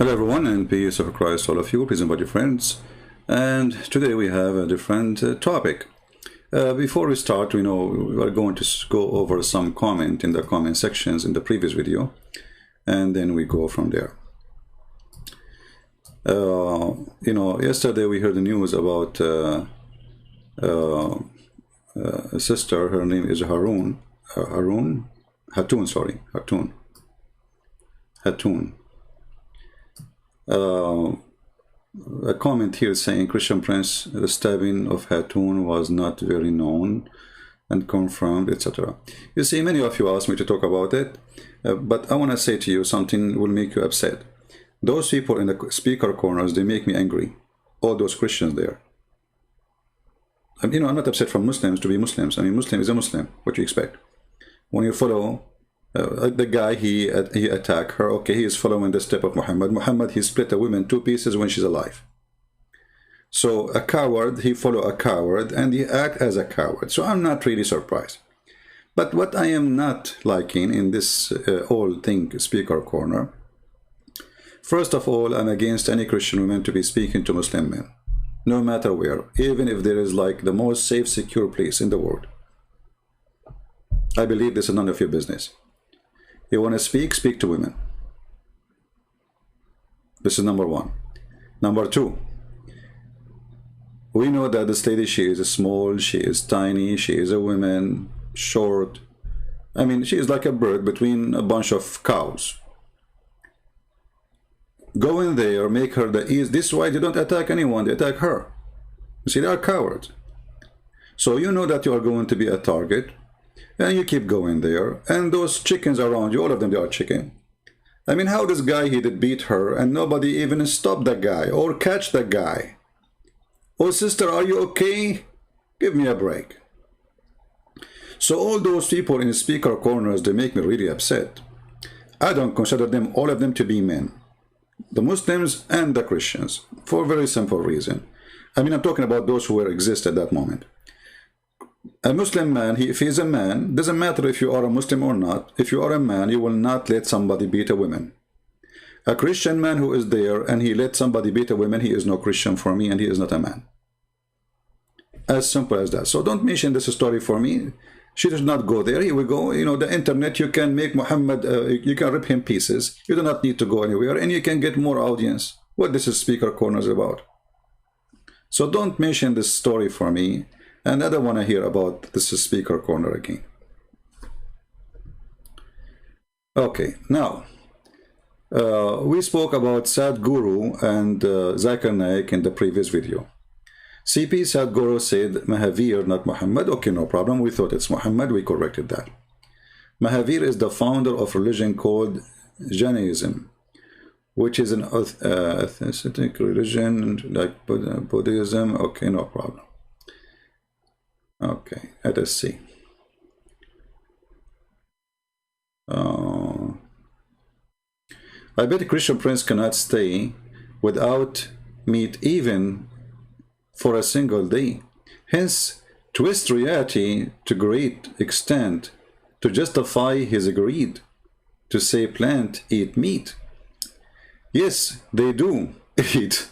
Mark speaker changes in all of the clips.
Speaker 1: Hello everyone, and peace of Christ all of you, peace and body friends. And today we have a different topic. Before we start, we are going to go over some comment in the comment sections in the previous video, and then we go from there. Yesterday we heard the news about a sister. Her name is Hatun. A comment here saying Christian Prince, the stabbing of Hatun was not very known and confirmed, etc. You see, many of you asked me to talk about it, but I want to say to you something will make you upset. Those people in the speaker corners, they make me angry. All those Christians there. I'm not upset for Muslims to be Muslims. I mean, Muslim is a Muslim. What do you expect? When you follow the guy, he attacked her. Okay, he is following the step of Muhammad. Muhammad, he split a woman two pieces when she's alive. So a coward, he follow a coward, and he act as a coward. So I'm not really surprised. But what I am not liking in this whole thing, speaker corner, first of all, I'm against any Christian woman to be speaking to Muslim men, no matter where, even if there is like the most safe, secure place in the world. I believe this is none of your business. You want to speak to women. This is number one. Number two, we know that this lady, she is small, she is tiny, she is a woman, short. I mean, she is like a bird between a bunch of cows. Go in there, make her the ease. This is why they don't attack anyone, they attack her. You see, they are cowards. So you know that you are going to be a target, and you keep going there, and those chickens around you, all of them, they are chicken. I mean, how this guy, he did beat her, and nobody even stopped the guy, or catch the guy. Oh, sister, are you okay? Give me a break. So all those people in speaker corners, they make me really upset. I don't consider them, all of them, to be men. The Muslims and the Christians, for a very simple reason. I mean, I'm talking about those who exist at that moment. A Muslim man, if he is a man, doesn't matter if you are a Muslim or not. If you are a man, you will not let somebody beat a woman. A Christian man who is there and he let somebody beat a woman, he is no Christian for me, and he is not a man. As simple as that. So don't mention this story for me. She does not go there. Here we go. The internet, you can make Muhammad, you can rip him pieces. You do not need to go anywhere, and you can get more audience. What this is speaker corner is about. So don't mention this story for me. And I don't want to hear about this speaker corner again. Okay, now, we spoke about Sadhguru and Zakir Naik in the previous video. CP Sadhguru said Mahavir, not Muhammad. Okay, no problem. We thought it's Muhammad. We corrected that. Mahavir is the founder of a religion called Jainism, which is an atheistic religion like Buddhism. Okay, no problem. Okay, let us see. I bet Christian Prince cannot stay without meat even for a single day. Hence, twist reality to great extent to justify his greed to say plant eat meat. Yes, they do eat.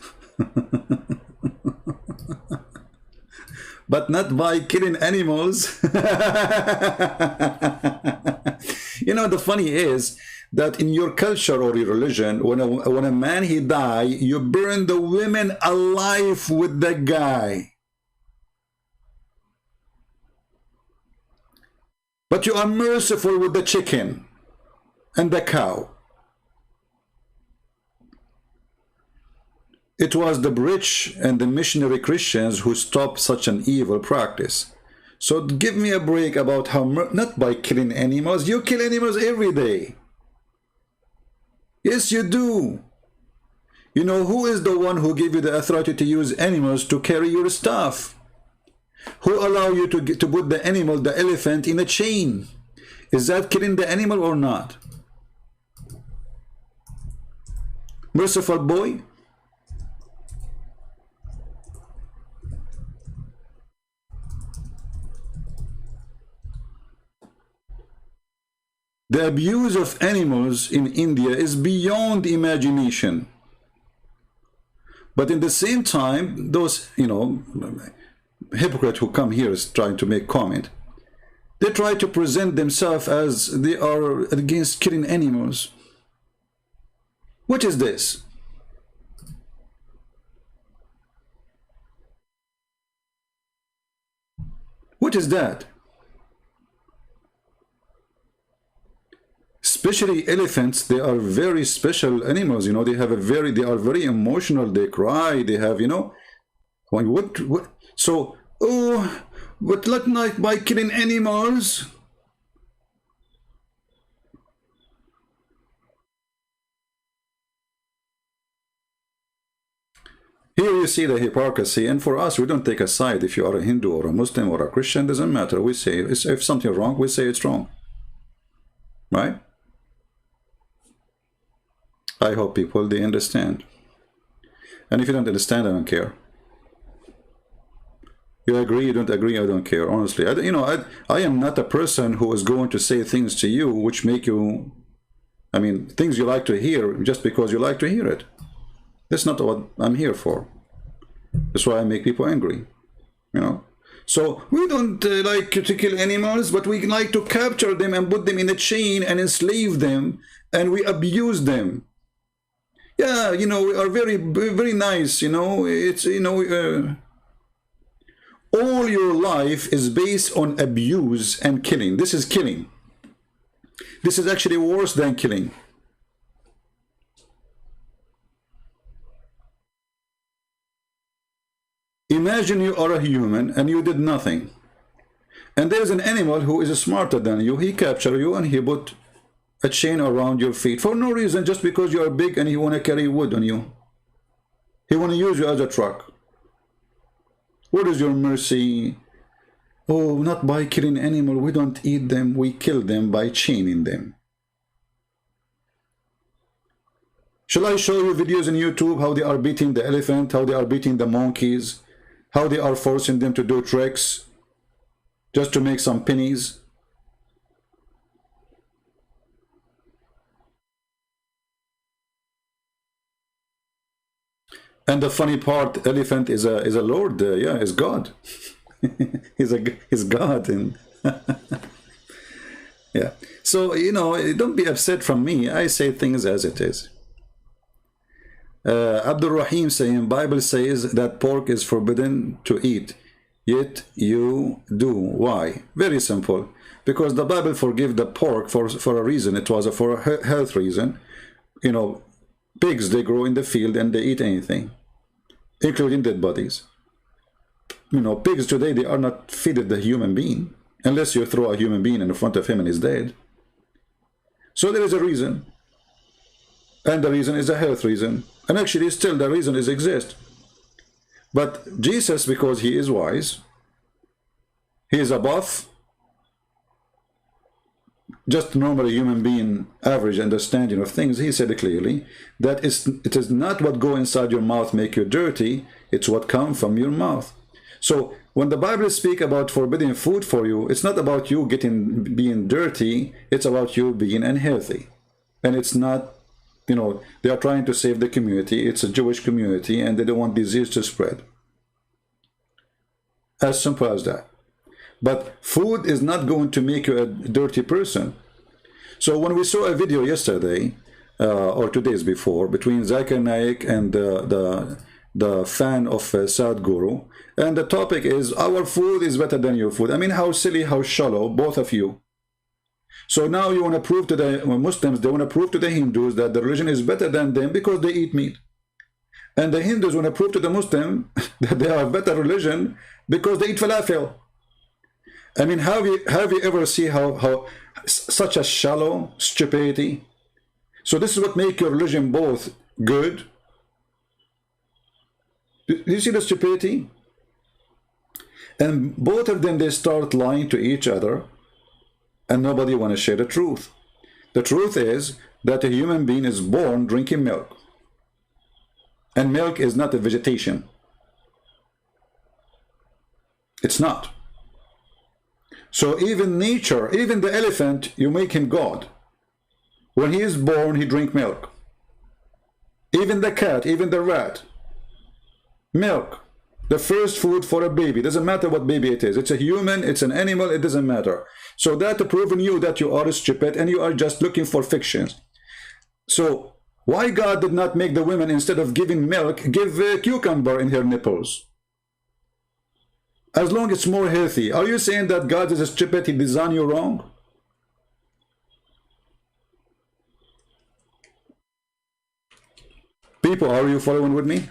Speaker 1: But not by killing animals. The funny is that in your culture or your religion, when a man he die, you burn the women alive with the guy. But you are merciful with the chicken and the cow. It was the rich and the missionary Christians who stopped such an evil practice. So give me a break about how, not by killing animals. You kill animals every day. Yes, you do. Who is the one who gave you the authority to use animals to carry your stuff? Who allow you to put the animal, the elephant, in a chain? Is that killing the animal or not? Merciful boy? The abuse of animals in India is beyond imagination. But in the same time, those, you know, hypocrites who come here is trying to make comment, they try to present themselves as they are against killing animals. What is this? What is that? Especially elephants, they are very special animals, you know, they have a very, they are very emotional, they cry, they have, you know, what, so, oh, but let not by killing animals. Here you see the hypocrisy, and for us, we don't take a side. If you are a Hindu or a Muslim or a Christian, doesn't matter. We say, if something wrong, we say it's wrong. Right? I hope people, they understand. And if you don't understand, I don't care. You agree, you don't agree, I don't care, honestly. I am not a person who is going to say things to you which make you, I mean, things you like to hear just because you like to hear it. That's not what I'm here for. That's why I make people angry, you know. So we don't like to kill animals, but we like to capture them and put them in a chain and enslave them, and we abuse them. Yeah, you know, we are very, very nice, you know. It's, you know, all your life is based on abuse and killing. This is killing. This is actually worse than killing. Imagine you are a human and you did nothing. And there's an animal who is smarter than you. He captured you and he put a chain around your feet for no reason, just because you are big and he want to carry wood on you. He want to use you as a truck. What is your mercy? Oh, not by killing animal. We don't eat them. We kill them by chaining them. Shall I show you videos on YouTube how they are beating the elephant, how they are beating the monkeys, how they are forcing them to do tricks just to make some pennies? And the funny part, elephant is a lord, yeah, is God. he's God, and yeah. So, you know, don't be upset from me. I say things as it is. Abdul Rahim saying, Bible says that pork is forbidden to eat, yet you do. Why? Very simple. Because the Bible forgive the pork for a reason. It was for a health reason. You know, pigs, they grow in the field and they eat anything, including dead bodies. You know, pigs today, they are not feeded the human being, unless you throw a human being in front of him and he's dead. So there is a reason. And the reason is a health reason. And actually, still, the reason is exist. But Jesus, because he is wise, he is above just normal human being, average understanding of things. He said clearly that it is not what go inside your mouth make you dirty, it's what comes from your mouth. So when the Bible speaks about forbidding food for you, it's not about you being dirty, it's about you being unhealthy. And it's not, you know, they are trying to save the community. It's a Jewish community and they don't want disease to spread. As simple as that. But food is not going to make you a dirty person. So when we saw a video yesterday, or 2 days before, between Zakir Naik and the fan of Sadhguru, and the topic is, our food is better than your food. I mean, how silly, how shallow, both of you. So now you want to prove to the Muslims, they want to prove to the Hindus that the religion is better than them because they eat meat. And the Hindus want to prove to the Muslim that they have a better religion because they eat falafel. I mean, have you ever seen how such a shallow stupidity? So this is what makes your religion both good. Do you see the stupidity? And both of them, they start lying to each other, and nobody want to share the truth. The truth is that a human being is born drinking milk. And milk is not a vegetation. It's not. So even nature, even the elephant, you make him God. When he is born, he drink milk. Even the cat, even the rat, Milk. The first food for a baby. Doesn't matter what baby it is. It's a human, it's an animal, it doesn't matter. So that proven you that you are stupid and you are just looking for fictions. So why God did not make the women, instead of giving milk, give a cucumber in her nipples? As long as it's more healthy. Are you saying that God is stupid, he designed you wrong? People, are you following with me?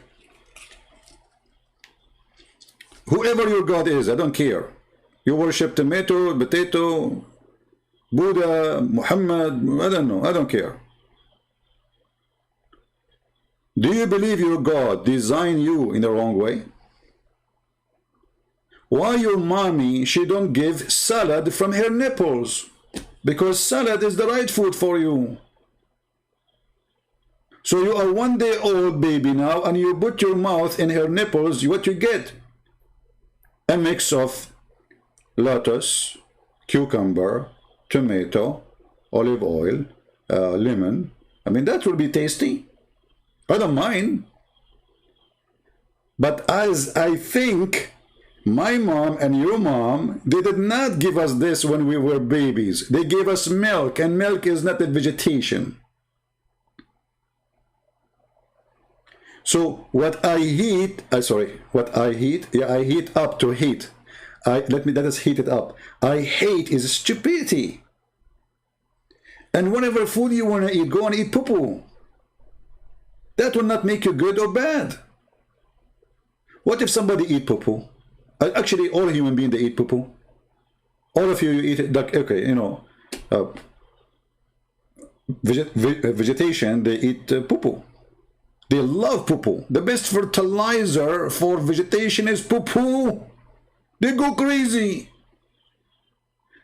Speaker 1: Whoever your God is, I don't care. You worship tomato, potato, Buddha, Muhammad, I don't know, I don't care. Do you believe your God designed you in the wrong way? Why your mommy, she don't give salad from her nipples? Because salad is the right food for you. So you are 1 day old baby now, and you put your mouth in her nipples, what you get? A mix of lettuce, cucumber, tomato, olive oil, lemon. I mean, that will be tasty. I don't mind. But as I think, my mom and your mom, they did not give us this when we were babies. They gave us milk, and milk is not a vegetation. So what I heat, yeah, I heat up to heat. Let us heat it up. I hate is stupidity. And whatever food you want to eat, go and eat poo-poo. That will not make you good or bad. What if somebody eat poo-poo? Actually, all human beings, they eat poo-poo. All of you eat it, like, okay, you know, vegetation, they eat poo-poo. They love poo-poo. The best fertilizer for vegetation is poo-poo. They go crazy.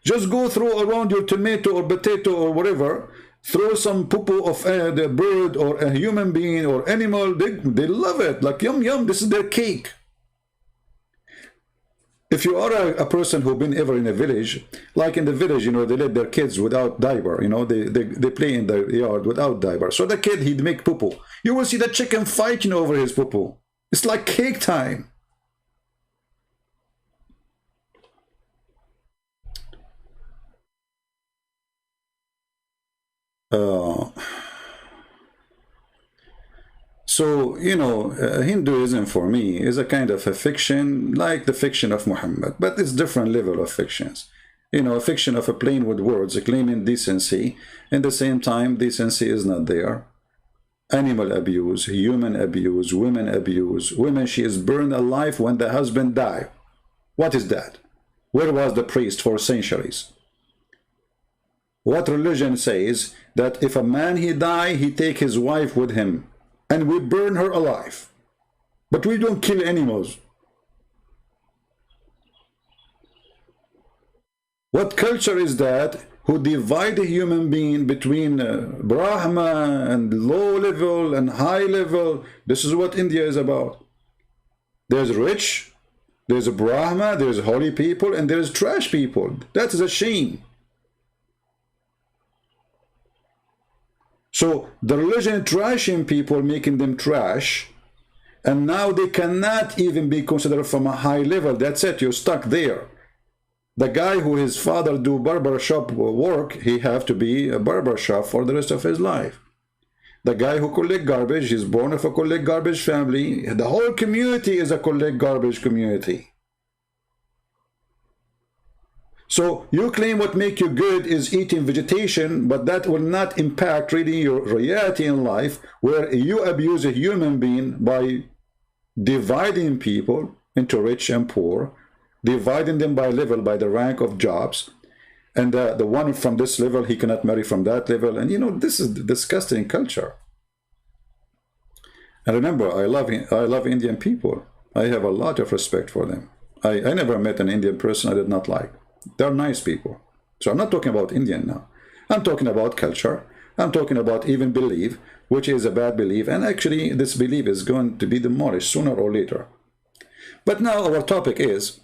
Speaker 1: Just go throw around your tomato or potato or whatever, throw some poo-poo of the bird or a human being or animal. They love it. Like, yum, yum, this is their cake. If you are a person who's been ever in a village, like in the village, you know, they let their kids without diaper, you know, they play in the yard without diaper. So the kid, he'd make poo-poo. You will see the chicken fighting over his poo-poo. It's like cake time. So, you know, Hinduism for me is a kind of a fiction, like the fiction of Muhammad, but it's different level of fictions. You know, a fiction of a plane with words, claiming decency. In the same time, decency is not there. Animal abuse, human abuse, women abuse. Women, she is burned alive when the husband died. What is that? Where was the priest for centuries? What religion says that if a man he die, he take his wife with him, and we burn her alive, but we don't kill animals? What culture is that who divide a human being between Brahma and low level and high level? This is what India is about. There's rich, there's a Brahma, there's holy people, and there's trash people. That is a shame. So the religion trashing people, making them trash, and now they cannot even be considered from a high level. That's it, you're stuck there. The guy who his father do barber shop work, he have to be a barber shop for the rest of his life. The guy who collect garbage, he's born of a collect garbage family. The whole community is a collect garbage community. So you claim what make you good is eating vegetation, but that will not impact really your reality in life, where you abuse a human being by dividing people into rich and poor, dividing them by level, by the rank of jobs, and the one from this level, he cannot marry from that level. And you know, this is disgusting culture. And remember, I love Indian people. I have a lot of respect for them. I never met an Indian person I did not like. They're nice people. So I'm not talking about Indian now. I'm talking about culture. I'm talking about even belief, which is a bad belief. And actually, this belief is going to be demolished sooner or later. But now our topic is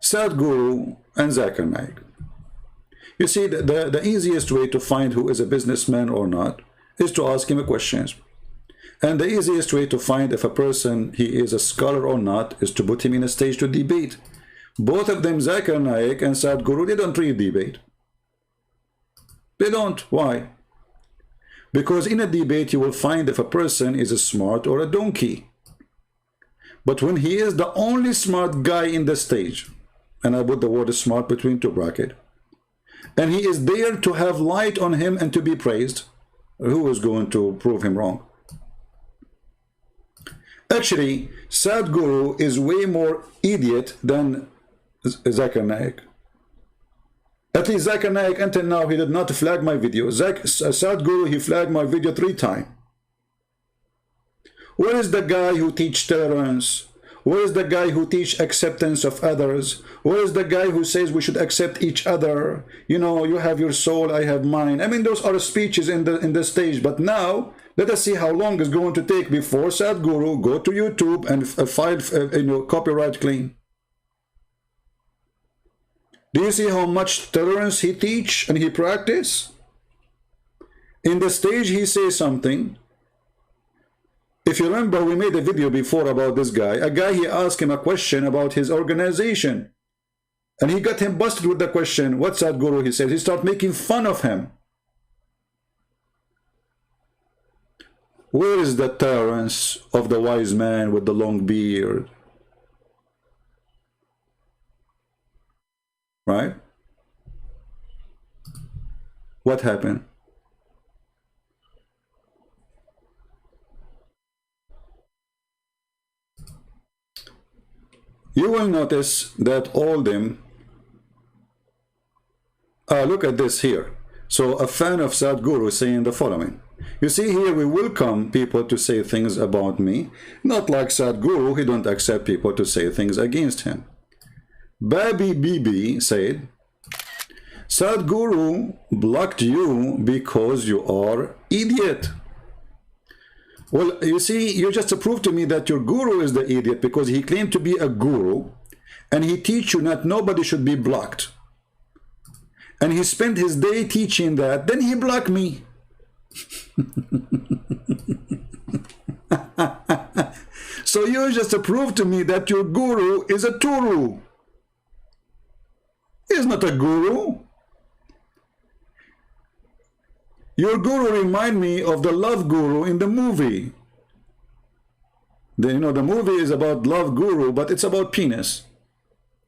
Speaker 1: Sadhguru and Zakir Naik. You see, the easiest way to find who is a businessman or not is to ask him questions. And the easiest way to find if a person he is a scholar or not is to put him in a stage to debate. Both of them, Zakir Naik and Sadhguru, they don't really debate. They don't. Why? Because in a debate you will find if a person is a smart or a donkey. But when he is the only smart guy in the stage, and I put the word smart between two brackets, and he is there to have light on him and to be praised, who is going to prove him wrong? Actually, Sadhguru is way more idiot than Zakir Naik. At least Zakir Naik, until now, he did not flag my video. Sadhguru, he flagged my video 3 times. Where is the guy who teach tolerance? Where is the guy who teach acceptance of others? Where is the guy who says we should accept each other? You know, you have your soul, I have mine. I mean, those are speeches in the stage. But now, let us see how long it's going to take before Sadhguru go to YouTube and file copyright claim. Do you see how much tolerance he teach and he practice? In the stage he says something. If you remember, we made a video before about this guy. A guy, he asked him a question about his organization. And he got him busted with the question. What's Sadhguru? He said. He started making fun of him. Where is the tolerance of the wise man with the long beard? Right? What happened? You will notice that all them, look at this here. So a fan of Sadhguru is saying the following. You see here, we welcome people to say things about me, not like Sadhguru, he don't accept people to say things against him. Babi Bibi said, Sadhguru blocked you because you are idiot. Well, you see, you just proved to me that your guru is the idiot because he claimed to be a guru and he teach you that nobody should be blocked. And he spent his day teaching that, then he blocked me. So you just proved to me that your guru is a turu. He's not a guru. Your guru remind me of the love guru in the movie. You know, the movie is about love guru, but it's about penis.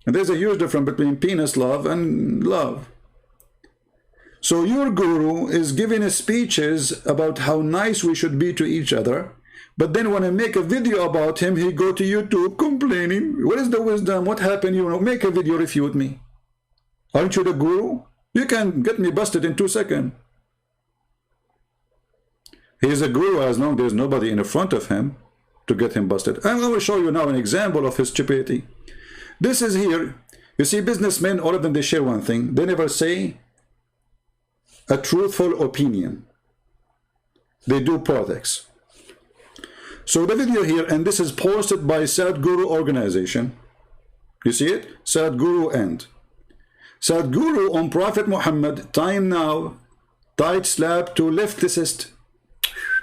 Speaker 1: And there's a huge difference between penis love and love. So your guru is giving us speeches about how nice we should be to each other. But then when I make a video about him, he go to YouTube complaining. What is the wisdom? What happened? You know, make a video, refute me. Aren't you the guru? You can get me busted in 2 seconds. He is a guru as long as there's nobody in front of him to get him busted. I'm going to show you now an example of his stupidity. This is here. You see, businessmen, all of them, they share one thing. They never say a truthful opinion. They do politics. So the video here, and this is posted by Sadhguru organization. You see it? Sadhguru end. Sadhguru on Prophet Muhammad, time now, tight slap to leftist.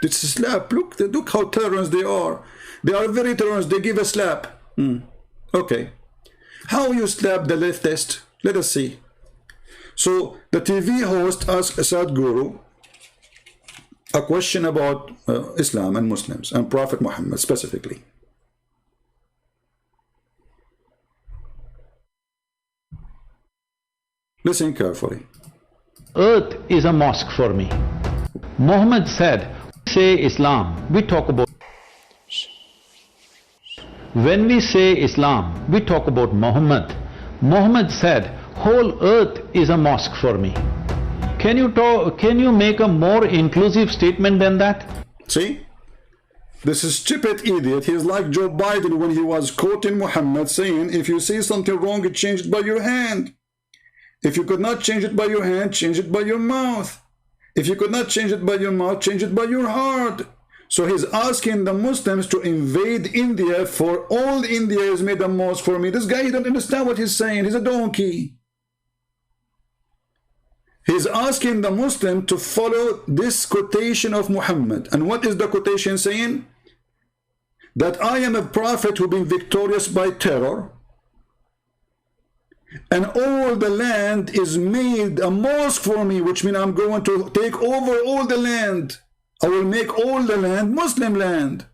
Speaker 1: It's a slap. Look how tolerant they are. They are very tolerant. They give a slap. Okay. How you slap the leftist? Let us see. So the TV host asked Sadhguru a question about Islam and Muslims and Prophet Muhammad specifically. Listen carefully.
Speaker 2: Earth is a mosque for me. Muhammad said, say Islam, we talk about. When we say Islam, we talk about Muhammad. Muhammad said, whole earth is a mosque for me. Can you make a more inclusive statement than that?
Speaker 1: See? This is stupid idiot. He's like Joe Biden when he was quoting Muhammad saying, if you say something wrong, change it by your hand. If you could not change it by your hand, change it by your mouth. If you could not change it by your mouth, change it by your heart. So he's asking the Muslims to invade India, for all India is made a mosque for me. This guy, he don't understand what he's saying. He's a donkey. He's asking the Muslim to follow this quotation of Muhammad. And what is the quotation saying? That I am a prophet who been victorious by terror, and all the land is made a mosque for me, which means I'm going to take over all the land. I will make all the land Muslim land.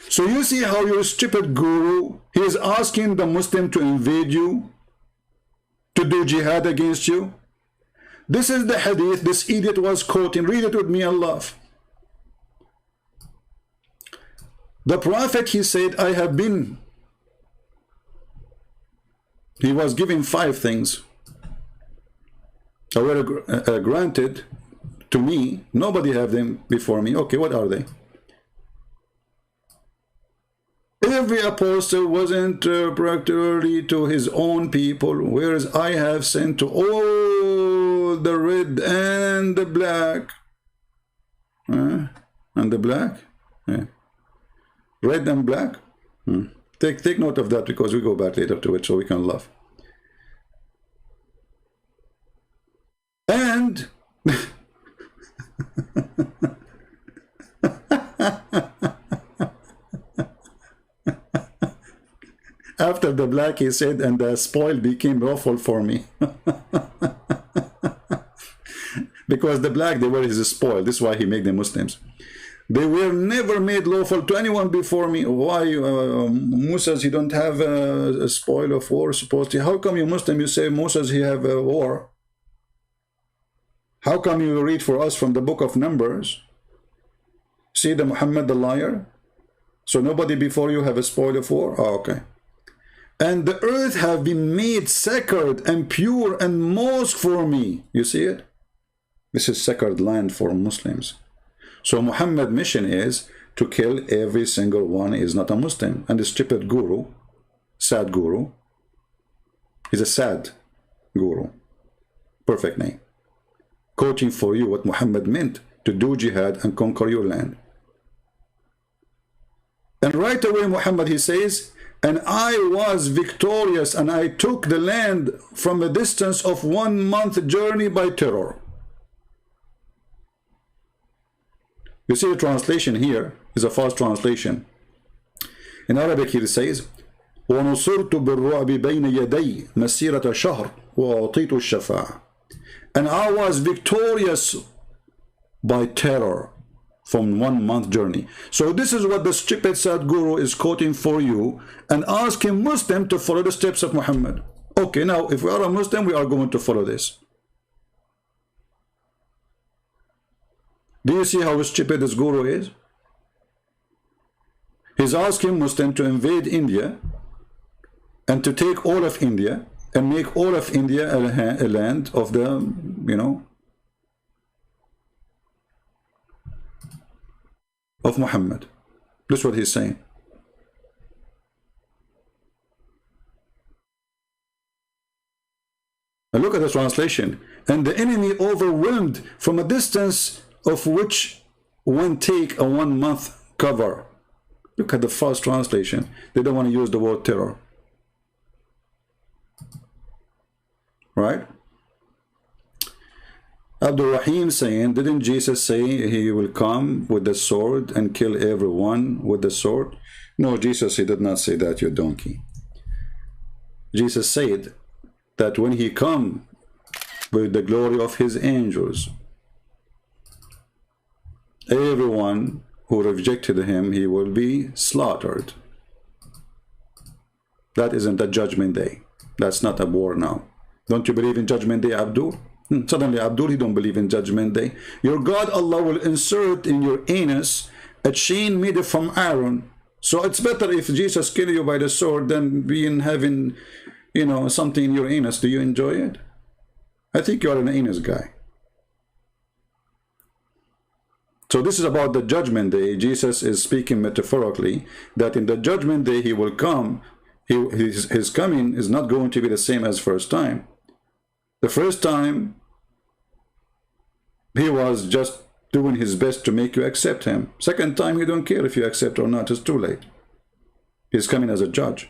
Speaker 1: So you see how your stupid guru, he is asking the Muslim to invade you, to do jihad against you. This is the hadith this idiot was quoting. Read it with me and laugh. The Prophet, he said, I have been. He was given 5 things that were granted to me. Nobody have them before me. Okay, what are they? Every apostle wasn't particularly to his own people, whereas I have sent to all the red and the black. And the black? Yeah. Red and black? Take note of that, because we go back later to it so we can laugh. And after the black, he said, and the spoil became lawful for me. Because the black, they were his spoil. This is why he made them Muslims. They were never made lawful to anyone before me. Why, Moses, he don't have a spoil of war, supposed to? How come you Muslim, you say Moses, he have a war? How come you read for us from the book of Numbers? See the Muhammad the liar? So nobody before you have a spoil of war? Oh, okay. And the earth have been made sacred and pure and mosque for me. You see it? This is sacred land for Muslims. So Muhammad's mission is to kill every single one is not a Muslim. And the stupid guru, Sadhguru, is a sad guru. Perfect name. Quoting for you what Muhammad meant to do jihad and conquer your land. And right away Muhammad, he says, and I was victorious and I took the land from a distance of 1 month journey by terror. You see the translation here is a false translation. In Arabic it says, وَنُصِرْتُ بِالرُّعْبِ بَيْنَ يَدَيْ مَسِيرَةَ شَهْرٍ وَأُعْطِيتُ الشَّفَاعَةَ. And I was victorious by terror from 1 month journey. So this is what the stupid Sadhguru is quoting for you and asking Muslim to follow the steps of Muhammad. Okay, now if we are a Muslim, we are going to follow this. Do you see how stupid this guru is? He's asking Muslim to invade India and to take all of India and make all of India a land of the, you know, of Muhammad. That's what he's saying. And look at the translation. And the enemy overwhelmed from a distance of which one take a 1 month cover. Look at the false translation. They don't want to use the word terror. Right? Abdul Rahim saying, didn't Jesus say he will come with the sword and kill everyone with the sword? No, Jesus, he did not say that, you donkey. Jesus said that when he come with the glory of his angels, everyone who rejected him, he will be slaughtered. That isn't a judgment day. That's not a war now. Don't you believe in judgment day, Abdul? Suddenly, Abdul, he don't believe in judgment day. Your God, Allah, will insert in your anus a chain made from iron. So it's better if Jesus kill you by the sword than being having, you know, something in your anus. Do you enjoy it? I think you are an anus guy. So this is about the judgment day. Jesus is speaking metaphorically that in the judgment day he will come. His coming is not going to be the same as first time. The first time he was just doing his best to make you accept him. Second time he don't care if you accept or not. It's too late. He's coming as a judge.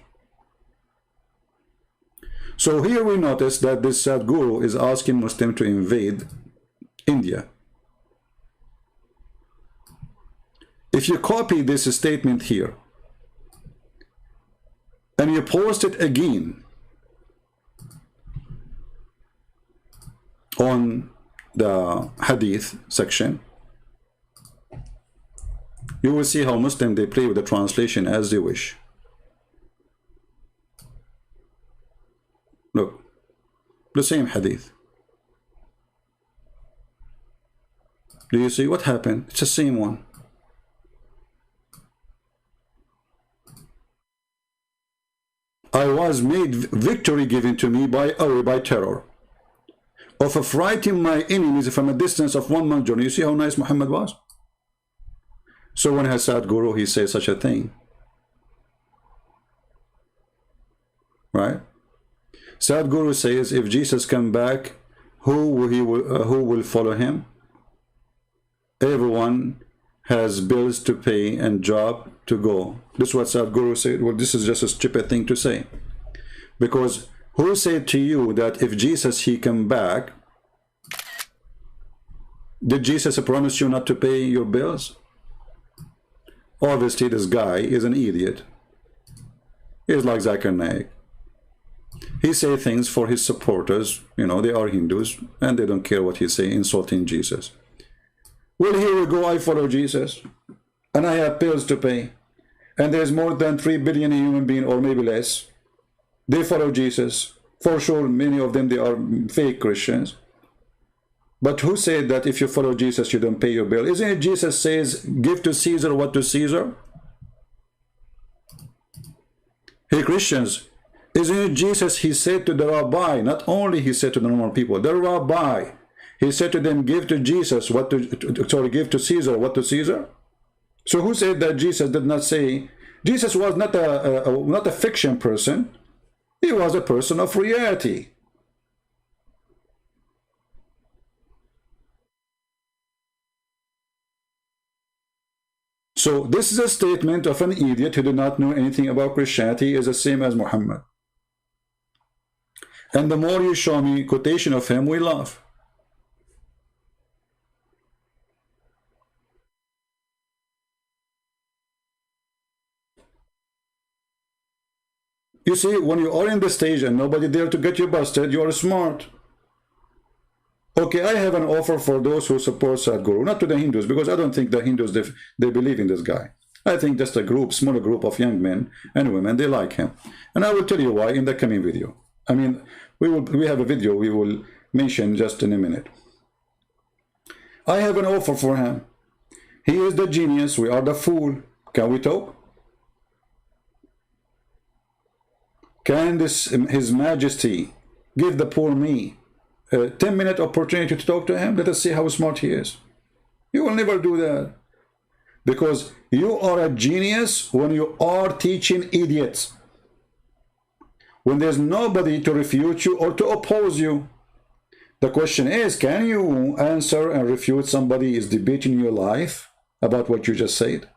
Speaker 1: So here we notice that this Sadhguru is asking Muslim to invade India. If you copy this statement here and you post it again on the hadith section, you will see how Muslim they play with the translation as they wish. Look, the same hadith. Do you see what happened? It's the same one. I was made victory given to me by terror, of affrighting my enemies from a distance of 1 month journey. You see how nice Muhammad was? So when has Sadhguru, he says such a thing, right? Sadhguru says, if Jesus come back, who will follow him? Everyone has bills to pay and job to go. This is what Sadhguru said. Well, this is just a stupid thing to say, because who said to you that if Jesus he come back, did Jesus promise you not to pay your bills? Obviously this guy is an idiot. He's like Zakir Naik. He say things for his supporters, you know, they are Hindus and they don't care what he say, insulting Jesus. Well, here we go, I follow Jesus and I have bills to pay, and there's more than 3 billion human beings, or maybe less, they follow Jesus. For sure, many of them, they are fake Christians. But who said that if you follow Jesus, you don't pay your bill? Isn't it Jesus says, give to Caesar what to Caesar? Hey Christians, isn't it Jesus, he said to the rabbi, not only he said to the normal people, the rabbi, he said to them, give to Jesus what to, give to Caesar what to Caesar? So who said that Jesus did not say? Jesus was not a fiction person. He was a person of reality. So this is a statement of an idiot who did not know anything about Christianity, is the same as Muhammad. And the more you show me quotation of him, we laugh. You see, when you are in the stage and nobody there to get you busted, you are smart. Okay, I have an offer for those who support Sadhguru, not to the Hindus, because I don't think the Hindus, they believe in this guy. I think just a group, smaller group of young men and women, they like him. And I will tell you why in the coming video. I mean, we have a video we will mention just in a minute. I have an offer for him. He is the genius, we are the fool. Can we talk? Can His Majesty give the poor me a 10-minute opportunity to talk to him? Let us see how smart he is. You will never do that, because you are a genius when you are teaching idiots, when there's nobody to refute you or to oppose you. The question is, can you answer and refute somebody is debating your life about what you just said?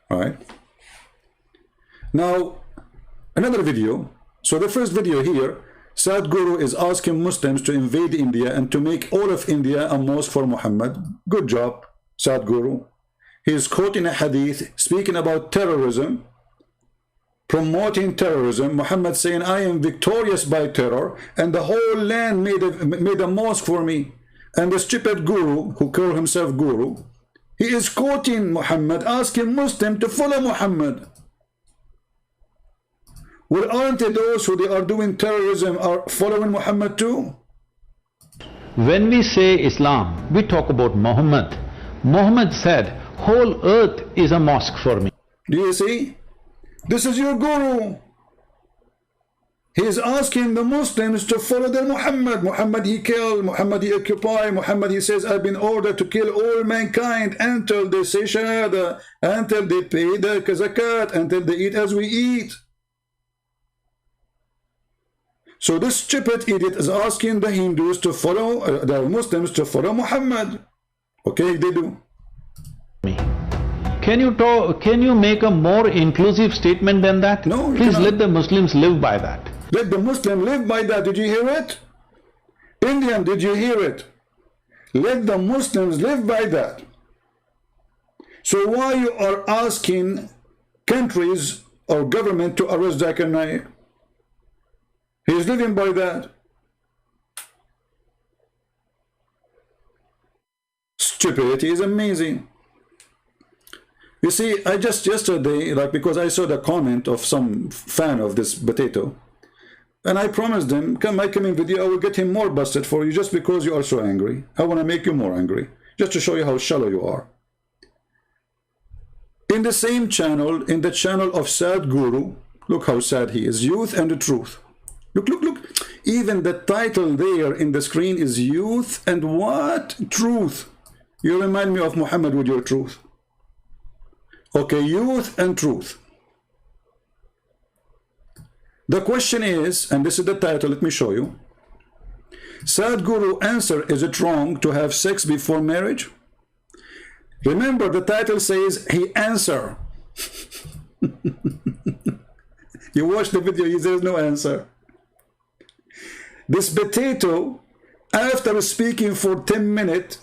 Speaker 1: All right. Now, another video. So the first video here, Sadhguru is asking Muslims to invade India and to make all of India a mosque for Muhammad. Good job, Sadhguru. He is quoting a hadith speaking about terrorism, promoting terrorism. Muhammad saying, I am victorious by terror, and the whole land made a mosque for me. And the stupid guru, who called himself guru, he is quoting Muhammad, asking Muslim to follow Muhammad. Well, aren't those who they are doing terrorism are following Muhammad too?
Speaker 2: When we say Islam, we talk about Muhammad. Muhammad said, whole earth is a mosque for me.
Speaker 1: Do you see? This is your guru. He is asking the Muslims to follow their Muhammad. Muhammad he killed, Muhammad he occupied, Muhammad he says, I've been ordered to kill all mankind until they say Shahada, until they pay the zakat, until they eat as we eat. So this stupid idiot is asking the Hindus to follow, the Muslims to follow Muhammad. Okay, they do.
Speaker 2: Can you make a more inclusive statement than that?
Speaker 1: No,
Speaker 2: please let the Muslims live by that.
Speaker 1: Let the Muslim live by that. Did you hear it? Indian, did you hear it? Let the Muslims live by that. So why you are asking countries or government to arrest Zakir Naik? He's living by that. Stupidity is amazing. You see, I just yesterday, like, because I saw the comment of some fan of this potato, and I promised him, my coming video, I will get him more busted for you just because you are so angry. I want to make you more angry, just to show you how shallow you are. In the same channel, in the channel of Sadhguru, look how sad he is, Youth and the Truth. Look, look, look. Even the title there in the screen is Youth and what? Truth. You remind me of Muhammad with your truth. Okay, Youth and Truth. The question is, and this is the title, let me show you. Sadhguru answer, is it wrong to have sex before marriage? Remember, the title says he answer. You watch the video, there's no answer. This potato, after speaking for 10 minutes,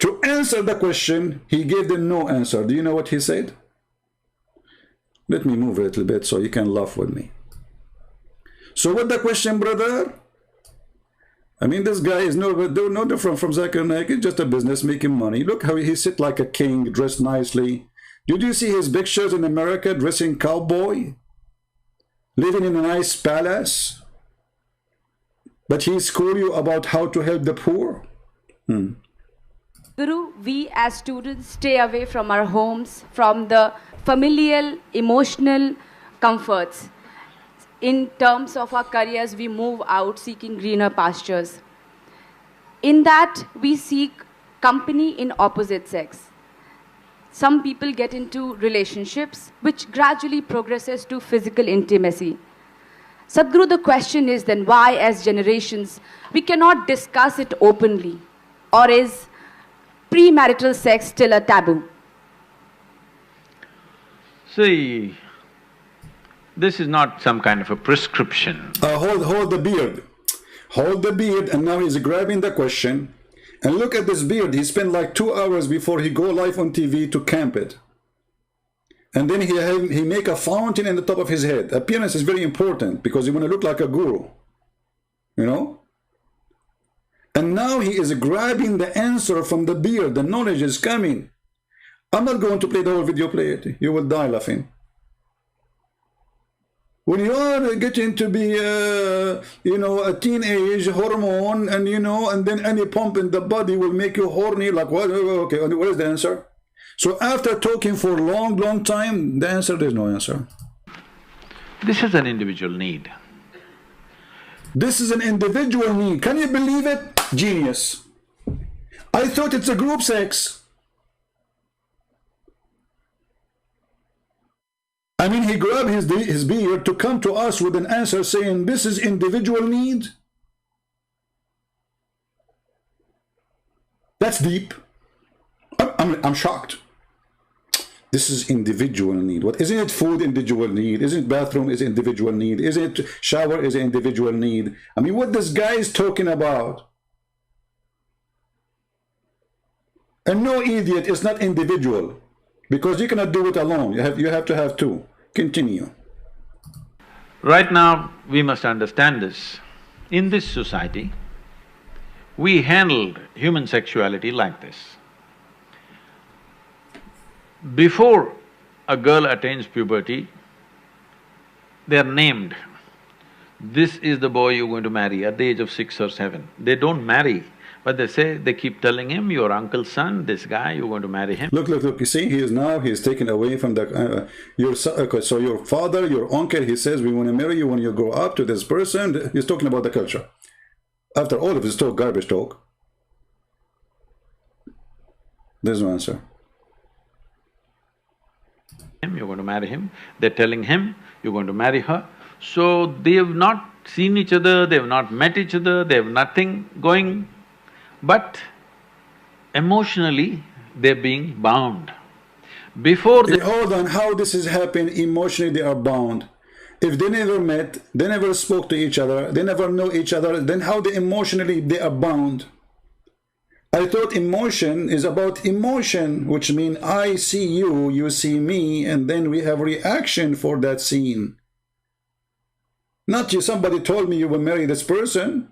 Speaker 1: to answer the question, he gave them no answer. Do you know what he said? Let me move a little bit so you can laugh with me. So what the question, brother? I mean, this guy is no different from Zakir Naik. He's just a business making money. Look how he sit like a king, dressed nicely. Did you see his pictures in America dressing cowboy? Living in a nice palace? But he school you about how to help the poor?
Speaker 3: Guru, we as students stay away from our homes, from the familial, emotional comforts. In terms of our careers, we move out seeking greener pastures. In that, we seek company in opposite sex. Some people get into relationships which gradually progresses to physical intimacy. Sadhguru, the question is then why as generations we cannot discuss it openly, or is premarital sex still a taboo?
Speaker 2: See, this is not some kind of a prescription.
Speaker 1: Hold the beard. Hold the beard, and now he's grabbing the question. And look at this beard. He spent like 2 hours before he go live on TV to camp it. And then he make a fountain in the top of his head. Appearance is very important because you want to look like a guru. You know? And now he is grabbing the answer from the beard. The knowledge is coming. I'm not going to play the whole video, play it. You will die laughing. When you are getting to be, you know, a teenage hormone, and you know, and then any pump in the body will make you horny, like what? Okay, what is the answer? So after talking for a long time, the answer, there's no answer.
Speaker 2: This is an individual need.
Speaker 1: This is an individual need. Can you believe it? Genius. I thought it's a group sex. I mean, he grabbed his beard to come to us with an answer saying this is individual need. That's deep. I'm shocked. This is individual need. What isn't it? Food, individual need. Isn't it bathroom is individual need? Isn't it shower is individual need? I mean, what this guy is talking about. And no, idiot, it's not individual. Because you cannot do it alone. You have to have two. Continue.
Speaker 2: Right now, we must understand this. In this society, we handled human sexuality like this. Before a girl attains puberty, they are named. This is the boy you're going to marry at the age of 6 or 7. They don't marry. But they keep telling him, your uncle's son, this guy, you're going to marry him.
Speaker 1: Look, you see, he's taken away from the… so your father, your uncle, he says, we want to marry you when you grow up to this person. He's talking about the culture. After all of his talk, garbage talk, there's no answer.
Speaker 2: You're going to marry him. They're telling him, you're going to marry her. So they have not seen each other, they have not met each other, they have nothing going. But emotionally they're being bound. Before
Speaker 1: Hey,
Speaker 2: they…
Speaker 1: hold on, how this is happening? Emotionally they are bound. If they never met, they never spoke to each other, they never know each other, then how they emotionally they are bound? I thought emotion is about emotion, which means I see you, you see me, and then we have reaction for that scene. Not you, somebody told me you will marry this person,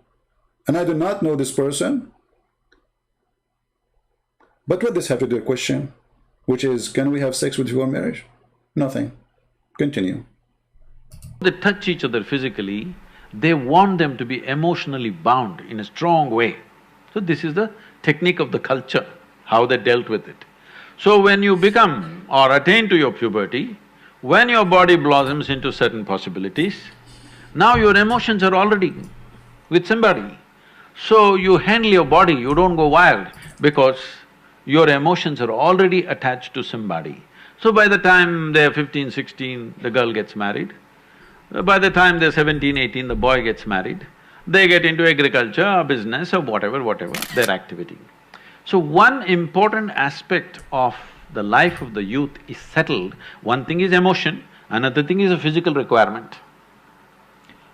Speaker 1: and I do not know this person. But what does have to do with the question, which is, can we have sex before marriage? Nothing. Continue.
Speaker 2: they touch each other physically, they want them to be emotionally bound in a strong way. So this is the technique of the culture, how they dealt with it. So when you become or attain to your puberty, when your body blossoms into certain possibilities, now your emotions are already with somebody. So you handle your body, you don't go wild because your emotions are already attached to somebody. So by the time they're 15, 16, the girl gets married. By the time they're 17, 18, the boy gets married. They get into agriculture or business or whatever, their activity. So one important aspect of the life of the youth is settled. One thing is emotion, another thing is a physical requirement.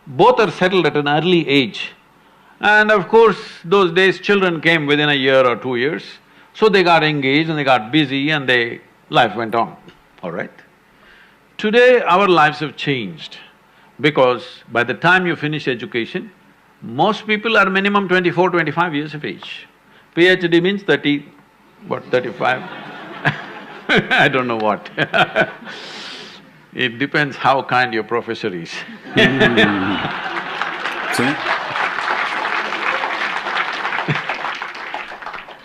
Speaker 2: Both are settled at an early age. And of course, those days children came within a year or 2 years, so they got engaged and they got busy and life went on, all right? Today, our lives have changed because by the time you finish education, most people are minimum 24, 25 years of age. PhD means 30, what, 35? I don't know what It depends how kind your professor is
Speaker 1: See?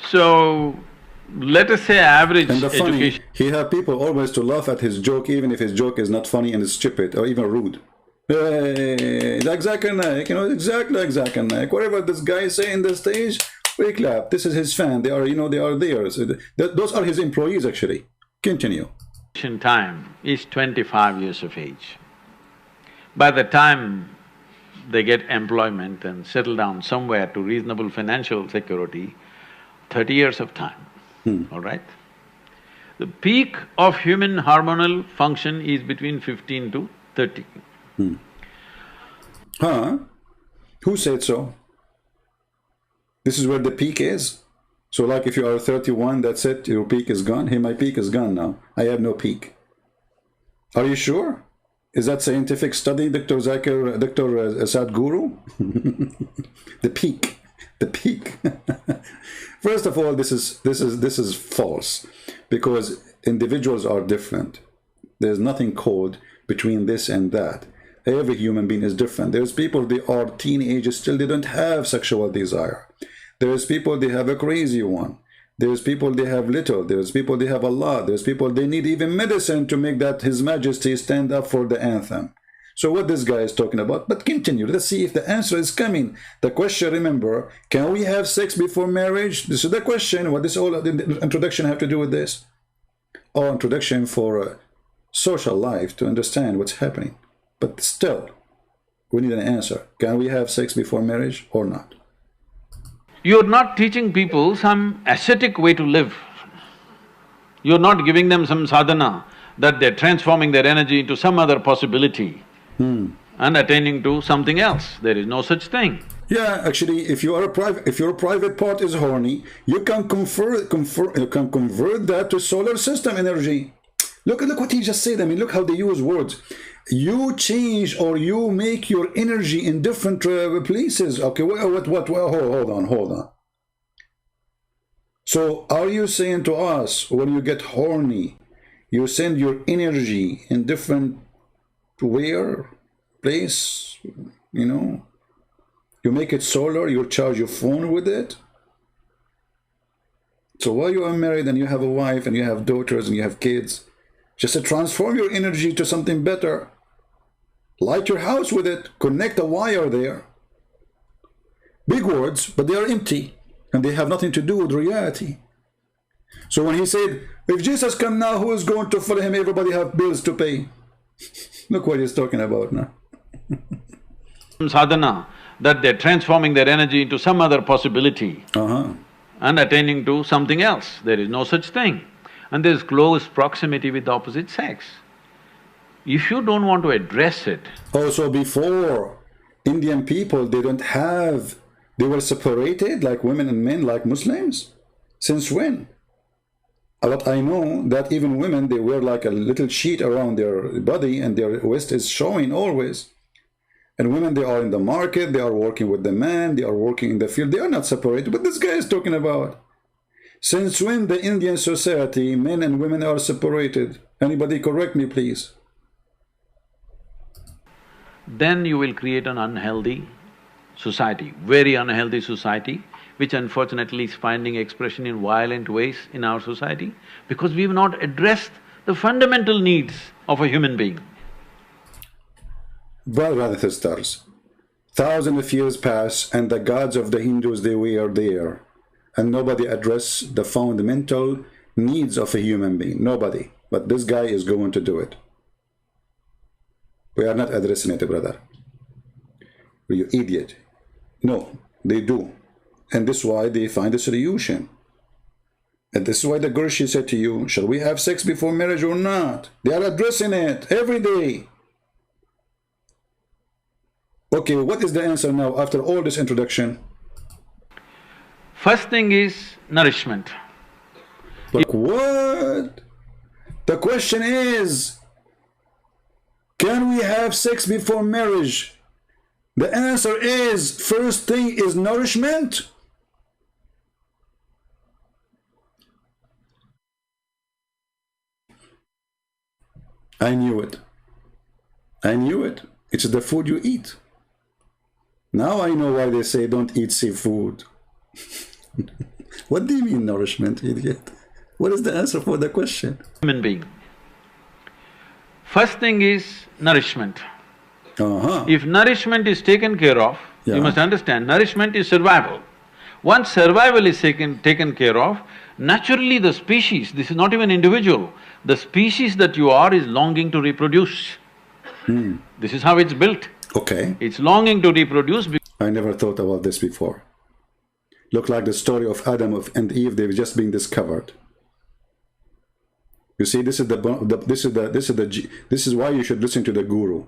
Speaker 2: So, let us say average
Speaker 1: And the funny,
Speaker 2: education…
Speaker 1: he have people always to laugh at his joke, even if his joke is not funny and is stupid or even rude. Hey, like Zakir Naik, you know, exactly like Zakir Naik. Whatever this guy say in the stage, we clap. This is his fan. They are, you know, they are there. So those are his employees, actually. Continue.
Speaker 2: Time is 25 years of age. By the time they get employment and settle down somewhere to reasonable financial security, 30 years of time, all right? The peak of human hormonal function is between 15 to 30.
Speaker 1: Huh? Who said so? This is where the peak is? So like if you are 31, that's it, your peak is gone? Hey, my peak is gone now. I have no peak. Are you sure? Is that scientific study, Dr. Sadhguru? The peak. The peak. First of all, this is false, because individuals are different. There's nothing called between this and that. Every human being is different. There's people, they are teenagers still, they don't have sexual desire. There's people, they have a crazy one. There's people, they have little. There's people, they have a lot. There's people, they need even medicine to make that His Majesty stand up for the anthem. So what this guy is talking about, but continue, let's see if the answer is coming. The question, remember, can we have sex before marriage? This is the question. What does all the introduction have to do with this? Or introduction for social life to understand what's happening. But still, we need an answer. Can we have sex before marriage or not?
Speaker 2: You're not teaching people some ascetic way to live. You're not giving them some sadhana that they're transforming their energy into some other possibility and attaining to something else. There is no such thing.
Speaker 1: Yeah, actually, if your private part is horny, you can convert that to solar system energy. Look what he just said. I mean, look how they use words. You change or you make your energy in different places. Okay, what? Hold on. So, are you saying to us, when you get horny, you send your energy in different place, you know? You make it solar, you charge your phone with it? So while you are married and you have a wife and you have daughters and you have kids, just to transform your energy to something better. Light your house with it, connect a wire there. Big words, but they are empty, and they have nothing to do with reality. So when he said, if Jesus come now, who is going to follow him? Everybody have bills to pay. Look what he's talking about now.
Speaker 2: Sadhana, that they're transforming their energy into some other possibility. and attaining to something else. There is no such thing. And there's close proximity with the opposite sex. If you don't want to address it…
Speaker 1: Oh, so before, Indian people, they were separated like women and men, like Muslims? Since when? But I know that even women, they wear like a little sheet around their body and their waist is showing always. And women, they are in the market, they are working with the man, they are working in the field, they are not separated. What this guy is talking about? Since when the Indian society, men and women are separated? Anybody correct me, please?
Speaker 2: Then you will create an unhealthy society, very unhealthy society, which unfortunately is finding expression in violent ways in our society, because we've not addressed the fundamental needs of a human being.
Speaker 1: Brothers and sisters, thousands of years pass and the gods of the Hindus, they were there, and nobody addressed the fundamental needs of a human being, nobody. But this guy is going to do it. We are not addressing it, brother. You idiot. No, they do. And this is why they find a solution. And this is why the Gurshi said to you, shall we have sex before marriage or not? They are addressing it every day. Okay, what is the answer now after all this introduction?
Speaker 2: First thing is nourishment.
Speaker 1: But what? The question is, can we have sex before marriage? The answer is, first thing is nourishment. I knew it. I knew it. It's the food you eat. Now I know why they say don't eat seafood. What do you mean nourishment, idiot? What is the answer for the question?
Speaker 2: Human being. First thing is nourishment. If nourishment is taken care of, you must understand, nourishment is survival. Once survival is taken care of, naturally the species, this is not even individual, the species that you are is longing to reproduce. This is how it's built.
Speaker 1: Okay.
Speaker 2: It's longing to reproduce.
Speaker 1: I never thought about this before. Look like the story of Adam and Eve, they've just been discovered. You see, this is why you should listen to the guru.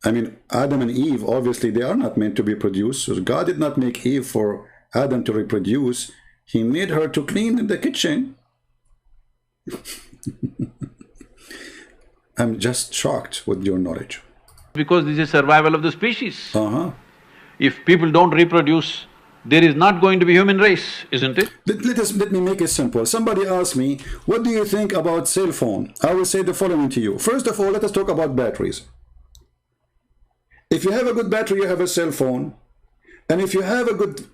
Speaker 1: I mean, Adam and Eve, obviously, they are not meant to be produced. So God did not make Eve for Adam to reproduce. He made her to clean in the kitchen. I'm just shocked with your knowledge.
Speaker 2: Because this is survival of the species. If people don't reproduce, there is not going to be human race, isn't it?
Speaker 1: Let me make it simple. Somebody asked me, what do you think about cell phone? I will say the following to you. First of all, let us talk about batteries. If you have a good battery, you have a cell phone. And if you have a good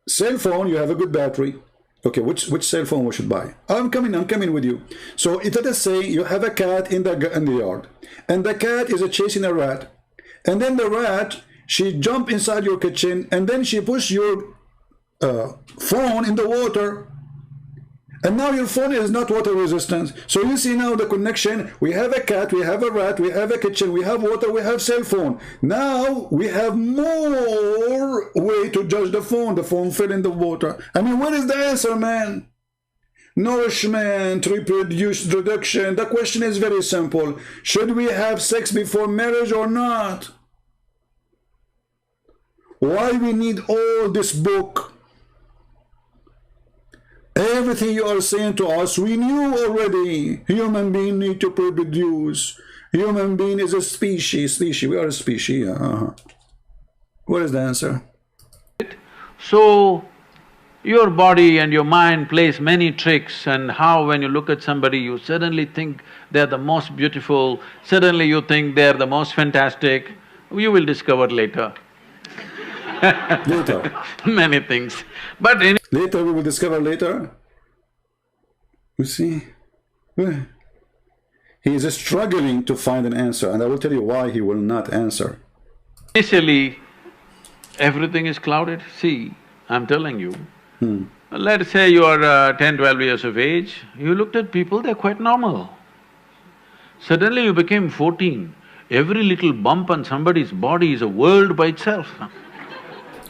Speaker 1: cell phone, you have a good battery. Okay, which cell phone we should buy? I'm coming with you. So let us say you have a cat in the yard, and the cat is chasing a rat, and then the rat, she jump inside your kitchen, and then she push your phone in the water, and now your phone is not water resistant. So you see now the connection. We have a cat, we have a rat, we have a kitchen, we have water, we have cell phone. Now we have more way to judge the phone. The phone fell in the water. I mean, what is the answer, man? Nourishment, reproduction. The question is very simple. Should we have sex before marriage or not? Why we need all this book? Everything you are saying to us, we knew already. Human being need to reproduce. Human being is a species. We are a species. What is the answer?
Speaker 2: So, your body and your mind plays many tricks, and how when you look at somebody, you suddenly think they're the most beautiful, suddenly you think they're the most fantastic. You will discover later.
Speaker 1: Later.
Speaker 2: Many things. But
Speaker 1: later we will discover later. You see? He is struggling to find an answer, and I will tell you why he will not answer.
Speaker 2: Initially, everything is clouded. See, I'm telling you. Let's say you are 10, 12 years of age, you looked at people, they're quite normal. Suddenly you became 14. Every little bump on somebody's body is a world by itself.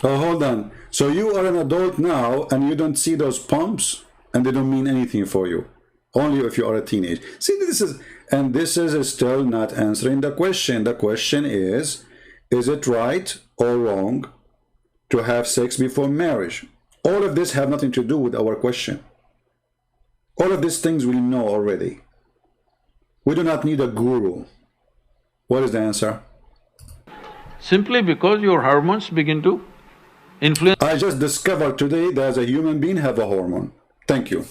Speaker 1: Oh, hold on. So you are an adult now and you don't see those pumps and they don't mean anything for you. Only if you are a teenage. See, this is still not answering the question. The question is it right or wrong to have sex before marriage? All of this have nothing to do with our question. All of these things we know already. We do not need a guru. What is the answer?
Speaker 2: Simply because your hormones begin to influence.
Speaker 1: I just discovered today that as a human being have a hormone. Thank you.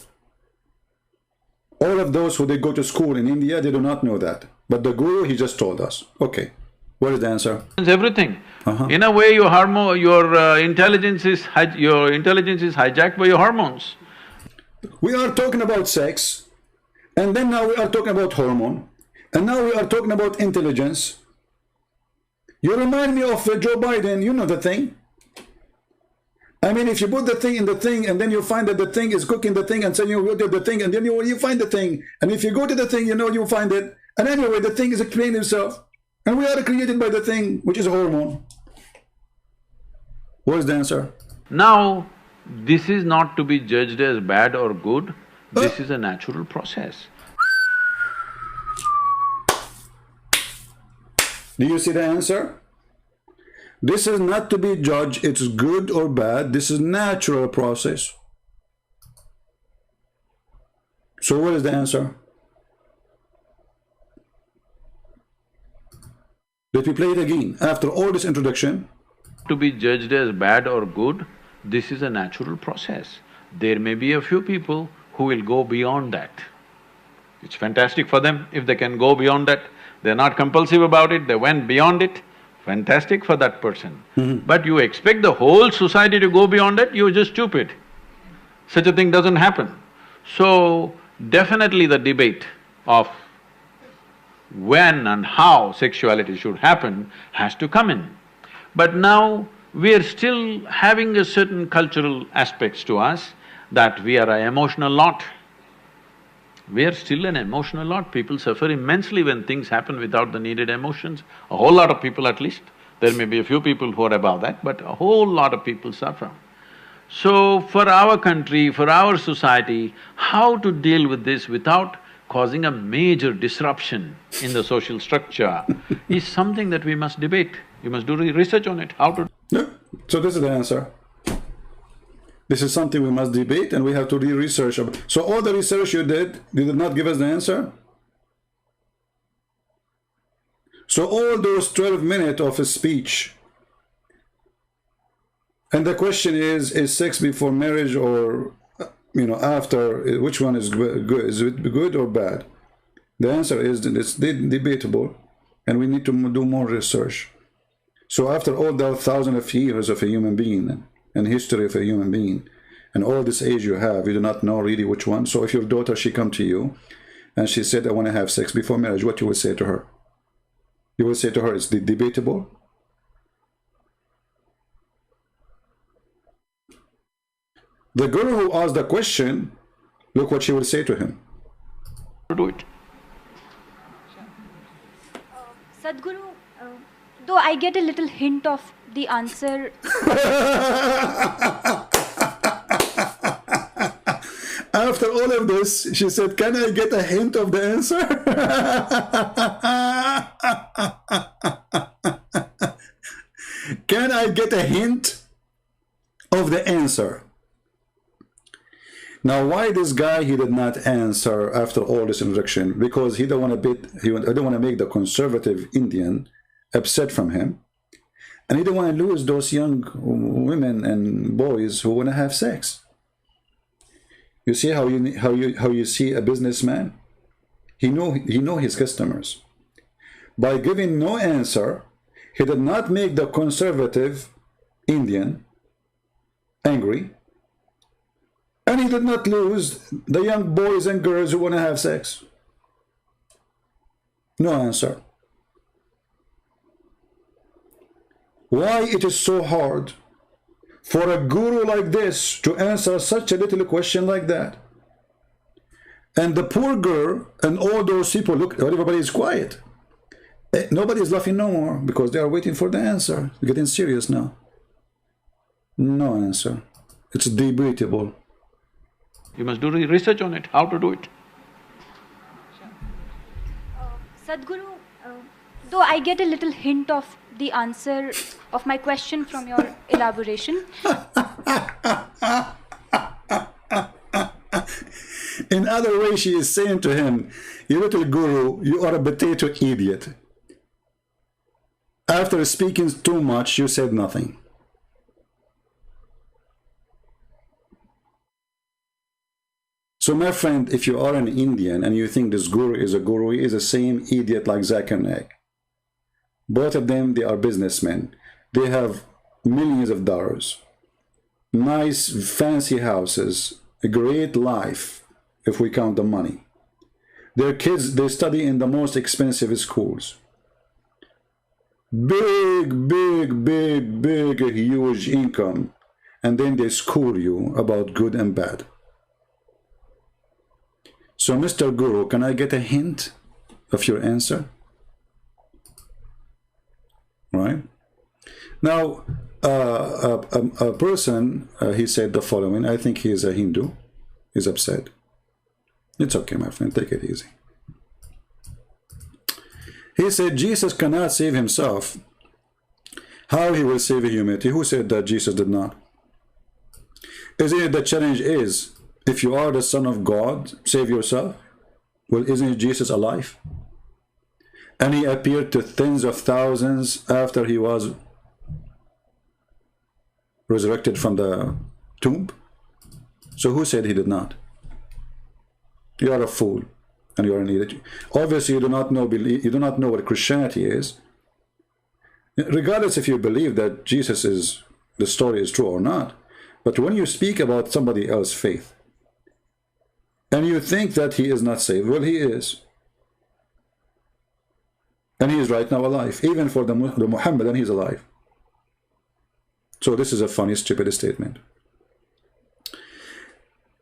Speaker 1: All of those who they go to school in India, they do not know that. But the guru, he just told us. Okay. What is the answer?
Speaker 2: Everything. In a way, your hormone, your intelligence is hijacked by your hormones.
Speaker 1: We are talking about sex, and then now we are talking about hormone, and now we are talking about intelligence. You remind me of Joe Biden, you know the thing. I mean, if you put the thing in the thing, and then you find that the thing is cooking the thing, and so you go to the thing, and then you find the thing, and if you go to the thing, you know you find it, and anyway, the thing is explaining itself, and we are created by the thing, which is a hormone. What is the answer?
Speaker 2: Now, this is not to be judged as bad or good, this is a natural process.
Speaker 1: Do you see the answer? This is not to be judged, it's good or bad, this is natural process. So what is the answer? Let me play it again. After all this introduction,
Speaker 2: To be judged as bad or good, this is a natural process. There may be a few people who will go beyond that. It's fantastic for them if they can go beyond that. They're not compulsive about it, they went beyond it. Fantastic for that person. But you expect the whole society to go beyond that, you're just stupid. Such a thing doesn't happen. So, definitely the debate of when and how sexuality should happen has to come in. But now, we are still having a certain cultural aspects to us that we are an emotional lot. We are still an emotional lot. People suffer immensely when things happen without the needed emotions. A whole lot of people at least. There may be a few people who are above that, but a whole lot of people suffer. So, for our country, for our society, how to deal with this without causing a major disruption in the social structure is something that we must debate. You must do research on it, how to…
Speaker 1: Yeah. So this is the answer. This is something we must debate and we have to research. So all the research you did not give us the answer? So all those 12 minutes of a speech, and the question is sex before marriage or, after, which one is good? Is it good or bad? The answer is that it's debatable and we need to do more research. So after all the thousands of years of a human being and history of a human being, and all this age you have, you do not know really which one. So if your daughter, she come to you and she said, I want to have sex before marriage, what you would say to her? You will say to her, it's debatable? The girl who asked the question, look what she will say to him.
Speaker 2: do it.
Speaker 4: Sadhguru, though I get a little hint of the answer…
Speaker 1: After all of this, she said, can I get a hint of the answer? Can I get a hint of the answer? Now, why this guy, he did not answer after all this introduction? Because he don't want to make the conservative Indian upset from him. And he don't want to lose those young women and boys who want to have sex. You see how you see a businessman? He know his customers. By giving no answer, he did not make the conservative Indian angry, and he did not lose the young boys and girls who want to have sex. No answer. Why it is so hard for a guru like this to answer such a little question like that? And the poor girl and all those people, look, everybody is quiet. Nobody is laughing no more because they are waiting for the answer. We're getting serious now. No answer. It's debatable.
Speaker 2: You must do research on it, how to do it.
Speaker 4: Sadhguru, though I get a little hint of the answer of my question from your elaboration.
Speaker 1: In other way, she is saying to him, you little guru, you are a potato idiot. After speaking too much, you said nothing. So my friend, if you are an Indian and you think this guru is a guru, he is the same idiot like Zakir Naik. Both of them, they are businessmen. They have millions of dollars, nice fancy houses, a great life if we count the money. Their kids, they study in the most expensive schools. Big, huge income. And then they school you about good and bad. So, Mr. Guru, can I get a hint of your answer? Right? Now, a person, he said the following. I think he is a Hindu. He's upset. It's okay, my friend. Take it easy. He said Jesus cannot save himself. How he will save humanity? Who said that Jesus did not? Isn't it the challenge is, if you are the Son of God, save yourself? Well, isn't Jesus alive? And he appeared to tens of thousands after he was resurrected from the tomb. So who said he did not? You are a fool, and you are an idiot. Obviously, you do not know what Christianity is. Regardless if you believe that the story is true or not, but when you speak about somebody else's faith, and you think that he is not saved, well, he is. And he is right now alive. Even for the Muhammadan, he is alive. So this is a funny, stupid statement.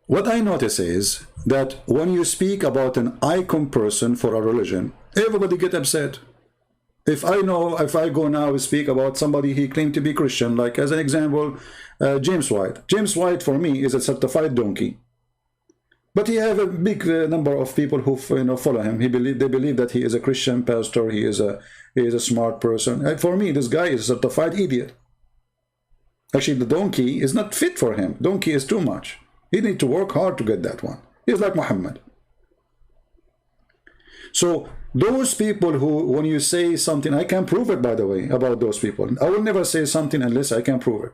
Speaker 1: What I notice is that when you speak about an icon person for a religion, everybody get upset. If I go now and speak about somebody he claimed to be Christian, like as an example, James White. James White for me is a certified donkey. But he have a big number of people who follow him. They believe that he is a Christian pastor. He is a smart person. For me, this guy is a certified idiot. Actually, the donkey is not fit for him. Donkey is too much. He needs to work hard to get that one. He's like Muhammad. So those people who, when you say something, I can prove it, by the way, about those people. I will never say something unless I can prove it.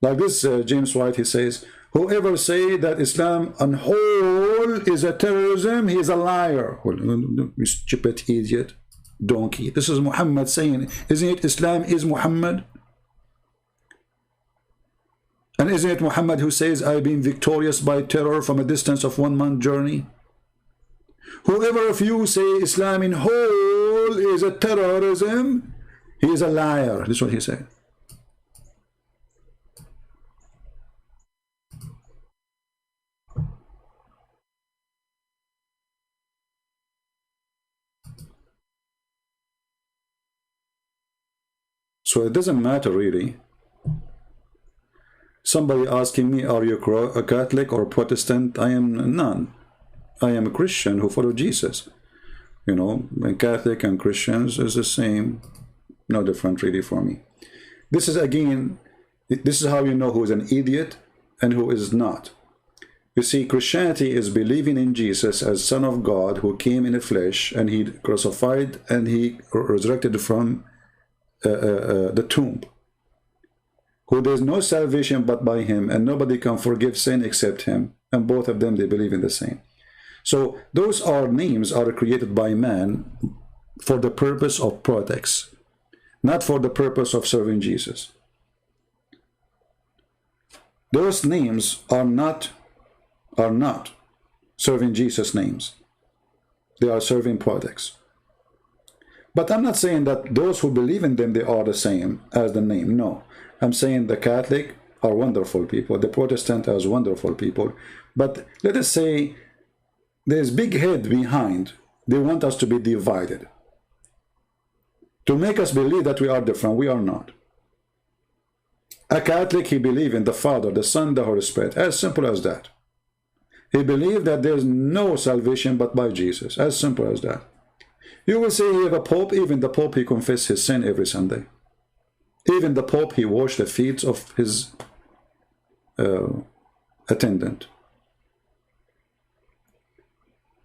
Speaker 1: Like this James White, he says, whoever say that Islam on whole is a terrorism, he is a liar. Well, you stupid idiot, donkey. This is Muhammad saying, isn't it Islam is Muhammad? And isn't it Muhammad who says, I've been victorious by terror from a distance of 1 month journey? Whoever of you say Islam in whole is a terrorism, he is a liar. This is what he said. So it doesn't matter really. Somebody asking me, are you a Catholic or Protestant? I am none. I am a Christian who follow Jesus. You know, and Catholic and Christians is the same. No different really for me. This is again, this is how you know who is an idiot and who is not. You see, Christianity is believing in Jesus as Son of God who came in the flesh, and he crucified and he resurrected from the tomb. Who there is no salvation but by him, and nobody can forgive sin except him. And both of them, they believe in the same. So those names are created by man for the purpose of products, not for the purpose of serving Jesus. Those names are not serving Jesus names. They are serving products. But I'm not saying that those who believe in them, they are the same as the name. No. I'm saying the Catholic are wonderful people. The Protestant are wonderful people. But let us say there's big head behind. They want us to be divided. To make us believe that we are different. We are not. A Catholic, he believes in the Father, the Son, the Holy Spirit. As simple as that. He believes that there's no salvation but by Jesus. As simple as that. You will say he have a Pope. Even the Pope, he confesses his sin every Sunday. Even the Pope, he washed the feet of his attendant.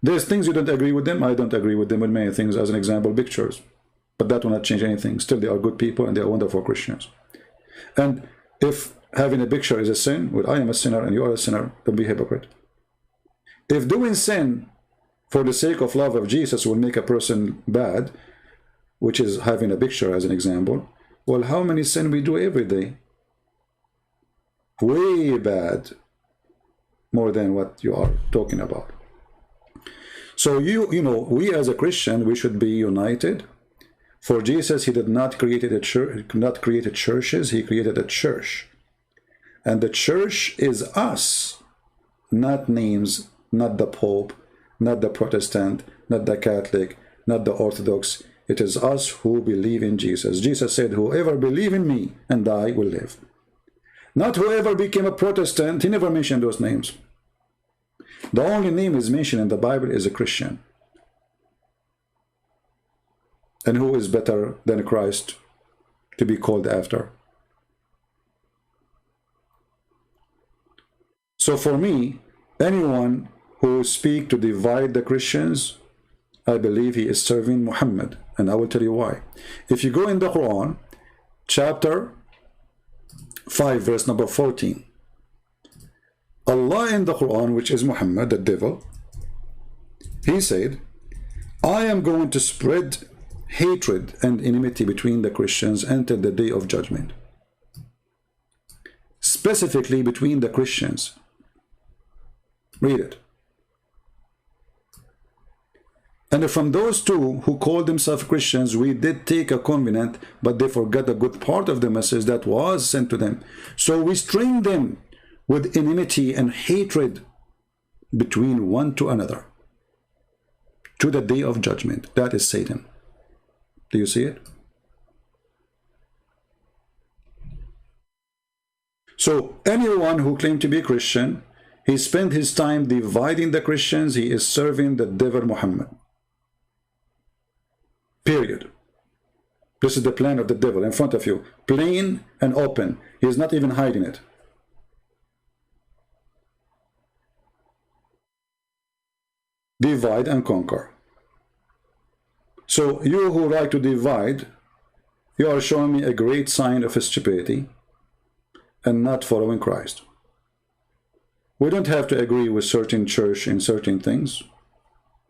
Speaker 1: There's things you don't agree with them. I don't agree with them with many things. As an example, pictures. But that will not change anything. Still, they are good people and they are wonderful Christians. And if having a picture is a sin, well, I am a sinner and you are a sinner, don't be a hypocrite. If doing sin for the sake of love of Jesus will make a person bad, which is having a picture as an example, well, how many sin we do every day? Way bad, more than what you are talking about. So you know, we as a Christian, we should be united. For Jesus, he did not create a church, not created churches, he created a church. And the church is us, not names, not the Pope, not the Protestant, not the Catholic, not the Orthodox. It is us who believe in Jesus. Jesus said, whoever believe in me and I will live. Not whoever became a Protestant. He never mentioned those names. The only name is mentioned in the Bible is a Christian. And who is better than Christ to be called after? So for me, anyone who speaks to divide the Christians, I believe he is serving Muhammad. And I will tell you why. If you go in the Quran, chapter 5, verse number 14, Allah in the Quran, which is Muhammad, the devil, he said, I am going to spread hatred and enmity between the Christians until the day of judgment. Specifically between the Christians. Read it. And from those two who called themselves Christians, we did take a covenant, but they forgot a good part of the message that was sent to them. So we string them with enmity and hatred between one to another to the day of judgment. That is Satan. Do you see it? So anyone who claimed to be Christian, he spent his time dividing the Christians. He is serving the devil Muhammad. Period. This is the plan of the devil in front of you. Plain and open. He is not even hiding it. Divide and conquer. So you who like to divide, you are showing me a great sign of stupidity and not following Christ. We don't have to agree with certain church in certain things.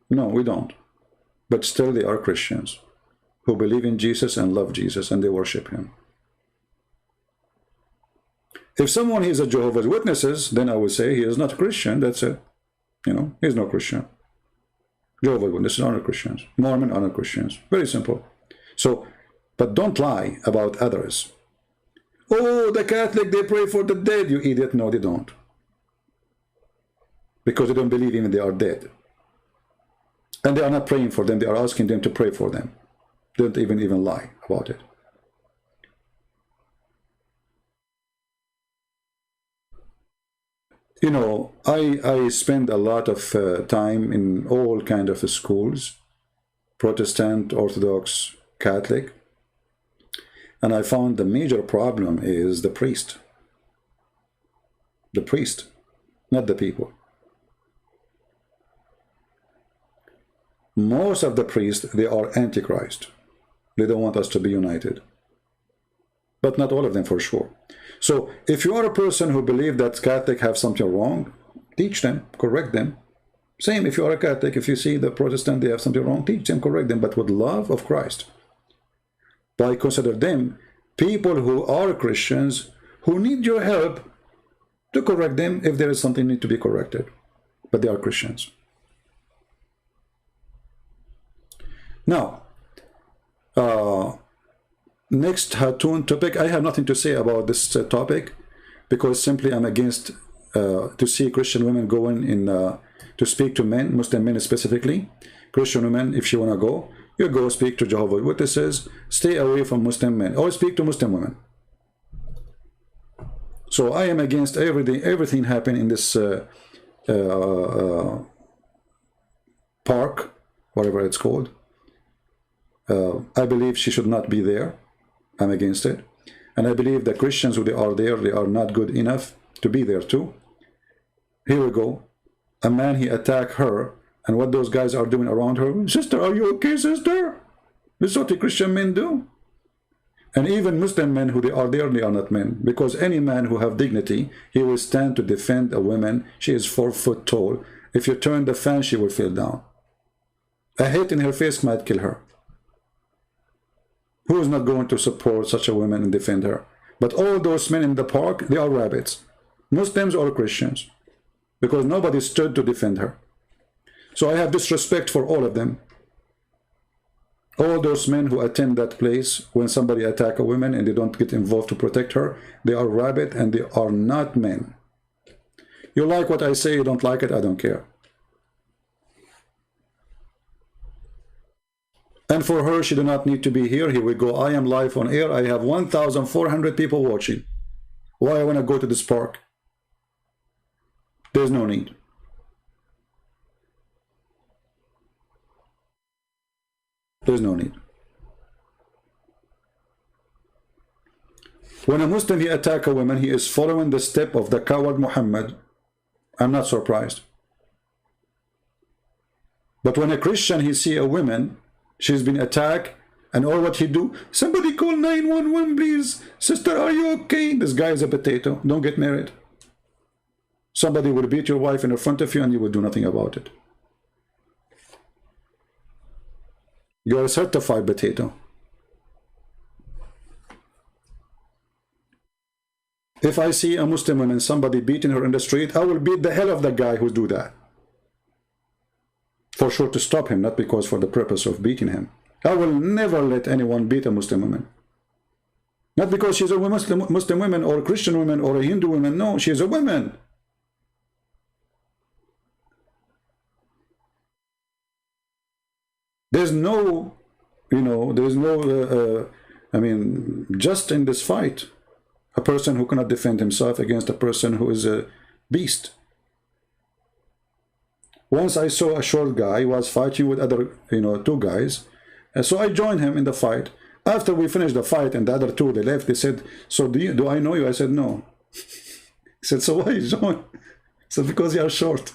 Speaker 1: No, we don't. But still they are Christians who believe in Jesus and love Jesus and they worship him. If someone is a Jehovah's Witnesses, then I would say he is not a Christian. That's it. You know, he's no Christian. Jehovah's Witnesses are not Christians. Mormon are not Christians. Very simple. So, but don't lie about others. Oh, the Catholic, they pray for the dead. You idiot. No, they don't. Because they don't believe even they are dead. And they are not praying for them. They are asking them to pray for them. They don't even lie about it. You know, I spend a lot of time in all kinds of schools, Protestant, Orthodox, Catholic, and I found the major problem is the priest. The priest, not the people. Most of the priests, they are antichrist. They don't want us to be united. But not all of them for sure. So if you are a person who believes that Catholics have something wrong, teach them, correct them. Same if you are a Catholic, if you see the Protestant, they have something wrong, teach them, correct them, but with love of Christ. By consider them people who are Christians who need your help to correct them if there is something need to be corrected. But they are Christians. Now, next Hatun topic. I have nothing to say about this topic because simply I'm against to see Christian women going in to speak to men, Muslim men specifically. Christian women, if you want to go, you go speak to Jehovah's Witnesses. Stay away from Muslim men or speak to Muslim women. So I am against everything happening in this park, whatever it's called. I believe she should not be there. I'm against it. And I believe the Christians who are there, they are not good enough to be there too. Here we go. A man, he attacked her, and what those guys are doing around her, sister, are you okay, sister? This is what the Christian men do. And even Muslim men who they are there, they are not men. Because any man who have dignity, he will stand to defend a woman. She is 4 foot tall. If you turn the fan, she will fall down. A hit in her face might kill her. Who is not going to support such a woman and defend her? But all those men in the park, they are rabbits. Muslims or Christians. Because nobody stood to defend her. So I have disrespect for all of them. All those men who attend that place, when somebody attack a woman and they don't get involved to protect her, they are rabbit and they are not men. You like what I say, you don't like it, I don't care. And for her, she do not need to be here. Here we go. I am live on air. I have 1,400 people watching. Why I want to go to this park? There's no need. There's no need. When a Muslim, he attack a woman, he is following the step of the coward Muhammad. I'm not surprised. But when a Christian, he see a woman, she's been attacked, and all what he do, somebody call 911 please. Sister, are you okay? This guy is a potato. Don't get married. Somebody will beat your wife in front of you and you will do nothing about it. You are a certified potato. If I see a Muslim woman, somebody beating her in the street, I will beat the hell of the guy who do that. For sure, to stop him, not because for the purpose of beating him. I will never let anyone beat a Muslim woman. Not because she's a Muslim woman or a Christian woman or a Hindu woman. No, she's a woman. There's no, there's no, I mean, just in this fight, a person who cannot defend himself against a person who is a beast. Once I saw a short guy who was fighting with other, 2 guys. And so I joined him in the fight. After we finished the fight and the other 2, they left, they said, so do I know you? I said, no. He said, so why you join? I said, because you are short.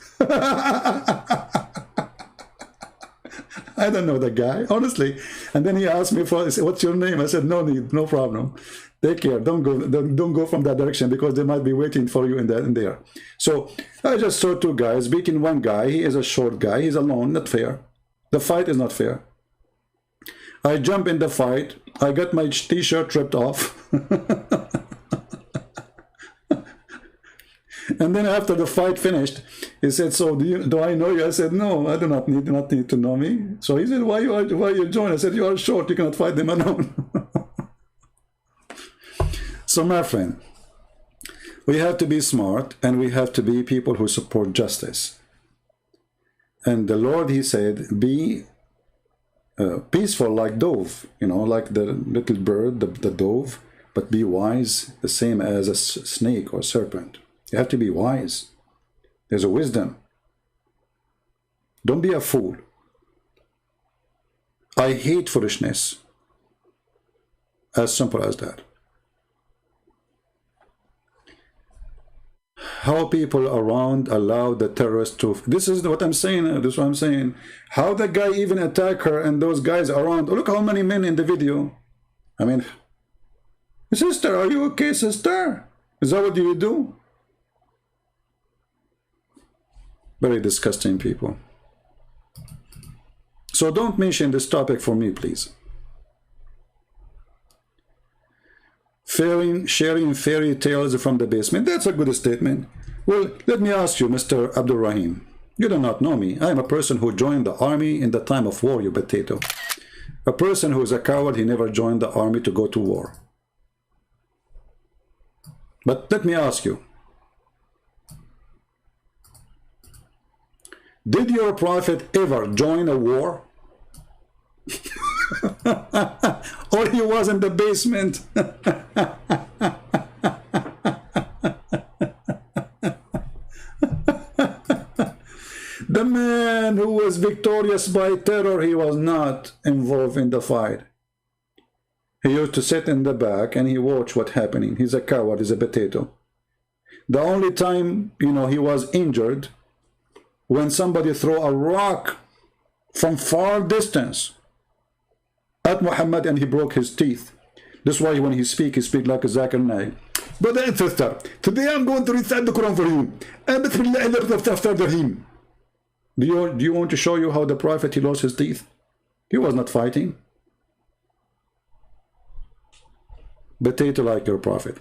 Speaker 1: I don't know the guy, honestly. And then he asked me, what's your name? I said, no need, no problem. Take care, don't go from that direction because they might be waiting for you in there. So I just saw 2 guys beating one guy. He is a short guy, he's alone, not fair. The fight is not fair. I jump in the fight, I got my t-shirt ripped off. And then after the fight finished, he said, so do I know you? I said, no, I do not need to know me. So he said, why you join? I said, you are short, you cannot fight them alone. So my friend, we have to be smart and we have to be people who support justice. And the Lord, he said, be peaceful like dove, like the little bird, the dove, but be wise, the same as a snake or serpent. You have to be wise. There's a wisdom. Don't be a fool. I hate foolishness. As simple as that. How people around allow the terrorists to... This is what I'm saying. This is what I'm saying. How the guy even attack her and those guys around. Oh, look how many men in the video. I mean, sister, are you okay, sister? Is that what you do? Very disgusting people. So don't mention this topic for me, please. Sharing fairy tales from the basement. That's a good statement. Well, let me ask you, Mr. Abdul Rahim. You do not know me. I am a person who joined the army in the time of war, you potato. A person who is a coward, he never joined the army to go to war. But let me ask you. Did your prophet ever join a war? Or he was in the basement? The man who was victorious by terror, he was not involved in the fight. He used to sit in the back and he watched what's happening. He's a coward, he's a potato. The only time, you know, he was injured when somebody threw a rock from far distance at Muhammad and he broke his teeth. That's why when he speaks like a Zakir Naik. Brother and sister, today I'm going to recite the Quran for you. Do you want to show you how the Prophet, he lost his teeth? He was not fighting. Potato like your Prophet.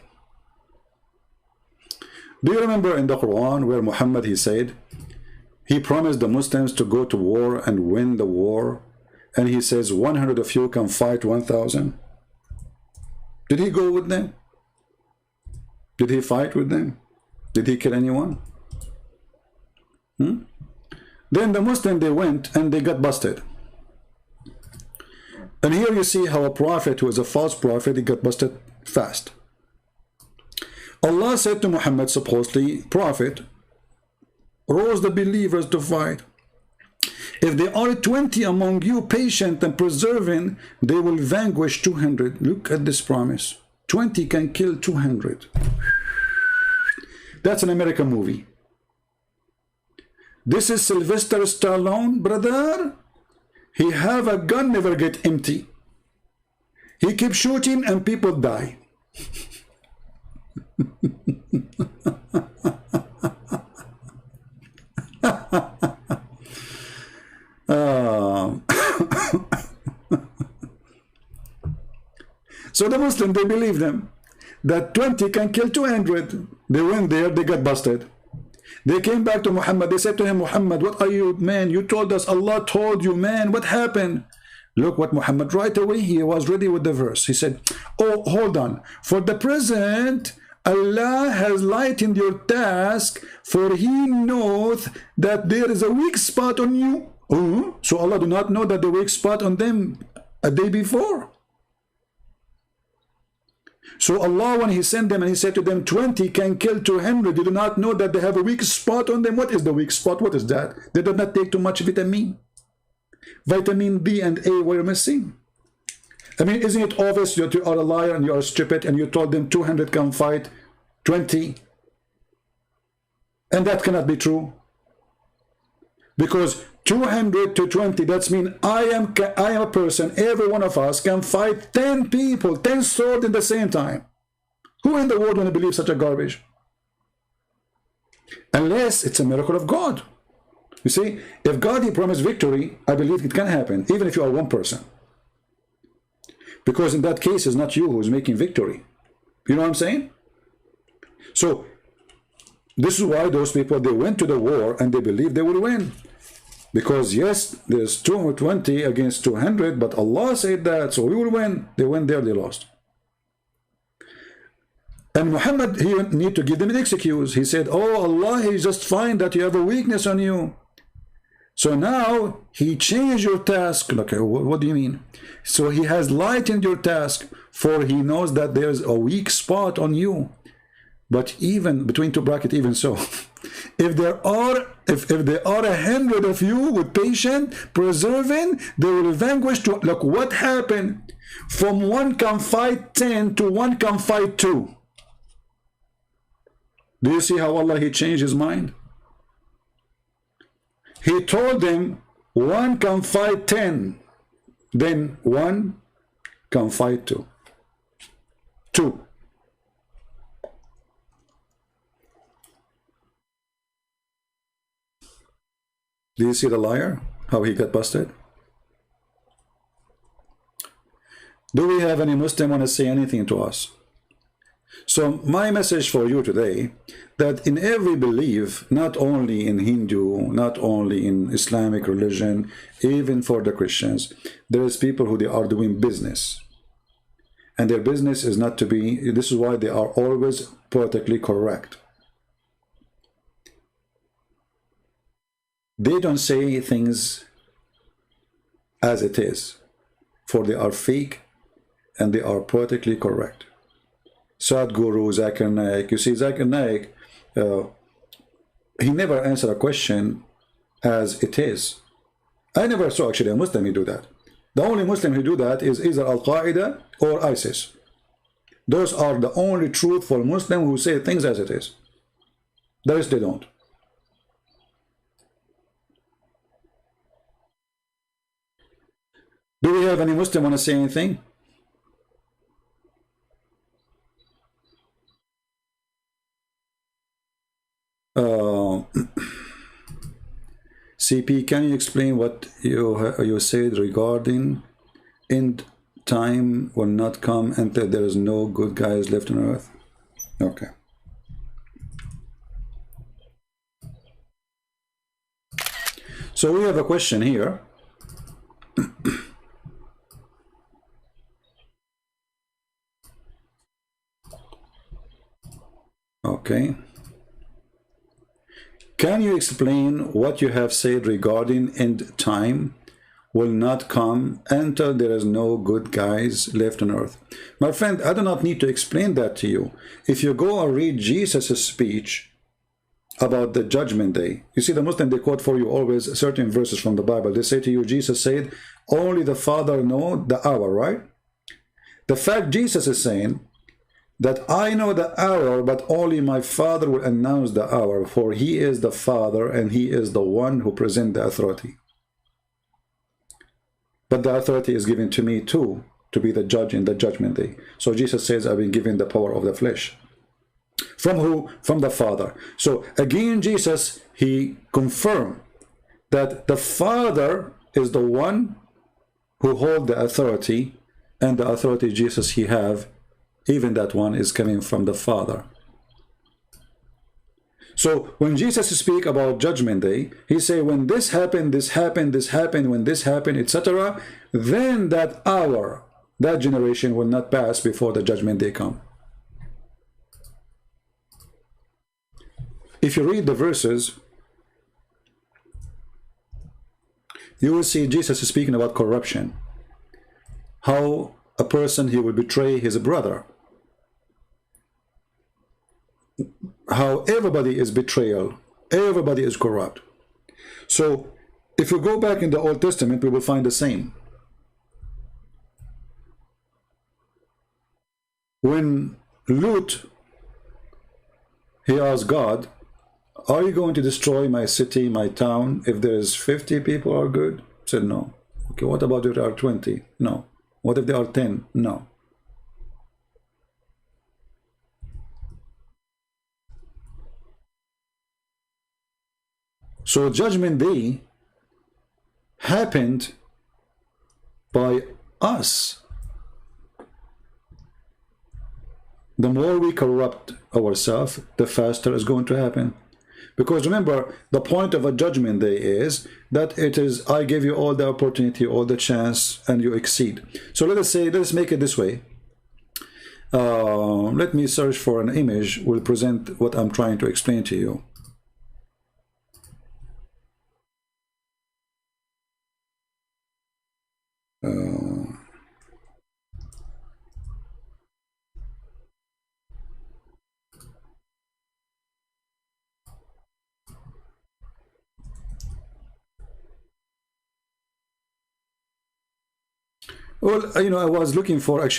Speaker 1: Do you remember in the Quran where Muhammad, he said, he promised the Muslims to go to war and win the war, and he says 100 of you can fight 1,000? Did he go with them? Did he fight with them? Did he kill anyone? Then the Muslims, they went and they got busted. And here you see how a prophet who is a false prophet, he got busted fast. Allah said to Muhammad, supposedly, Prophet, rose the believers to fight. If there are 20 among you patient and persevering, they will vanquish 200. Look at this promise. 20 can kill 200. That's an American movie. This is Sylvester Stallone, brother. He have a gun, never get empty. He keeps shooting and people die. So the Muslims, they believe them that 20 can kill 200. They went there, they got busted. They came back to Muhammad. They said to him, Muhammad, what are you, man? You told us, Allah told you, man. What happened? Look what Muhammad, right away, he was ready with the verse. He said, oh, hold on. For the present, Allah has lightened your task, for He knoweth that there is a weak spot on you. So Allah do not know that the weak spot on them a day before. So Allah, when He sent them and He said to them, 20 can kill 200, you do not know that they have a weak spot on them. What is the weak spot? What is that? They did not take too much vitamin. Vitamin B and A were missing. I mean, isn't it obvious that you are a liar and you are stupid and you told them 200 can fight 20? And that cannot be true. Because 200 to 20, that's mean I am a person, every one of us can fight 10 people, 10 swords in the same time. Who in the world want to believe such a garbage? Unless it's a miracle of God. You see, if God, He promised victory, I believe it can happen, even if you are one person. Because in that case, it's not you who is making victory. You know what I'm saying? So, this is why those people, they went to the war and they believed they would win. Because yes, there's 220 against 200, but Allah said that, so we will win. They went there, they lost. And Muhammad, he need to give them an excuse. He said, oh Allah, He just find that you have a weakness on you. So now He changed your task. Okay, what do you mean? So He has lightened your task, for He knows that there's a weak spot on you. But even between two brackets, even so, if there are 100 of you with patient, persevering, they will vanquish. To look what happened. From one can fight 10 to one can fight 2. Do you see how Allah, He changed His mind? He told them one can fight 10, then one can fight 2. 2. Do you see the liar? How he got busted? Do we have any Muslim want to say anything to us? So my message for you today, that in every belief, not only in Hindu, not only in Islamic religion, even for the Christians, there is people who they are doing business. And their business is not to be, this is why they are always politically correct. They don't say things as it is, for they are fake and they are politically correct. Sadhguru, Zakir Naik, you see Zakir Naik, he never answered a question as it is. I never saw actually a Muslim who do that. The only Muslim who do that is either Al-Qaeda or ISIS. Those are the only truthful Muslim who say things as it is. The rest they don't. Do we have any Muslim want to say anything? CP, can you explain what you said regarding end time will not come until there is no good guys left on earth? Okay. So we have a question here. Okay. Can you explain what you have said regarding end time will not come until there is no good guys left on earth? My friend, I do not need to explain that to you. If you go and read Jesus' speech about the judgment day, you see the Muslim, they quote for you always certain verses from the Bible. They say to you, Jesus said, only the Father knows the hour, right? The fact Jesus is saying that I know the hour, but only my Father will announce the hour, for he is the Father and he is the one who presents the authority. But the authority is given to me too, to be the judge in the judgment day. So Jesus says, I've been given the power of the flesh. From who? From the Father. So again, Jesus, he confirmed that the Father is the one who holds the authority, and the authority Jesus he have, even that one is coming from the Father. So when Jesus speak about judgment day, he say when this happened, this happened, this happened, when this happened, etc., then that hour, that generation will not pass before the judgment day come. If you read the verses, you will see Jesus is speaking about corruption. How a person, he will betray his brother. How everybody is betrayal, everybody is corrupt. So if you go back in the Old Testament, we will find the same. When Lut, he asked God, are you going to destroy my city, my town, if there is 50 people are good? He said no. Okay, what about if there are 20? No. What if there are 10? No. So judgment day happened by us. The more we corrupt ourselves, the faster it's going to happen. Because remember, the point of a judgment day is that it is, I give you all the opportunity, all the chance, and you exceed. So let us say, let's make it this way. Let me search for an image, will present what I'm trying to explain to you. Well, you know, I was looking for a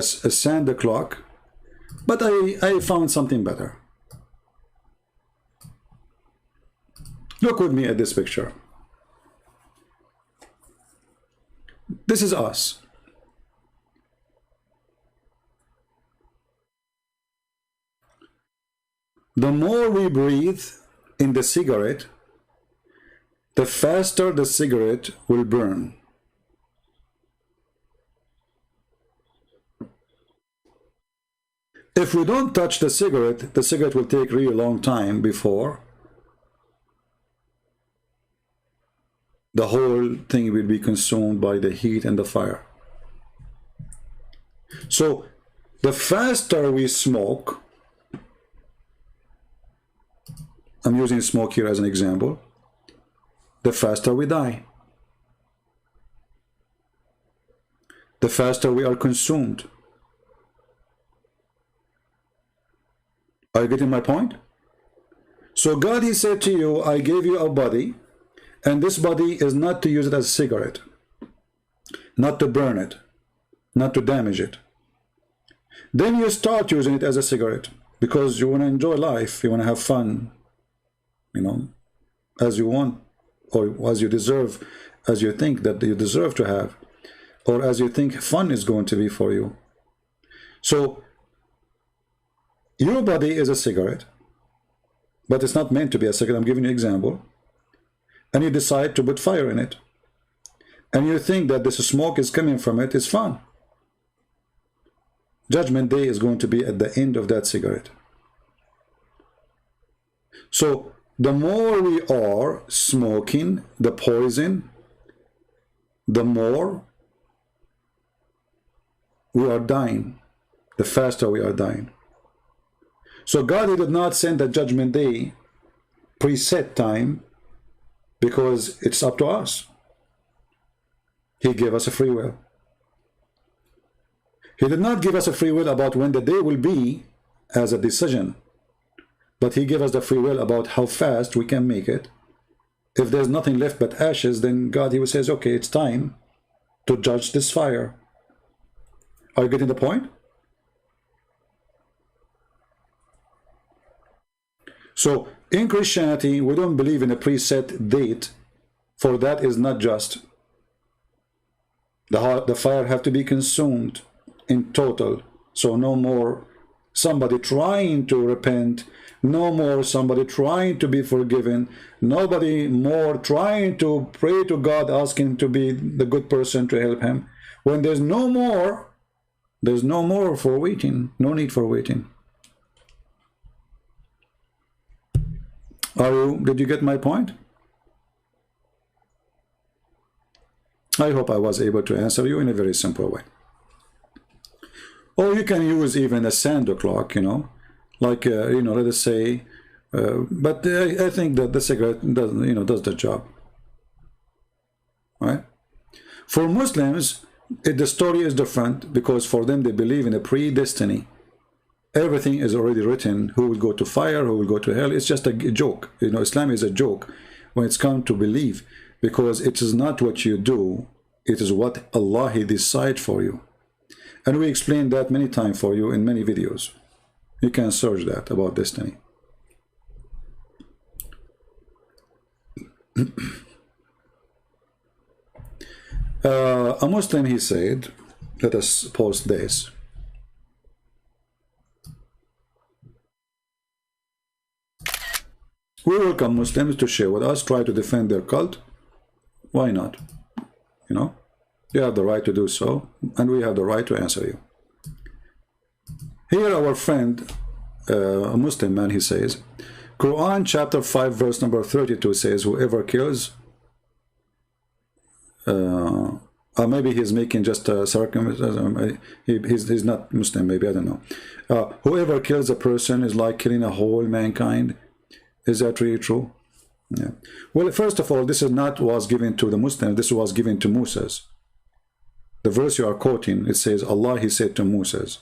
Speaker 1: Santa clock, but I found something better. Look with me at this picture. This is us. The more we breathe in the cigarette, the faster the cigarette will burn. If we don't touch the cigarette will take a really long time before the whole thing will be consumed by the heat and the fire. So the faster we smoke, I'm using smoke here as an example, the faster we die. The faster we are consumed. Are you getting my point? So God, he said to you, I gave you a body, and this body is not to use it as a cigarette, not to burn it, not to damage it. Then you start using it as a cigarette because you want to enjoy life, you want to have fun, you know, as you want, or as you deserve, as you think that you deserve to have, or as you think fun is going to be for you. So your body is a cigarette, but it's not meant to be a cigarette. I'm giving you an example. And you decide to put fire in it, and you think that this smoke is coming from it is fun. Judgment Day is going to be at the end of that cigarette. So the more we are smoking the poison, the more we are dying, the faster we are dying. So God, he did not send a Judgment Day preset time because it's up to us. He gave us a free will. He did not give us a free will about when the day will be as a decision, but he gave us the free will about how fast we can make it. If there's nothing left but ashes, then God, he says, okay, it's time to judge this fire. Are you getting the point? So in Christianity, we don't believe in a preset date, for that is not just. The fire have to be consumed in total. So no more somebody trying to repent, no more somebody trying to be forgiven, nobody more trying to pray to God, asking to be the good person to help him. When there's no more for waiting, no need for waiting. Did you get my point? I hope I was able to answer you in a very simple way. Or you can use even a sand clock, you know, like, you know, let us say, but I think that the cigarette does, you know, does the job. Right? For Muslims, the story is different because for them, they believe in a predestiny. Everything is already written. Who will go to fire, who will go to hell. It's just a joke. You know, Islam is a joke when it's come to belief, because it is not what you do, it is what Allah, he decides for you. And we explained that many times for you in many videos. You can search that about destiny. A Muslim, he said, let us post this. We welcome Muslims to share with us, try to defend their cult. Why not? You know, you have the right to do so, and we have the right to answer you. Here our friend, a Muslim man, he says, Quran chapter 5 verse number 32 says, whoever kills, or maybe he's making just a circumcision, he's not Muslim, maybe, I don't know. Whoever kills a person is like killing a whole mankind. Is that really true? Yeah. Well, first of all, this is not was given to the Muslims, this was given to Moses. The verse you are quoting, it says, Allah, he said to Moses,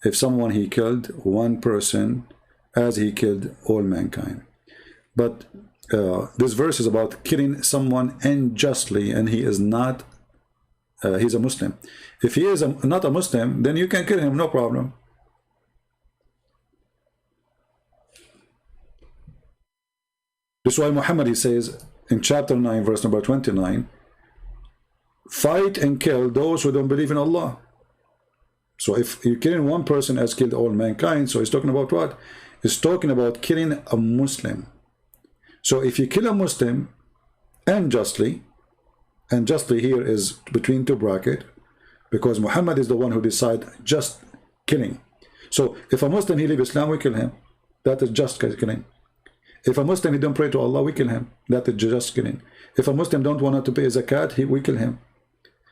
Speaker 1: if someone he killed one person as he killed all mankind. But this verse is about killing someone unjustly, and he is not, he's a Muslim. If he is not a Muslim, then you can kill him, no problem. That's why Muhammad, he says in chapter 9 verse number 29, fight and kill those who don't believe in Allah. So if you're killing one person as killed all mankind, so he's talking about what? He's talking about killing a Muslim. So if you kill a Muslim unjustly, and justly here is between two brackets, because Muhammad is the one who decides just killing. So if a Muslim, he leaves Islam, we kill him. That is just killing. If a Muslim, he don't pray to Allah, we kill him. That is just killing. If a Muslim don't want to pay zakat, we kill him.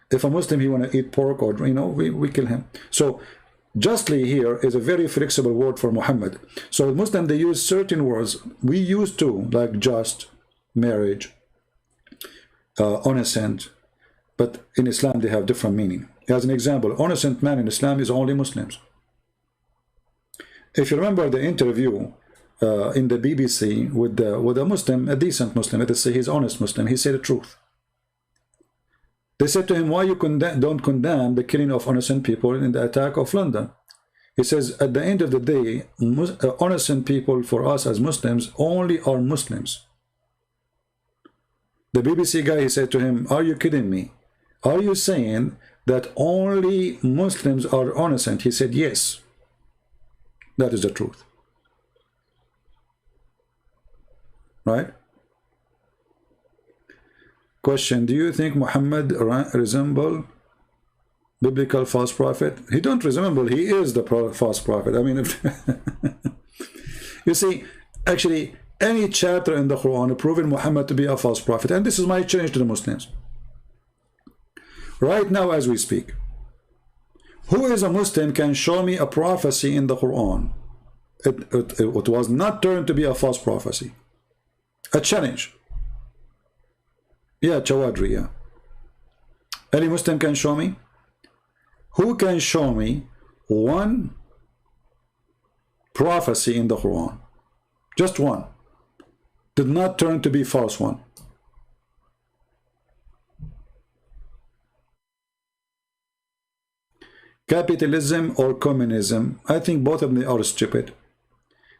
Speaker 1: If a Muslim, he want to eat pork, or, you know, we kill him. So justly here is a very flexible word for Muhammad. So Muslim, they use certain words. We use too, like just, marriage, innocent. But in Islam, they have different meaning. As an example, innocent man in Islam is only Muslims. If you remember the interview in the BBC with a Muslim, a decent Muslim, let us say he's honest Muslim. He said the truth. They said to him, why you don't condemn the killing of innocent people in the attack of London? He says, at the end of the day, innocent people for us as Muslims only are Muslims. The BBC guy, he said to him, are you kidding me? Are you saying that only Muslims are innocent? He said, yes. That is the truth. Right? Question, do you think Muhammad resemble biblical false prophet? He don't resemble, he is the false prophet. I mean, you see, actually, any chapter in the Quran proving Muhammad to be a false prophet, and this is my challenge to the Muslims. Right now, as we speak, who is a Muslim can show me a prophecy in the Quran? It was not turned to be a false prophecy. A challenge. Yeah, Chawadri, yeah. Any Muslim can show me? Who can show me one prophecy in the Quran? Just one. Did not turn to be false one. Capitalism or communism, I think both of them are stupid.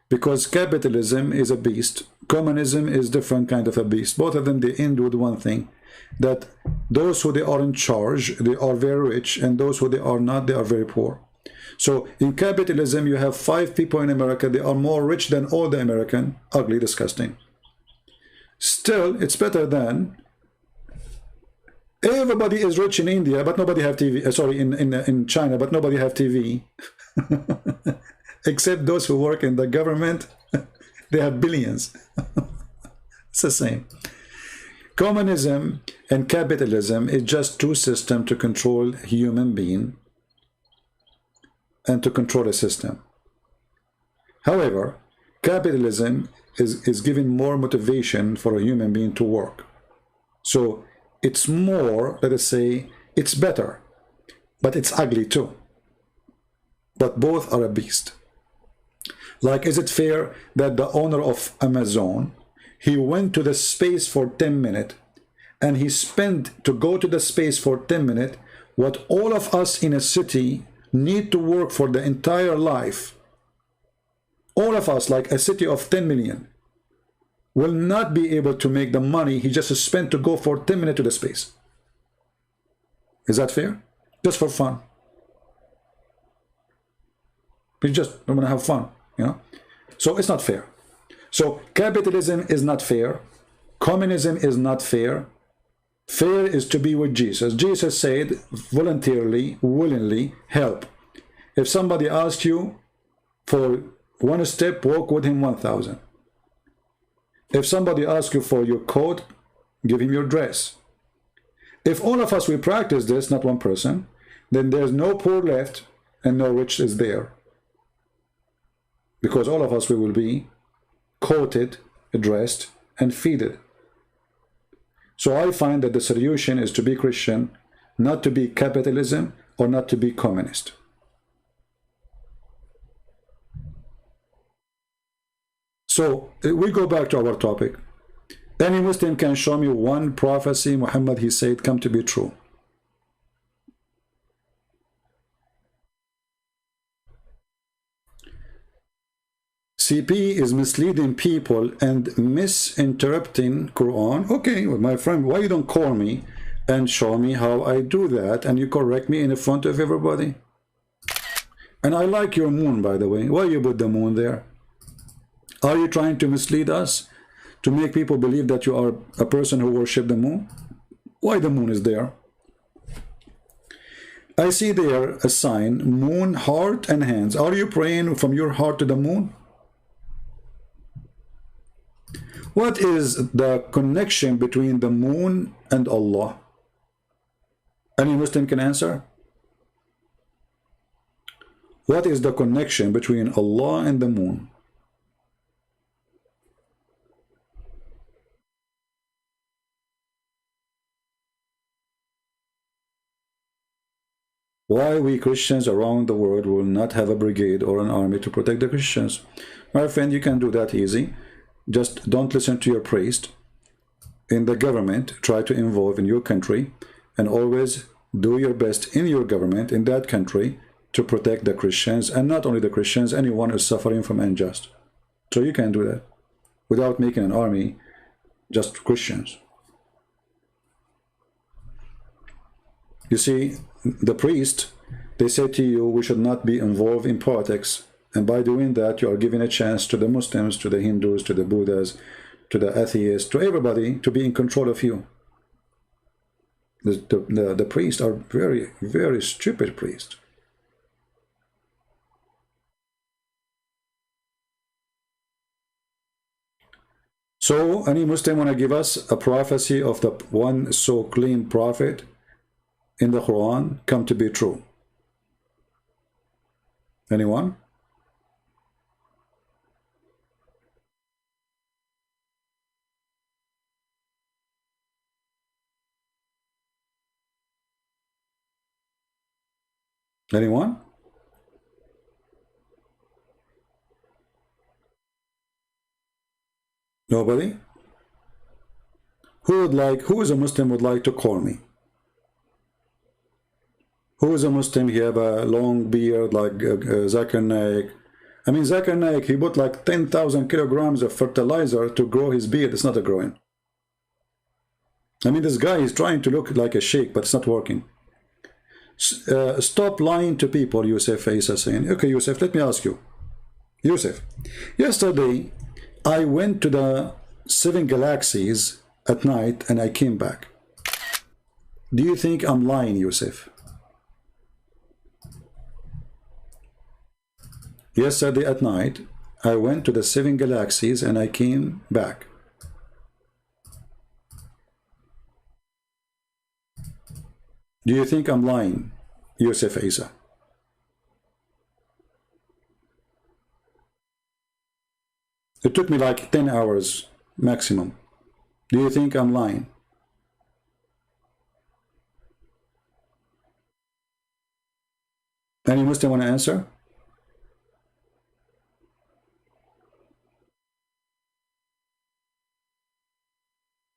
Speaker 1: Because capitalism is a beast, communism is different kind of a beast. Both of them, they end with one thing, that those who they are in charge, they are very rich, and those who they are not, they are very poor. So in capitalism, you have 5 people in America, they are more rich than all the American, ugly, disgusting. Still, it's better than everybody is rich in India, but nobody have TV, sorry, in China, but nobody have TV. Except those who work in the government, they have billions. It's the same. Communism and capitalism is just two systems to control human being and to control a system. However, capitalism is giving more motivation for a human being to work. So it's more, let us say, it's better, but it's ugly too. But both are a beast. Like, is it fair that the owner of Amazon, he went to the space for 10 minutes and he spent to go to the space for 10 minutes what all of us in a city need to work for the entire life? All of us, like a city of 10 million, will not be able to make the money he just spent to go for 10 minutes to the space. Is that fair? Just for fun. We just want to have fun, you know? So it's not fair. So capitalism is not fair. Communism is not fair. Fair is to be with Jesus. Jesus said, voluntarily, willingly, help. If somebody asks you for one step, walk with him 1,000. If somebody asks you for your coat, give him your dress. If all of us, we practice this, not one person, then there's no poor left and no rich is there. Because all of us, we will be coated, dressed, and feeded. So I find that the solution is to be Christian, not to be capitalism or not to be communist. So we go back to our topic. Any Muslim can show me one prophecy Muhammad, he said, come to be true. CP is misleading people and misinterpreting Quran. Okay, well, my friend, why you don't call me and show me how I do that and you correct me in front of everybody? And I like your moon, by the way. Why you put the moon there? Are you trying to mislead us? To make people believe that you are a person who worships the moon? Why the moon is there? I see there a sign, moon, heart, and hands. Are you praying from your heart to the moon? What is the connection between the moon and Allah? Any Muslim can answer? What is the connection between Allah and the moon? Why we Christians around the world will not have a brigade or an army to protect the Christians? My friend, you can do that easy. Just don't listen to your priest. In the government, try to involve in your country, and always do your best in your government, in that country, to protect the Christians, and not only the Christians, anyone who's suffering from unjust. So you can do that without making an army, just Christians. You see, the priest, they say to you, we should not be involved in politics. And by doing that, you are giving a chance to the Muslims, to the Hindus, to the Buddhas, to the atheists, to everybody to be in control of you. The priests are very, very stupid priests. So, any Muslim want to give us a prophecy of the one so clean prophet in the Quran come to be true? Anyone? Anyone? Nobody? Who is a Muslim would like to call me? Who is a Muslim? He have a long beard like Zakir Naik. I mean, Zakir Naik, he put like 10,000 kilograms of fertilizer to grow his beard. It's not a growing. I mean, this guy is trying to look like a sheikh, but it's not working. Stop lying to people, Yusuf Isa saying. Okay, Yusuf, let me ask you. Yusuf, yesterday I went to the 7 galaxies at night and I came back. Do you think I'm lying, Yusuf? Yesterday at night I went to the 7 galaxies and I came back. Do you think I'm lying, Yusuf Isa? It took me like 10 hours maximum. Do you think I'm lying? Any Muslim want to answer?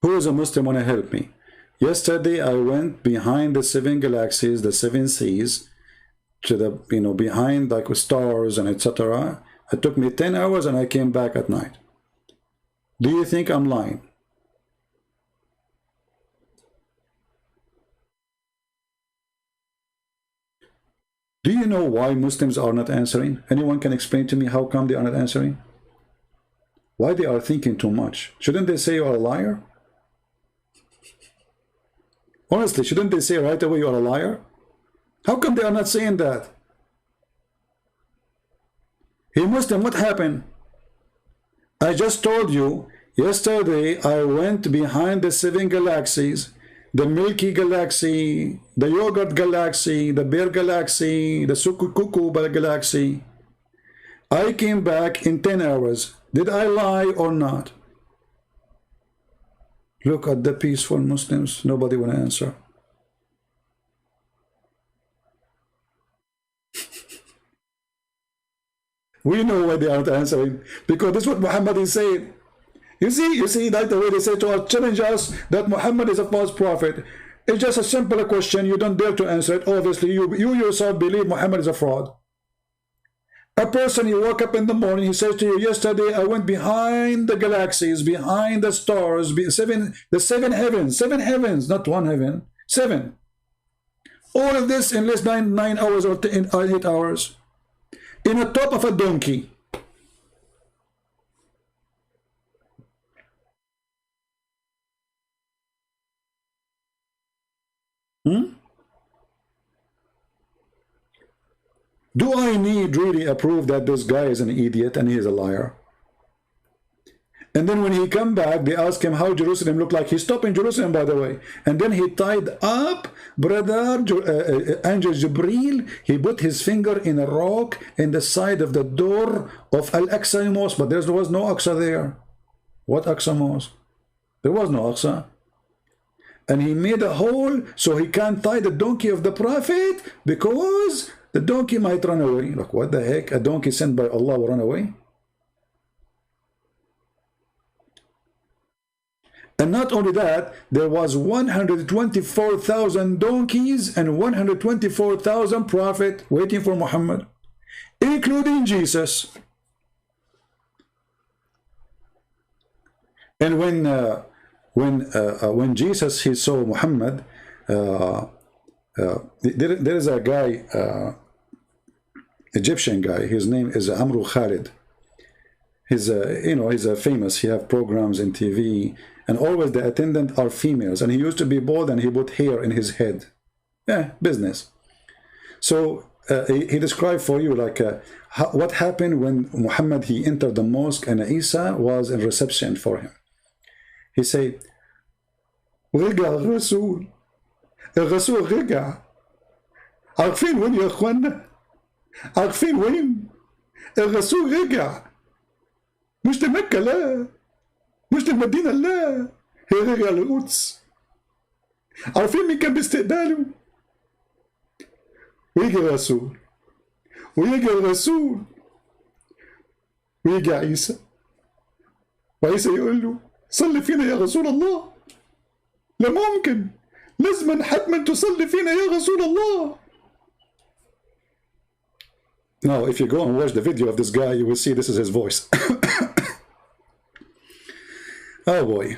Speaker 1: Who is a Muslim want to help me? Yesterday I went behind the 7 galaxies, the 7 seas, to the, behind like stars and etc. It took me 10 hours and I came back at night. Do you think I'm lying? Do you know why Muslims are not answering? Anyone can explain to me how come they are not answering? Why they are thinking too much? Shouldn't they say you are a liar? Honestly, shouldn't they say right away you are a liar? How come they are not saying that? Hey Muslim, what happened? I just told you, yesterday I went behind the 7 galaxies, the Milky Galaxy, the Yogurt Galaxy, the Bear Galaxy, the Sukukuku Galaxy. I came back in 10 hours. Did I lie or not? Look at the peaceful Muslims. Nobody will answer. We know why they aren't answering. Because this is what Muhammad is saying. You see, that's the way they say to us, challenge us that Muhammad is a false prophet. It's just a simple question. You don't dare to answer it. Obviously, you yourself believe Muhammad is a fraud. A person, he woke up in the morning, he says to you, yesterday I went behind the galaxies, behind the stars, the seven heavens, not one heaven, 7. All of this in less than 9 hours or 8 hours. In the top of a donkey. Do I need really a proof that this guy is an idiot and he is a liar? And then when he come back, they ask him how Jerusalem looked like. He stopped in Jerusalem, by the way. And then he tied up, brother, Angel Jibreel. He put his finger in a rock in the side of the door of Al-Aqsa Mosque. But there was no Aqsa there. What Aqsa Mosque? There was no Aqsa. and he made a hole so he can't tie the donkey of the Prophet because the donkey might run away. Look, what the heck? A donkey sent by Allah will run away? And not only that, there was 124,000 donkeys and 124,000 prophets waiting for Muhammad, including Jesus. And when Jesus he saw Muhammad, there is a guy, Egyptian guy. His name is Amru Khalid. He's he's famous. He have programs in TV, and always the attendant are females. And he used to be bald, and he put hair in his head. Yeah, business. So he described for you like what happened when Muhammad he entered the mosque and Isa was in reception for him. He said, رجع الرسول رجع. عارفين وين يا اخوانا؟ عارفين وين؟ الرسول رجع. مش لمكة لا، مش للمدينة لا، هي رجع للقدس. عارفين مين كان باستقباله؟ ويجي الرسول ويجي الرسول ويجي عيسى، وعيسى يقول له صلي فينا يا رسول الله. لا ممكن، لازما حتما تصلي فينا يا رسول الله. Now, if you go and watch the video of this guy, you will see this is his voice. Oh boy.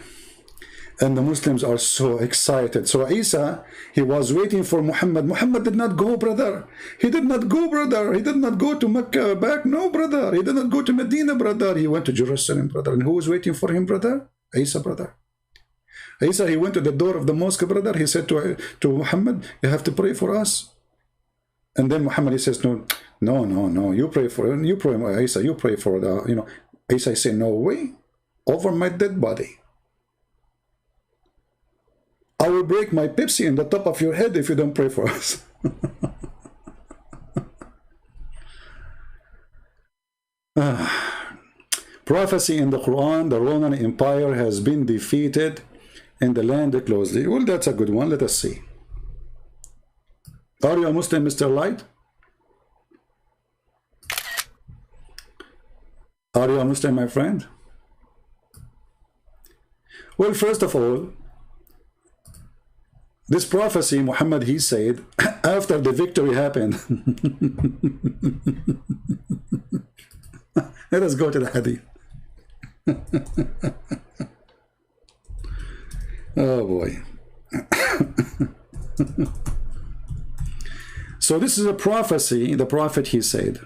Speaker 1: And the Muslims are so excited. So Isa, he was waiting for Muhammad. Muhammad did not go, brother. He did not go, brother. He did not go to Mecca back. No, brother. He did not go to Medina, brother. He went to Jerusalem, brother. And who was waiting for him, brother? Isa, brother. Isa, he went to the door of the mosque, brother. He said to Muhammad, you have to pray for us. And then Muhammad, he says, no, you pray for Isa, you pray for the, Isa said, no way, over my dead body. I will break my Pepsi in the top of your head if you don't pray for us. Prophecy in the Quran, the Roman Empire has been defeated in the land closely. Well, that's a good one. Let us see. Are you a Muslim, Mr. Light? Are you a Muslim, my friend? Well, first of all, this prophecy, Muhammad, he said, after the victory happened. Let us go to the hadith. Oh boy. So this is a prophecy, the prophet he said.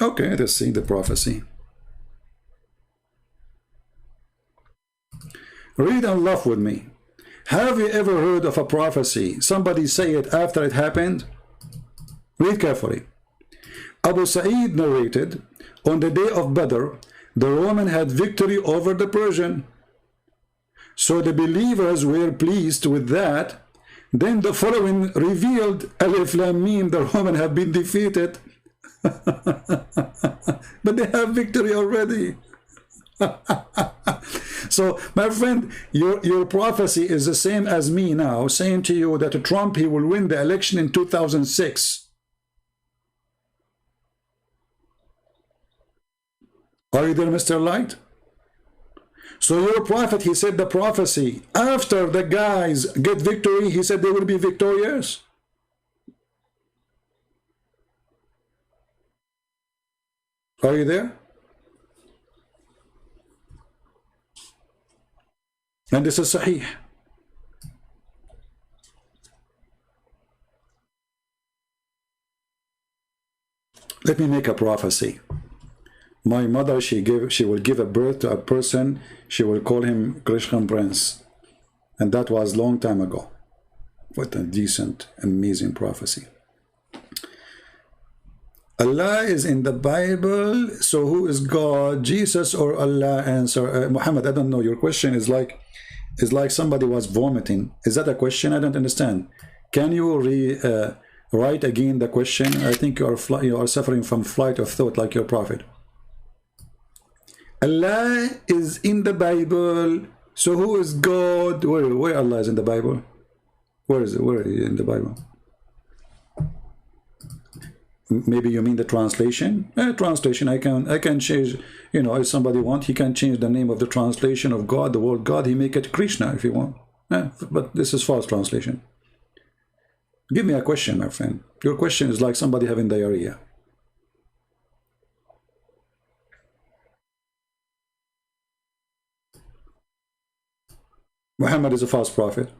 Speaker 1: Okay, let's see the prophecy. Read and laugh with me. Have you ever heard of a prophecy? Somebody say it after it happened? Read carefully. Abu Sa'id narrated, on the day of Badr, the Roman had victory over the Persian. So the believers were pleased with that. Then the following revealed, Alif Lam Mim, the Roman have been defeated. But they have victory already. So, my friend, your prophecy is the same as me now, saying to you that Trump, he will win the election in 2006. Are you there, Mr. Light? So your prophet, he said the prophecy, after the guys get victory, he said they will be victorious. Are you there? And this is Sahih. Let me make a prophecy. My mother, she will give a birth to a person, she will call him Krishna Prince. And that was long time ago. What a decent, amazing prophecy. Allah is in the Bible, so who is God, Jesus or Allah? Answer, Muhammad, I don't know. Your question is like somebody was vomiting. Is that a question? I don't understand. Can you write again the question? I think you are suffering from flight of thought like your prophet. Allah is in the Bible, So who is God? Where Allah is in the Bible? Where is it? Where is it in the Bible? Maybe you mean the translation? Translation, I can change, you know, if somebody wants, he can change the name of the translation of God, the word God, he make it Krishna if you want. But this is false translation. Give me a question, my friend. Your question is like somebody having diarrhea. Muhammad is a false prophet.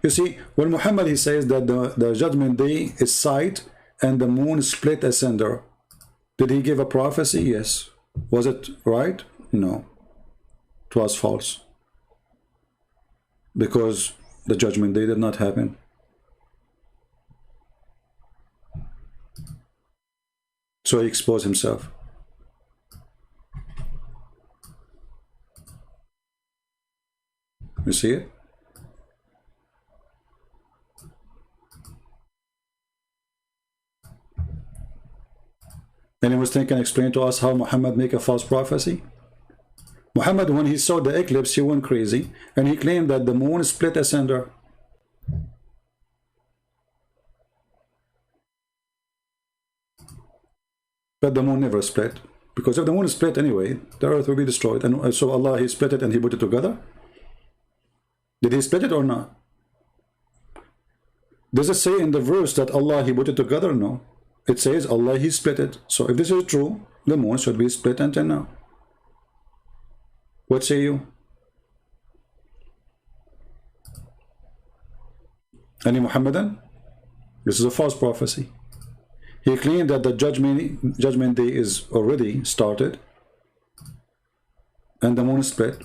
Speaker 1: You see, when Muhammad, he says that the judgment day is sight and the moon split asunder. Did he give a prophecy? Yes. Was it right? No. It was false. Because the judgment day did not happen. So he exposed himself. You see it? Anyone can explain to us how Muhammad make a false prophecy? Muhammad, when he saw the eclipse, he went crazy and he claimed that the moon split asunder. But the moon never split, because if the moon split anyway, the earth will be destroyed. And so Allah, he split it and he put it together. Did he split it or not? Does it say in the verse that Allah, he put it together? No. It says Allah, he split it. So if this is true, the moon should be split until now. What say you? Any Muhammadan? This is a false prophecy. He claimed that the judgment day is already started and the moon split.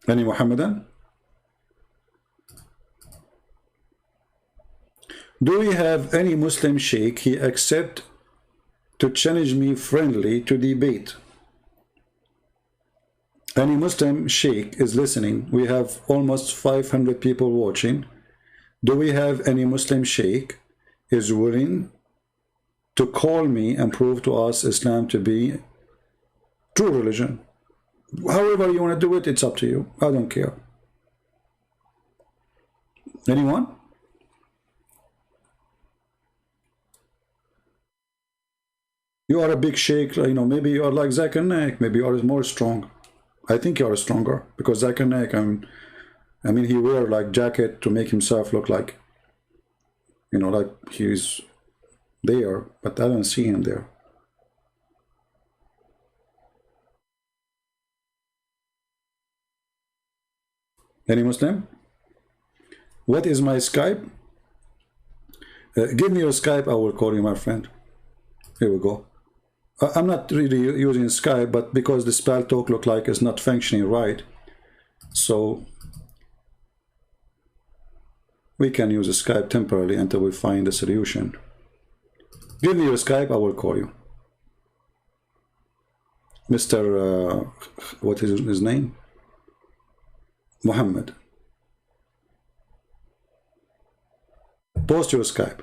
Speaker 1: Any Muhammadan? Do we have any Muslim sheikh he accept to challenge me friendly to debate? Any Muslim sheikh is listening. We have almost 500 people watching. Do we have any Muslim sheikh is willing to call me and prove to us Islam to be true religion? However you want to do it, it's up to you. I don't care. Anyone? You are a big sheikh, you know, maybe you are like Zakir Naik, maybe you are more strong. I think you are stronger, because Zakir Naik, I mean, he wear like jacket to make himself look like, you know, like he's there, but I don't see him there. Any Muslim? What is my Skype? Give me your Skype, I will call you, my friend. Here we go. I'm not really using Skype, but because the spell talk look like it's not functioning right, so we can use a Skype temporarily until we find a solution. Give me your Skype, I will call you. Mr. What is his name? Muhammad. Post your Skype.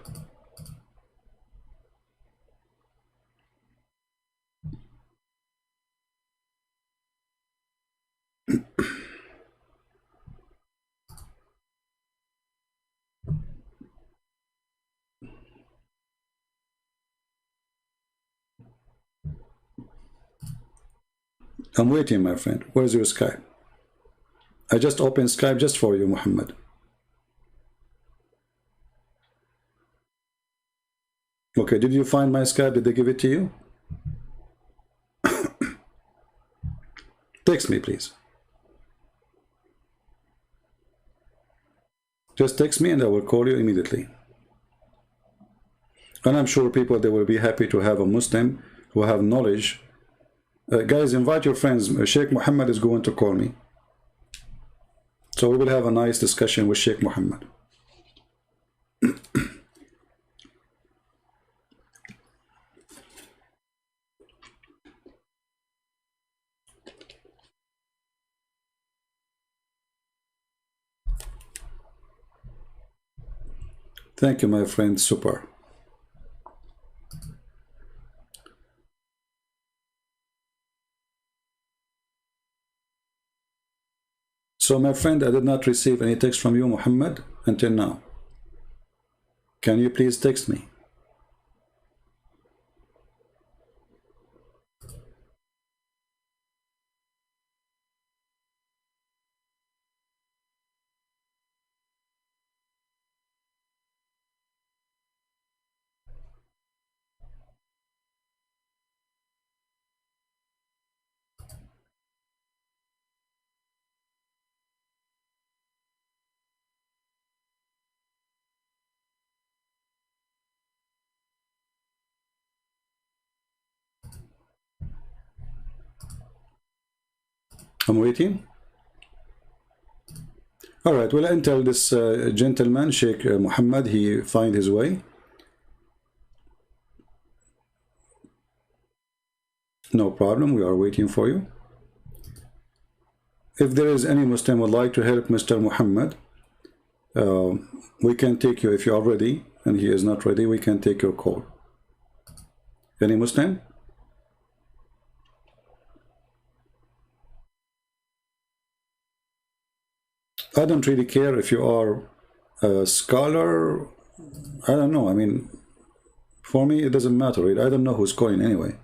Speaker 1: I'm waiting, my friend. Where's your Skype? I just opened Skype just for you, Muhammad. Okay, did you find my Skype? Did they give it to you? Text me, please. Just text me and I will call you immediately. And I'm sure people, they will be happy to have a Muslim who have knowledge. Guys, invite your friends. Sheikh Muhammad is going to call me. So we will have a nice discussion with Sheikh Muhammad. Thank you, my friend. Super. So, my friend, I did not receive any text from you, Muhammad, until now. Can you please text me? I'm waiting. All right, well, until this gentleman, Sheikh Muhammad, he find his way. No problem, we are waiting for you. If there is any Muslim would like to help Mr. Muhammad, we can take you, if you are ready, and he is not ready, we can take your call. Any Muslim? I don't really care if you are a scholar. I don't know. I mean, for me, it doesn't matter. I don't know who's calling anyway.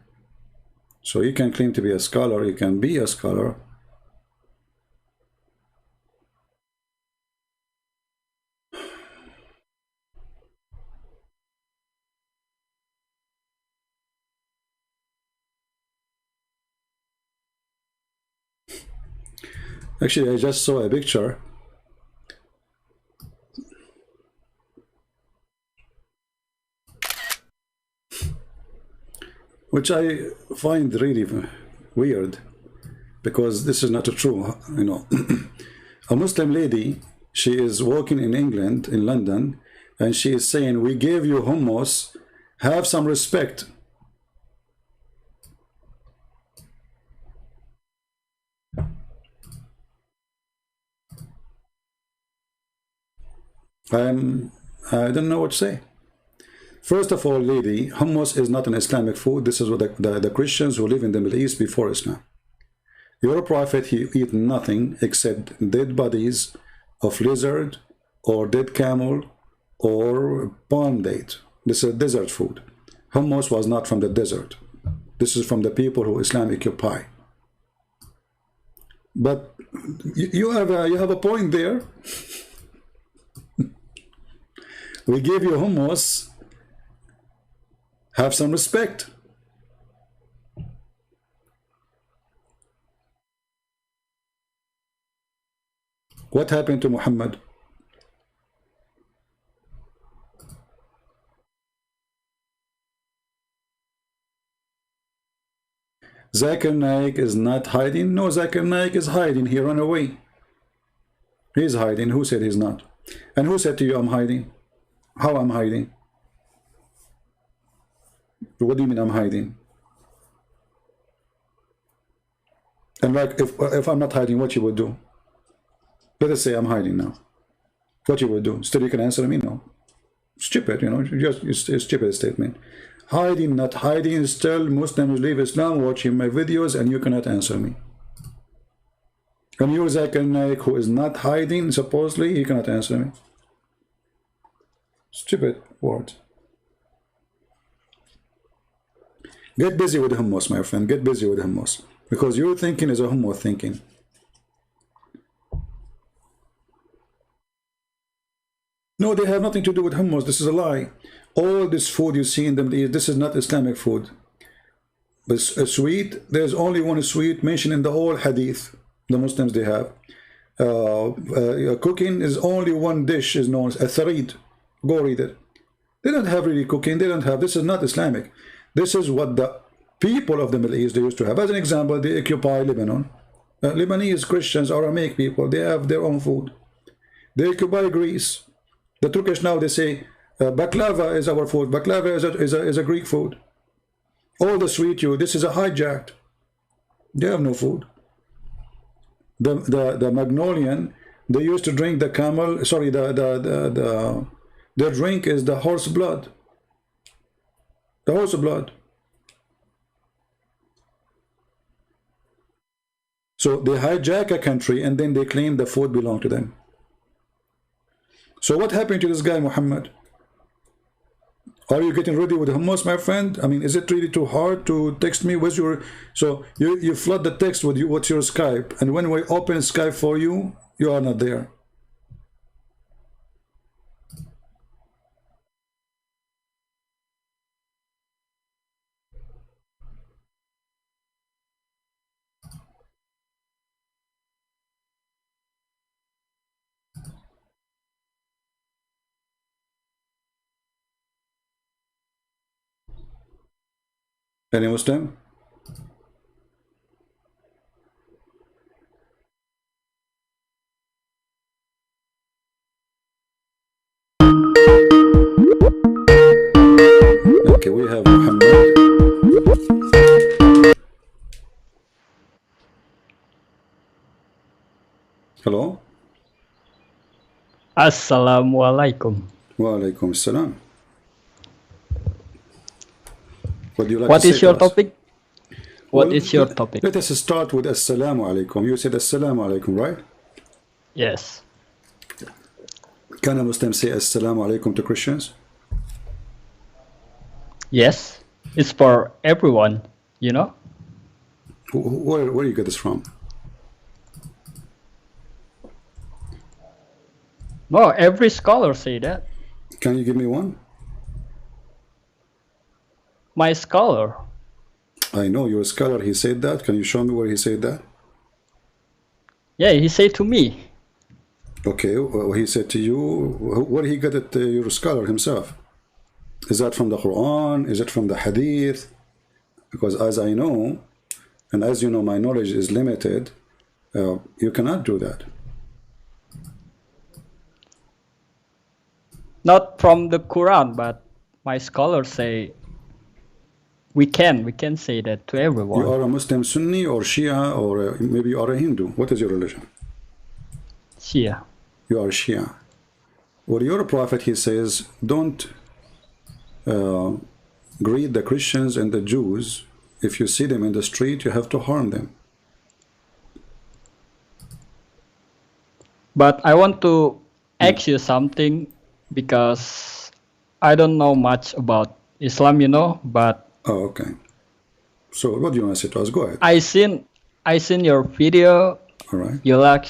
Speaker 1: So you can claim to be a scholar. You can be a scholar. Actually, I just saw a picture. Which I find really weird, because this is not true, you know. A Muslim lady, she is walking in England, in London, and she is saying, we gave you hummus, have some respect. I don't know what to say. First of all, lady, hummus is not an Islamic food. This is what the Christians who live in the Middle East before Islam. Your prophet, he eat nothing except dead bodies of lizard or dead camel or palm date. This is desert food. Hummus was not from the desert. This is from the people who Islam occupy. But you have a point there. We gave you hummus. Have some respect. What happened to Muhammad? Zakir Naik is not hiding. No, Zakir Naik is hiding. He ran away. He's hiding. Who said he's not? And who said to you I'm hiding? How I'm hiding? What do you mean I'm hiding? And like, if I'm not hiding, what you would do? Let us say I'm hiding now. What you would do? Still you can answer me? No. Stupid, you know, just it's a stupid statement. Hiding, not hiding, still Muslims leave Islam, watching my videos, and you cannot answer me. And you, Zakir Naik, who is not hiding, supposedly, he cannot answer me. Stupid words. Get busy with hummus, my friend. Get busy with hummus. Because your thinking is a hummus thinking. No, they have nothing to do with hummus. This is a lie. All this food you see in them, this is not Islamic food. But a sweet, there's only one sweet mentioned in the whole hadith. The Muslims, they have. Cooking is only one dish is known as a tharid. Go read it. They don't have really cooking. They don't have. This is not Islamic. This is what the people of the Middle East, they used to have. As an example, they occupy Lebanon. Lebanese Christians, Aramaic people, they have their own food. They occupy Greece. The Turkish now, they say, baklava is our food. Baklava is a Greek food. All the sweet this is a hijacked. They have no food. The Magnolian, they used to drink the camel, sorry, the Their drink is the horse blood. The horse blood. So they hijack a country and then they claim the food belonged to them. So what happened to this guy, Muhammad? Are you getting ready with hummus, my friend? I mean, is it really too hard to text me? Where's your... So you flood the text with what's your Skype, and when we open Skype for you, you are not there. Any Muslim? Okay, we have Muhammad. Hello?
Speaker 5: Assalamualaikum.
Speaker 1: Wa alaikum assalam. What do you like
Speaker 5: What
Speaker 1: to
Speaker 5: is
Speaker 1: say
Speaker 5: your
Speaker 1: to us?
Speaker 5: topic? What is your topic?
Speaker 1: Let us start with Assalamu alaikum. You said Assalamu alaikum, right?
Speaker 5: Yes.
Speaker 1: Can a Muslim say Assalamu alaikum to Christians?
Speaker 5: Yes. It's for everyone, you know?
Speaker 1: Where do you get this from?
Speaker 5: No, every scholar say that.
Speaker 1: Can you give me one?
Speaker 5: My scholar.
Speaker 1: I know you're a scholar. He said that. Can you show me where he said that?
Speaker 5: Yeah, he said to me.
Speaker 1: Okay, well, he said to you, where he got it, you're a scholar himself. Is that from the Quran? Is it from the Hadith? Because as I know, and as you know, my knowledge is limited, you cannot do that.
Speaker 5: Not from the Quran, but my scholars say we can say that to everyone.
Speaker 1: You are a Muslim Sunni or Shia, or maybe you are a Hindu. What is your religion?
Speaker 5: Shia.
Speaker 1: You are Shia. Well, your prophet, he says, don't greet the Christians and the Jews. If you see them in the street, you have to harm them.
Speaker 5: But I want to ask you something because I don't know much about Islam, you know, but
Speaker 1: Oh, okay. So what do you want to say to us? Go ahead.
Speaker 5: I seen your video.
Speaker 1: All right.
Speaker 5: You like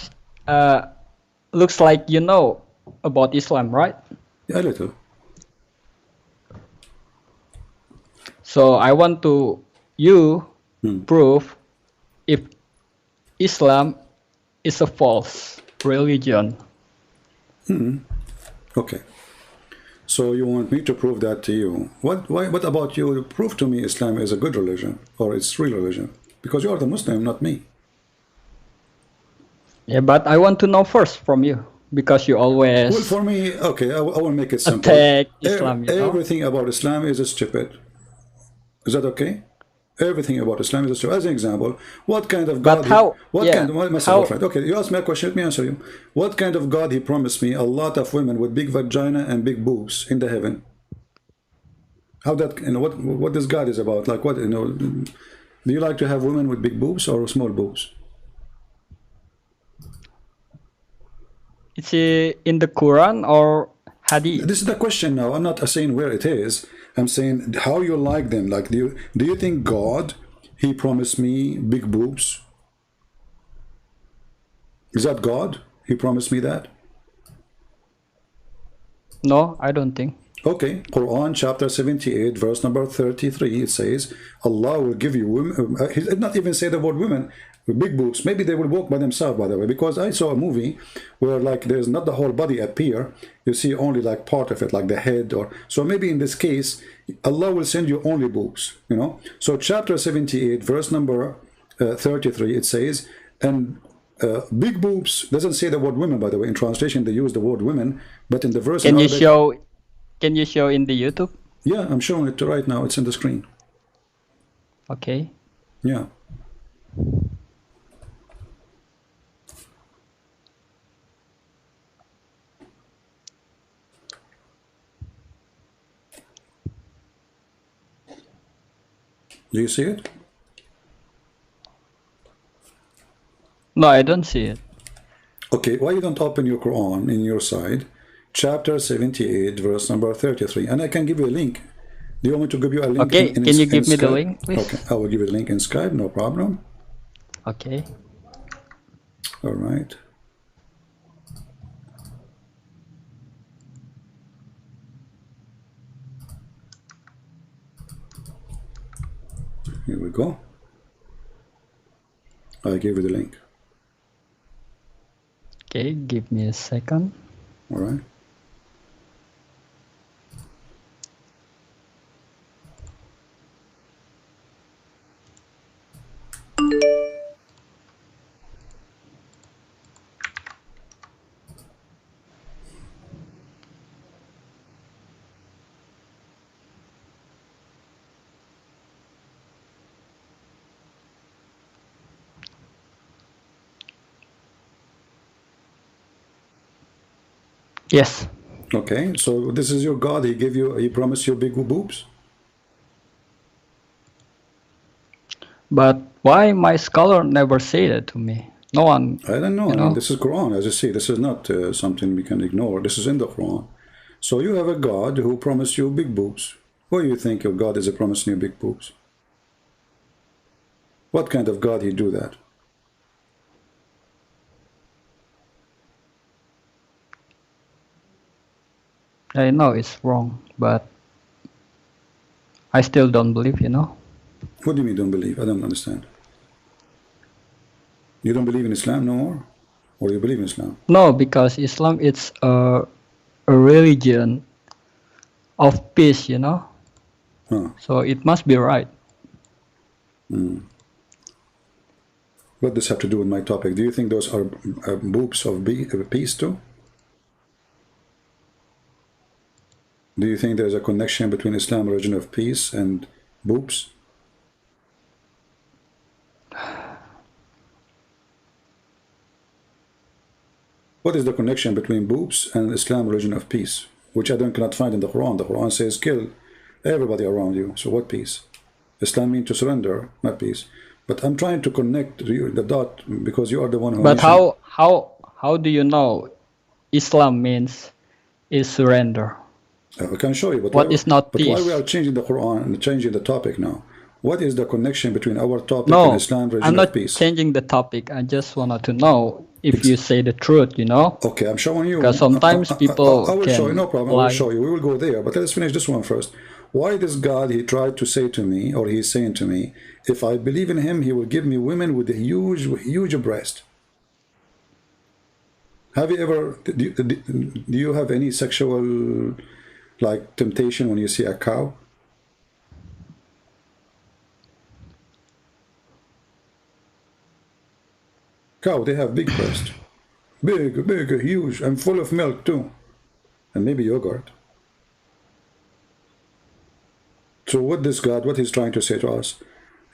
Speaker 5: looks like you know about Islam, right?
Speaker 1: Yeah, a little.
Speaker 5: So I want to prove if Islam is a false religion.
Speaker 1: Okay. So you want me to prove that to you? What about you? Prove to me Islam is a good religion or it's real religion, because you are the Muslim, not me.
Speaker 5: Yeah, but I want to know first from you because you always
Speaker 1: Well, for me, okay, I will make it simple.
Speaker 5: attack Islam. You know?
Speaker 1: Everything about Islam is stupid. Is that okay? Everything about Islam is stupid. As an example, what kind of God?
Speaker 5: But how?
Speaker 1: Okay, you asked me a question. Let me answer you. What kind of God he promised me? A lot of women with big vagina and big boobs in the heaven. How that? You know what this God is about? Like what? You know? Do you like to have women with big boobs or small boobs?
Speaker 5: It's in the Quran or Hadith?
Speaker 1: This is the question now. I'm not saying where it is. I'm saying how you like them. Like, do you think God, he promised me big boobs? Is that God? He promised me that?
Speaker 5: No, I don't think.
Speaker 1: Okay, Quran chapter 78, verse number 33, it says, Allah will give you women, he did not even say the word women, with big boobs. Maybe they will walk by themselves, by the way, because I saw a movie where like there's not the whole body appear, you see only like part of it, like the head, or so maybe in this case, Allah will send you only boobs, you know. So chapter 78, verse number 33, it says, and big boobs doesn't say the word women, by the way. In translation, they use the word women, but in the verse...
Speaker 5: Can you show in the YouTube?
Speaker 1: Yeah, I'm showing it right now. It's in the screen.
Speaker 5: Okay.
Speaker 1: Yeah. Do you see it?
Speaker 5: No, I don't see it.
Speaker 1: Okay, why you don't open your Quran in your side, chapter 78, verse number 33, and I can give you a link. Do you want me to give you a link?
Speaker 5: Okay, can you give me the
Speaker 1: Skype?
Speaker 5: link, please?
Speaker 1: Okay, I will give you the link in Skype, no problem.
Speaker 5: Okay.
Speaker 1: All right. Here we go. I gave you the link.
Speaker 5: Okay, give me a second.
Speaker 1: All right.
Speaker 5: Yes.
Speaker 1: Okay, so this is your God. He gave you, he promised you big boobs.
Speaker 5: But why my scholar never said it to me? No one.
Speaker 1: I don't know.
Speaker 5: You
Speaker 1: I
Speaker 5: know?
Speaker 1: mean, this is Quran, as you see. This is not something we can ignore. This is in the Quran. So you have a God who promised you big boobs. Why do you think your God is promising you big boobs? What kind of God he do that?
Speaker 5: I know it's wrong, but I still don't believe, you know.
Speaker 1: What do you mean don't believe? I don't understand. You don't believe in Islam no more? Or you believe in Islam?
Speaker 5: No, because Islam it's a religion of peace, you know.
Speaker 1: Huh.
Speaker 5: So it must be right.
Speaker 1: What does this have to do with my topic? Do you think those are boobs of peace too? Do you think there's a connection between Islam, religion of peace, and boobs? What is the connection between boobs and Islam, religion of peace? Which I cannot find in the Quran. The Quran says kill everybody around you. So what peace? Islam means to surrender, not peace. But I'm trying to connect the dot because you are the one who.
Speaker 5: But how do you know Islam means is surrender?
Speaker 1: I can show you. But
Speaker 5: what is not peace?
Speaker 1: But why we are changing the Quran and changing the topic now? What is the connection between our topic
Speaker 5: No,
Speaker 1: and Islam, religion
Speaker 5: I'm
Speaker 1: of
Speaker 5: not
Speaker 1: peace?
Speaker 5: changing the topic. I just wanted to know if you say the truth, you know.
Speaker 1: Okay, I'm showing you.
Speaker 5: Because sometimes people
Speaker 1: I will
Speaker 5: can
Speaker 1: show you, no problem. I
Speaker 5: lie.
Speaker 1: will show you. We will go there. But let's finish this one first. Why this God, he tried to say to me, or he's saying to me, if I believe in him, he will give me women with a huge breast. Have you ever, do you have any sexual, like, temptation when you see a cow? Cow, they have big breast. Big, huge, and full of milk too. And maybe yogurt. So what this God, what he's trying to say to us?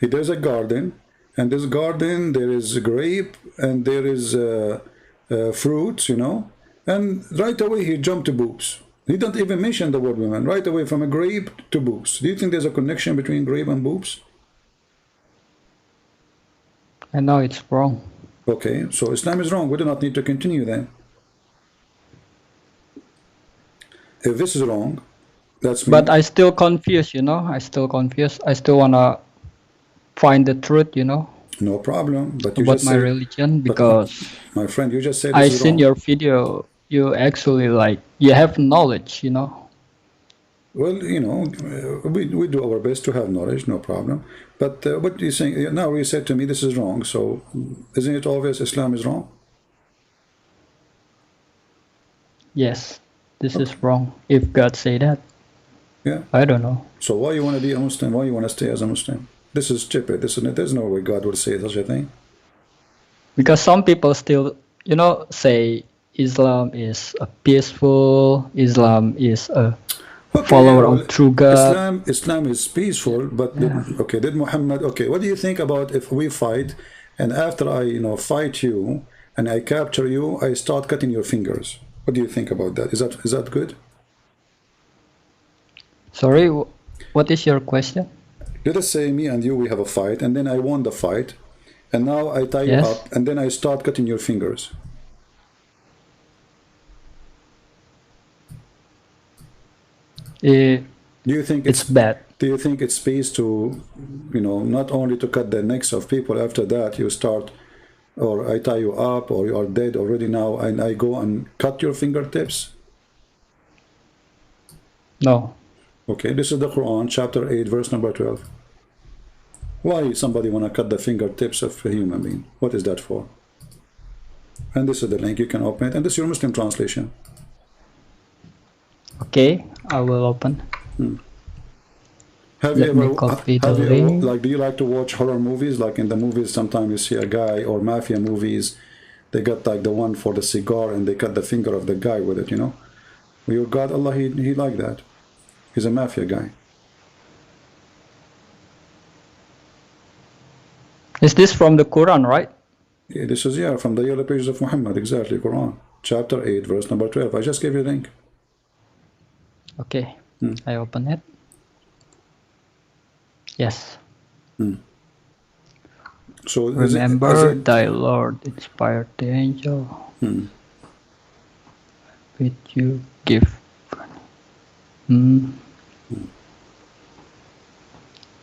Speaker 1: There's a garden, and this garden there is a grape, and there is fruits, you know, and right away he jumped to boobs. He don't even mention the word women. Right away from a grape to boobs. Do you think there's a connection between grape and boobs?
Speaker 5: I know it's wrong.
Speaker 1: Okay, so Islam is wrong. We do not need to continue then. If this is wrong, that's me.
Speaker 5: But I still confused, you know. I still confused. I still wanna find the truth, you know.
Speaker 1: No problem. But you
Speaker 5: about
Speaker 1: just
Speaker 5: my
Speaker 1: said,
Speaker 5: religion, because
Speaker 1: my friend, you just said
Speaker 5: I
Speaker 1: this is
Speaker 5: seen
Speaker 1: wrong.
Speaker 5: your video. You actually like you have knowledge, you know.
Speaker 1: Well, you know, we do our best to have knowledge, no problem. But what you're saying now, you said to me this is wrong. So isn't it obvious Islam is wrong?
Speaker 5: Yes, this is wrong. If God say that,
Speaker 1: Yeah.
Speaker 5: I don't know.
Speaker 1: So why you want to be a Muslim? Why you want to stay as a Muslim? This is stupid. There's no way God would say such a thing.
Speaker 5: Because some people still, you know, say Islam is a peaceful. Islam is a follower of true God.
Speaker 1: Islam is peaceful, but did Muhammad? Okay, what do you think about if we fight, and after I fight you and I capture you, I start cutting your fingers? What do you think about that? Is that good?
Speaker 5: Sorry, what is your question?
Speaker 1: Let us say me and you, we have a fight, and then I won the fight, and now I tie you
Speaker 5: Yes.
Speaker 1: up, and then I start cutting your fingers.
Speaker 5: Eh,
Speaker 1: Do you think
Speaker 5: it's bad.
Speaker 1: Do you think it's peace to, you know, not only to cut the necks of people, after that you start, or I tie you up, or you are dead already now, and I go and cut your fingertips?
Speaker 5: No.
Speaker 1: Okay, this is the Quran, chapter 8, verse number 12. Why somebody want to cut the fingertips of a human being? What is that for? And this is the link, you can open it, and this is your Muslim translation.
Speaker 5: Okay, I will open.
Speaker 1: Have
Speaker 5: Let
Speaker 1: you
Speaker 5: me
Speaker 1: ever,
Speaker 5: copy the
Speaker 1: have you,
Speaker 5: link.
Speaker 1: like, do you like to watch horror movies? Like in the movies, sometimes you see a guy, or mafia movies, they got like the one for the cigar, and they cut the finger of the guy with it, you know? Your God, Allah, he like that. He's a mafia guy.
Speaker 5: Is this from the Quran, right?
Speaker 1: Yeah, this is, yeah, from the yellow pages of Muhammad, exactly, Quran. Chapter 8, verse number 12. I just gave you the link.
Speaker 5: Okay, I open it. Yes.
Speaker 1: So
Speaker 5: Remember, thy Lord inspired the angel. With you give.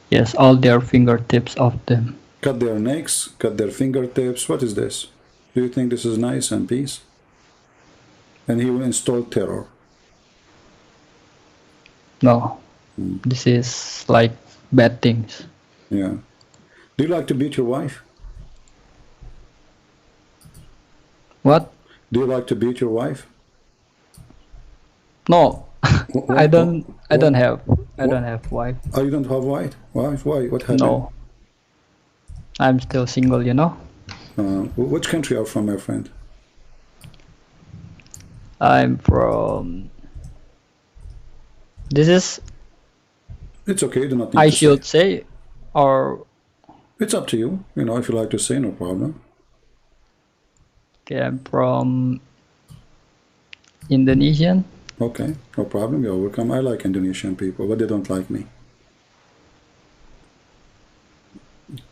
Speaker 5: Yes, all their fingertips of them.
Speaker 1: cut their necks, cut their fingertips. What is this? Do you think this is nice and peace? And he will install terror.
Speaker 5: No, this is like bad things.
Speaker 1: Yeah. Do you like to beat your wife?
Speaker 5: What?
Speaker 1: Do you like to beat your wife?
Speaker 5: No, I don't have wife.
Speaker 1: Oh, you don't have wife? Why? What happened?
Speaker 5: No, I'm still single, you know.
Speaker 1: Which country are you from, my friend?
Speaker 5: I'm from. This is.
Speaker 1: It's okay. You do not need
Speaker 5: I
Speaker 1: to
Speaker 5: should say, or.
Speaker 1: It's up to you. You know, if you like to say, no problem.
Speaker 5: Okay, I'm from Indonesian.
Speaker 1: Okay, no problem. You're welcome. I like Indonesian people, but they don't like me.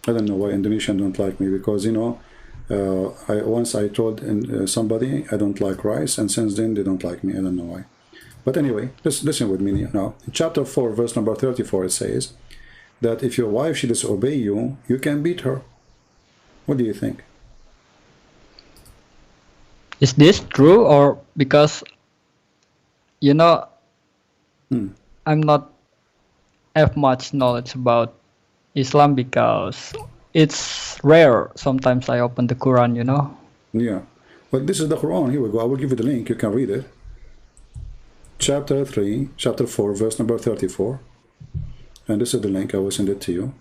Speaker 1: I don't know why Indonesians don't like me, because, you know, once I told somebody I don't like rice, and since then they don't like me. I don't know why. But anyway, listen with me now. In chapter 4, verse number 34, it says that if your wife should disobey you, you can beat her. What do you think?
Speaker 5: Is this true, or because, you know, I'm not have much knowledge about Islam, because it's rare. Sometimes I open the Quran, you know.
Speaker 1: Yeah, but this is the Quran. Here we go. I will give you the link. You can read it. Chapter 4, verse number 34. And this is the link. I will send it to you.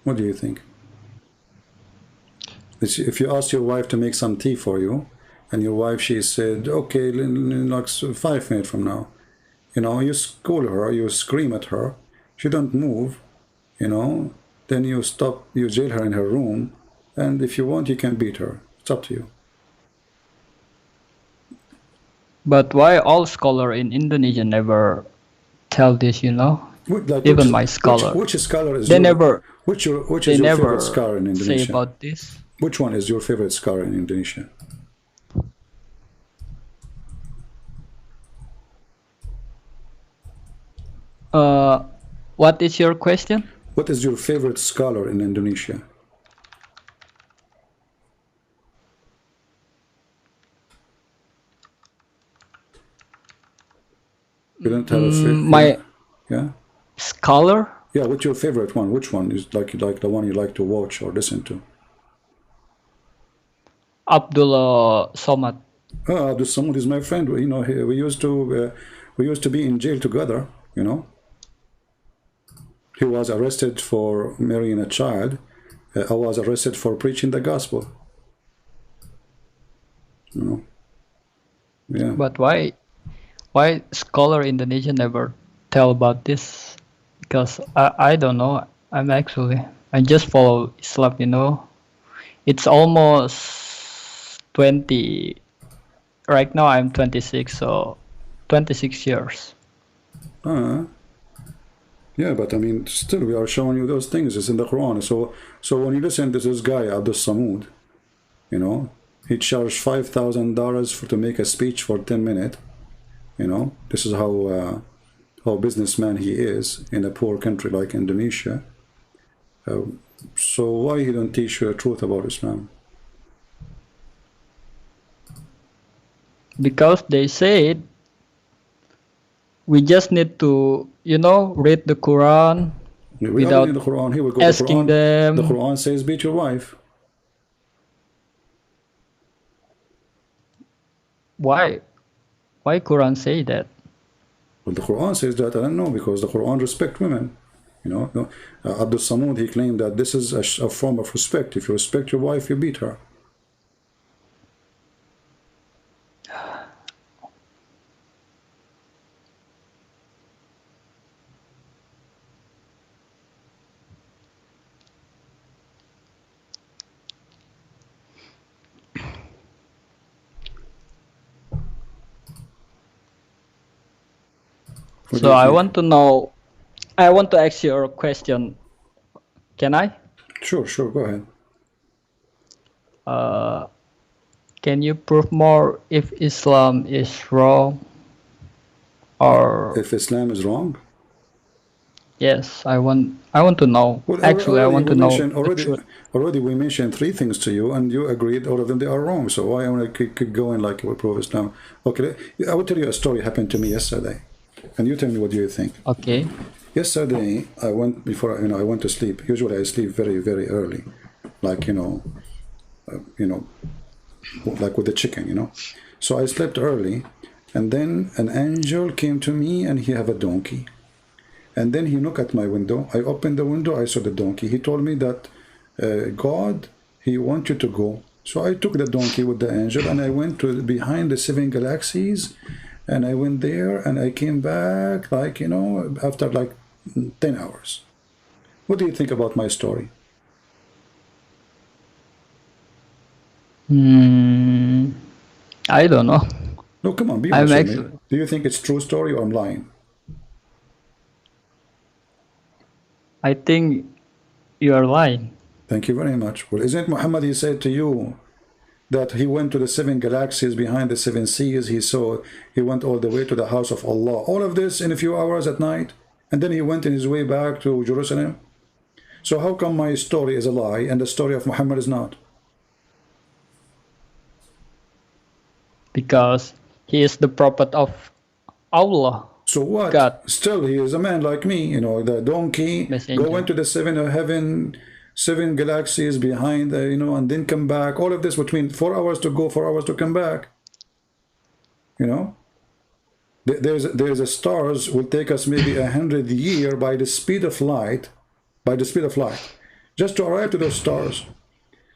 Speaker 1: What do you think? If you ask your wife to make some tea for you, and your wife, she said, okay, like 5 minutes from now, you know, you scold her, you scream at her, she don't move, you know, then you jail her in her room, and if you want, you can beat her. It's up to you.
Speaker 5: But why all scholar in Indonesia never tell this, you know?
Speaker 1: Like,
Speaker 5: even my scholar.
Speaker 1: Which scholar is
Speaker 5: they
Speaker 1: your,
Speaker 5: never.
Speaker 1: Which is your
Speaker 5: never
Speaker 1: favorite scholar in Indonesia?
Speaker 5: say about this.
Speaker 1: Which one is your favorite scholar in Indonesia?
Speaker 5: What is your question?
Speaker 1: What is your favorite scholar in Indonesia? You don't have a favorite?
Speaker 5: My
Speaker 1: yeah.
Speaker 5: Scholar?
Speaker 1: Yeah, what's your favorite one? Which one is like the one you like to watch or listen to?
Speaker 5: Abdullah Somad.
Speaker 1: Ah, Abdul Samad is my friend. You know, we used to be in jail together. You know, he was arrested for marrying a child. I was arrested for preaching the gospel. You know, yeah.
Speaker 5: But why scholar Indonesia never tell about this? Because I don't know. I just follow Islam, you know. It's almost 20 right now I'm 26, so 26 years.
Speaker 1: Yeah, but I mean, still we are showing you those things. It's in the Quran. So when you listen to this guy, Abdul Samud, you know, he charged $5,000 to make a speech for 10 minutes. You know, this is how businessman he is in a poor country like Indonesia. So why he don't teach you the truth about Islam?
Speaker 5: Because they said we just need to, you know, read the Quran without
Speaker 1: the Quran. Here we go.
Speaker 5: asking them.
Speaker 1: The Quran says beat your wife.
Speaker 5: Why Quran say that?
Speaker 1: Well, the Quran says that. I don't know, because the Quran respect women. You know, no, Abdul Samud, he claimed that this is a form of respect. If you respect your wife, you beat her.
Speaker 5: So I want to know, I want to ask you a question. Can I?
Speaker 1: Sure, go ahead.
Speaker 5: Can you prove more if Islam is wrong? Or
Speaker 1: if Islam is wrong?
Speaker 5: Yes, I want to know.
Speaker 1: Well,
Speaker 5: actually, I want to know.
Speaker 1: Already we mentioned 3 things to you, and you agreed all of them they are wrong. So why I want to keep going like we prove Islam? Okay, I will tell you a story happened to me yesterday, and you tell me what you think.
Speaker 5: Okay.
Speaker 1: Yesterday, I went I went to sleep. Usually, I sleep very, very early, like like with the chicken, you know. So I slept early, and then an angel came to me, and he have a donkey, and then he knocked at my window. I opened the window. I saw the donkey. He told me that God, he wants you to go. So I took the donkey with the angel, and I went to behind the 7 galaxies, and I went there, and I came back, like, you know, after like 10 hours. What do you think about my story?
Speaker 5: I don't know.
Speaker 1: No, come on, be honest with me. Do you think it's true story or I'm lying?
Speaker 5: I think you are lying.
Speaker 1: Thank you very much. Well, isn't Muhammad, he said to you that he went to the 7 galaxies behind the 7 seas. He went all the way to the house of Allah. All of this in a few hours at night. And then he went in his way back to Jerusalem. So how come my story is a lie and the story of Muhammad is not?
Speaker 5: Because he is the prophet of Allah.
Speaker 1: So what?
Speaker 5: God.
Speaker 1: Still, he is a man like me. You know, the donkey, go into the 7 of heaven, 7 galaxies behind, you know, and then come back. All of this between 4 hours to go, 4 hours to come back. You know, there's a stars will take us maybe 100 years by the speed of light, just to arrive to those stars.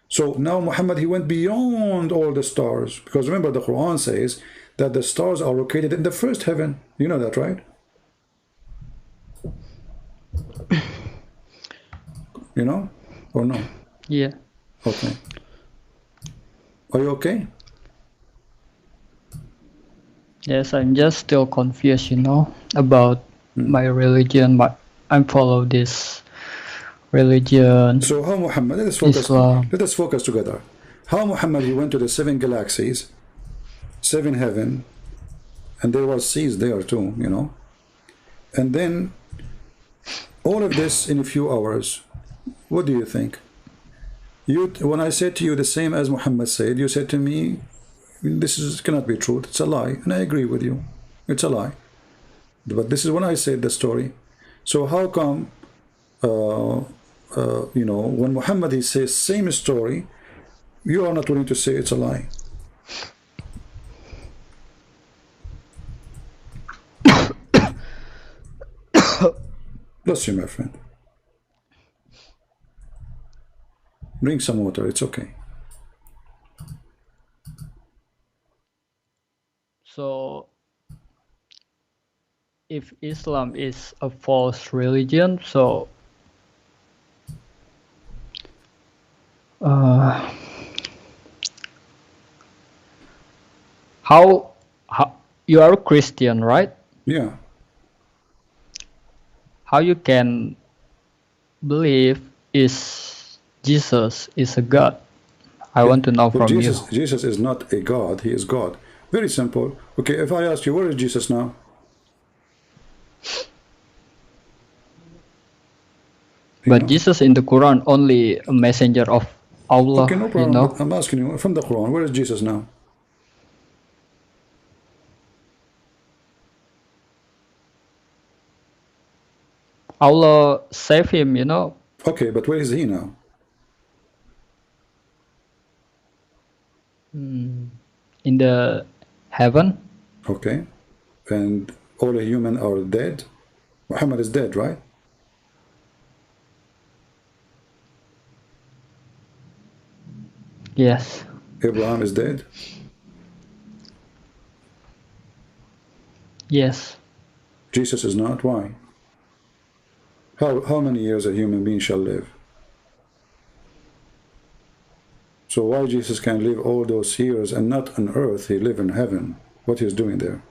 Speaker 1: So now Muhammad, he went beyond all the stars, because remember the Quran says that the stars are located in the first heaven. You know that, right? You know, or no?
Speaker 5: Yeah.
Speaker 1: Okay. Are you okay?
Speaker 5: Yes, I'm just still confused, you know, about my religion, but I follow this religion.
Speaker 1: So how Muhammad, let us focus together. How Muhammad, he went to the 7 galaxies, 7 heaven, and there was seas there too, you know. And then all of this in a few hours. What do you think? When I said to you the same as Muhammad said, you said to me, this cannot be true, it's a lie. And I agree with you, it's a lie. But this is when I said the story. So how come, you know, when Muhammad, he says same story, you are not willing to say it's a lie? Bless you, my friend. Bring some water, it's okay.
Speaker 5: So, if Islam is a false religion, so how you are a Christian, right?
Speaker 1: Yeah.
Speaker 5: How you can believe is Jesus is a God? I want to know
Speaker 1: Well,
Speaker 5: from you.
Speaker 1: Jesus is not a God. He is God. Very simple. Okay, if I ask you, where is Jesus now?
Speaker 5: But Jesus in the Quran only a messenger of Allah.
Speaker 1: Okay, no problem. But I'm asking you from the Quran, where is Jesus now?
Speaker 5: Allah save him,
Speaker 1: Okay, but where is he now?
Speaker 5: in the heaven.
Speaker 1: Okay, and all the human are dead. Muhammad is dead, right?
Speaker 5: Yes.
Speaker 1: Abraham is dead.
Speaker 5: Yes.
Speaker 1: Jesus is not. Why? How many years a human being shall live? So why Jesus can live all those years and not on earth, he live in heaven? What he's doing there?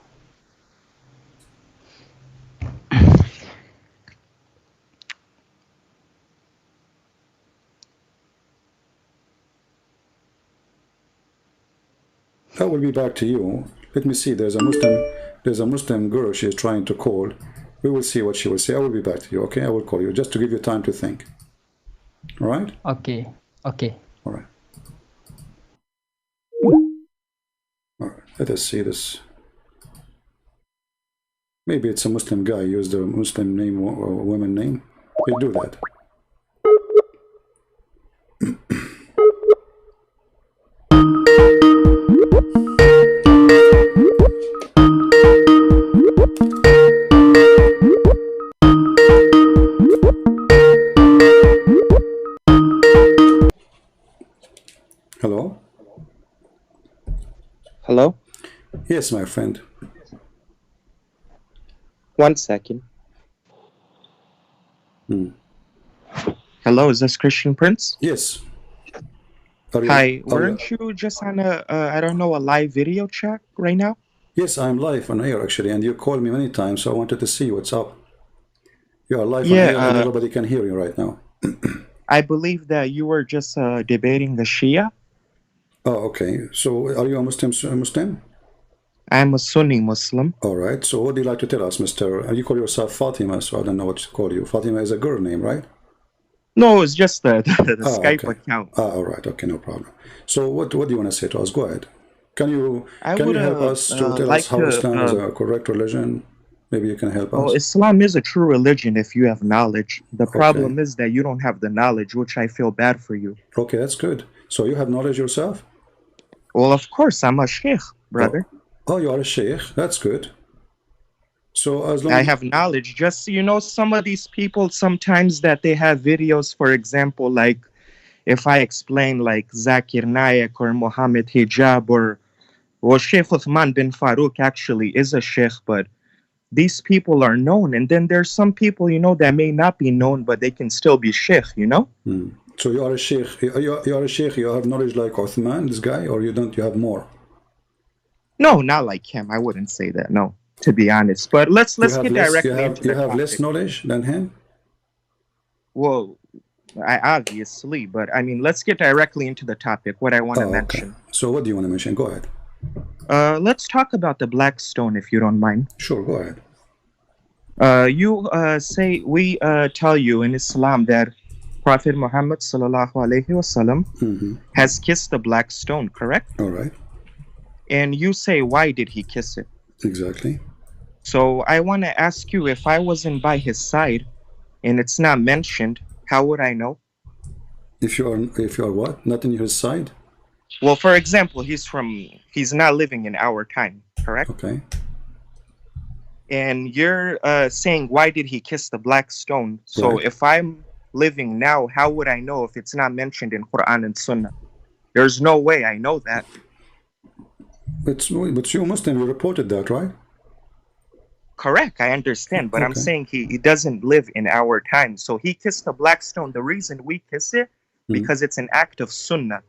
Speaker 1: I will be back to you. Let me see. There's a Muslim girl. She is trying to call. We will see what she will say. I will be back to you. Okay, I will call you just to give you time to think. All right.
Speaker 5: Okay. Okay.
Speaker 1: All right. All right. Let us see this. Maybe it's a Muslim guy. Use the Muslim name or woman name. We do that. Hello?
Speaker 6: Hello?
Speaker 1: Yes, my friend.
Speaker 6: 1 second. Hello, is this Christian Prince?
Speaker 1: Yes.
Speaker 6: Hi, weren't you just on a live video chat right now?
Speaker 1: Yes, I'm live on air actually, and you called me many times, so I wanted to see what's up. You are live on air and everybody can hear you right now.
Speaker 6: I believe that you were just debating the Shia.
Speaker 1: Oh, okay. So are you a Muslim?
Speaker 6: I'm a Sunni Muslim.
Speaker 1: All right. So what do you like to tell us, Mr. You call yourself Fatima, so I don't know what to call you. Fatima is a girl name, right?
Speaker 6: No, it's just the Skype account.
Speaker 1: All right. Okay, no problem. So what do you want to say to us? Go ahead. Can you help us to tell us how Islam is a correct religion? Maybe you can help us.
Speaker 6: Well, Islam is a true religion if you have knowledge. The problem is that you don't have the knowledge, which I feel bad for you.
Speaker 1: Okay, that's good. So you have knowledge yourself?
Speaker 6: Well, of course, I'm a sheikh, brother.
Speaker 1: Oh, you are a sheikh. That's good. So as long
Speaker 6: I have knowledge. Just, some of these people, sometimes that they have videos, for example, like if I explain like Zakir Naik or Mohammed Hijab or Sheikh Uthman bin Farouk actually is a sheikh, but these people are known. And then there's some people, that may not be known, but they can still be sheikh,
Speaker 1: So you are a sheikh. You are a sheikh. You have knowledge like Uthman, this guy, or you don't? You have more?
Speaker 6: No, not like him. I wouldn't say that. No, to be honest. But let's get directly into the
Speaker 1: You have
Speaker 6: topic.
Speaker 1: less knowledge than him?
Speaker 6: Well, obviously, but I mean, let's get directly into the topic. What I want to mention.
Speaker 1: So what do you want to mention? Go ahead.
Speaker 6: Let's talk about the black stone, if you don't mind.
Speaker 1: Sure, go ahead.
Speaker 6: You say we tell you in Islam that Prophet Muhammad sallallahu alaihi wasallam has kissed the black stone, correct?
Speaker 1: All right.
Speaker 6: And you say, why did he kiss it?
Speaker 1: Exactly.
Speaker 6: So I want to ask you, if I wasn't by his side and it's not mentioned, how would I know?
Speaker 1: If you are what? Not in his side?
Speaker 6: Well, for example, he's not living in our time, correct?
Speaker 1: Okay.
Speaker 6: And you're saying, why did he kiss the black stone? So if I'm living now, how would I know if it's not mentioned in Qur'an and Sunnah? There's no way I know that.
Speaker 1: But you Muslim, you reported that, right?
Speaker 6: Correct, I understand, but I'm saying he doesn't live in our time. So he kissed the black stone. The reason we kiss it, because it's an act of Sunnah.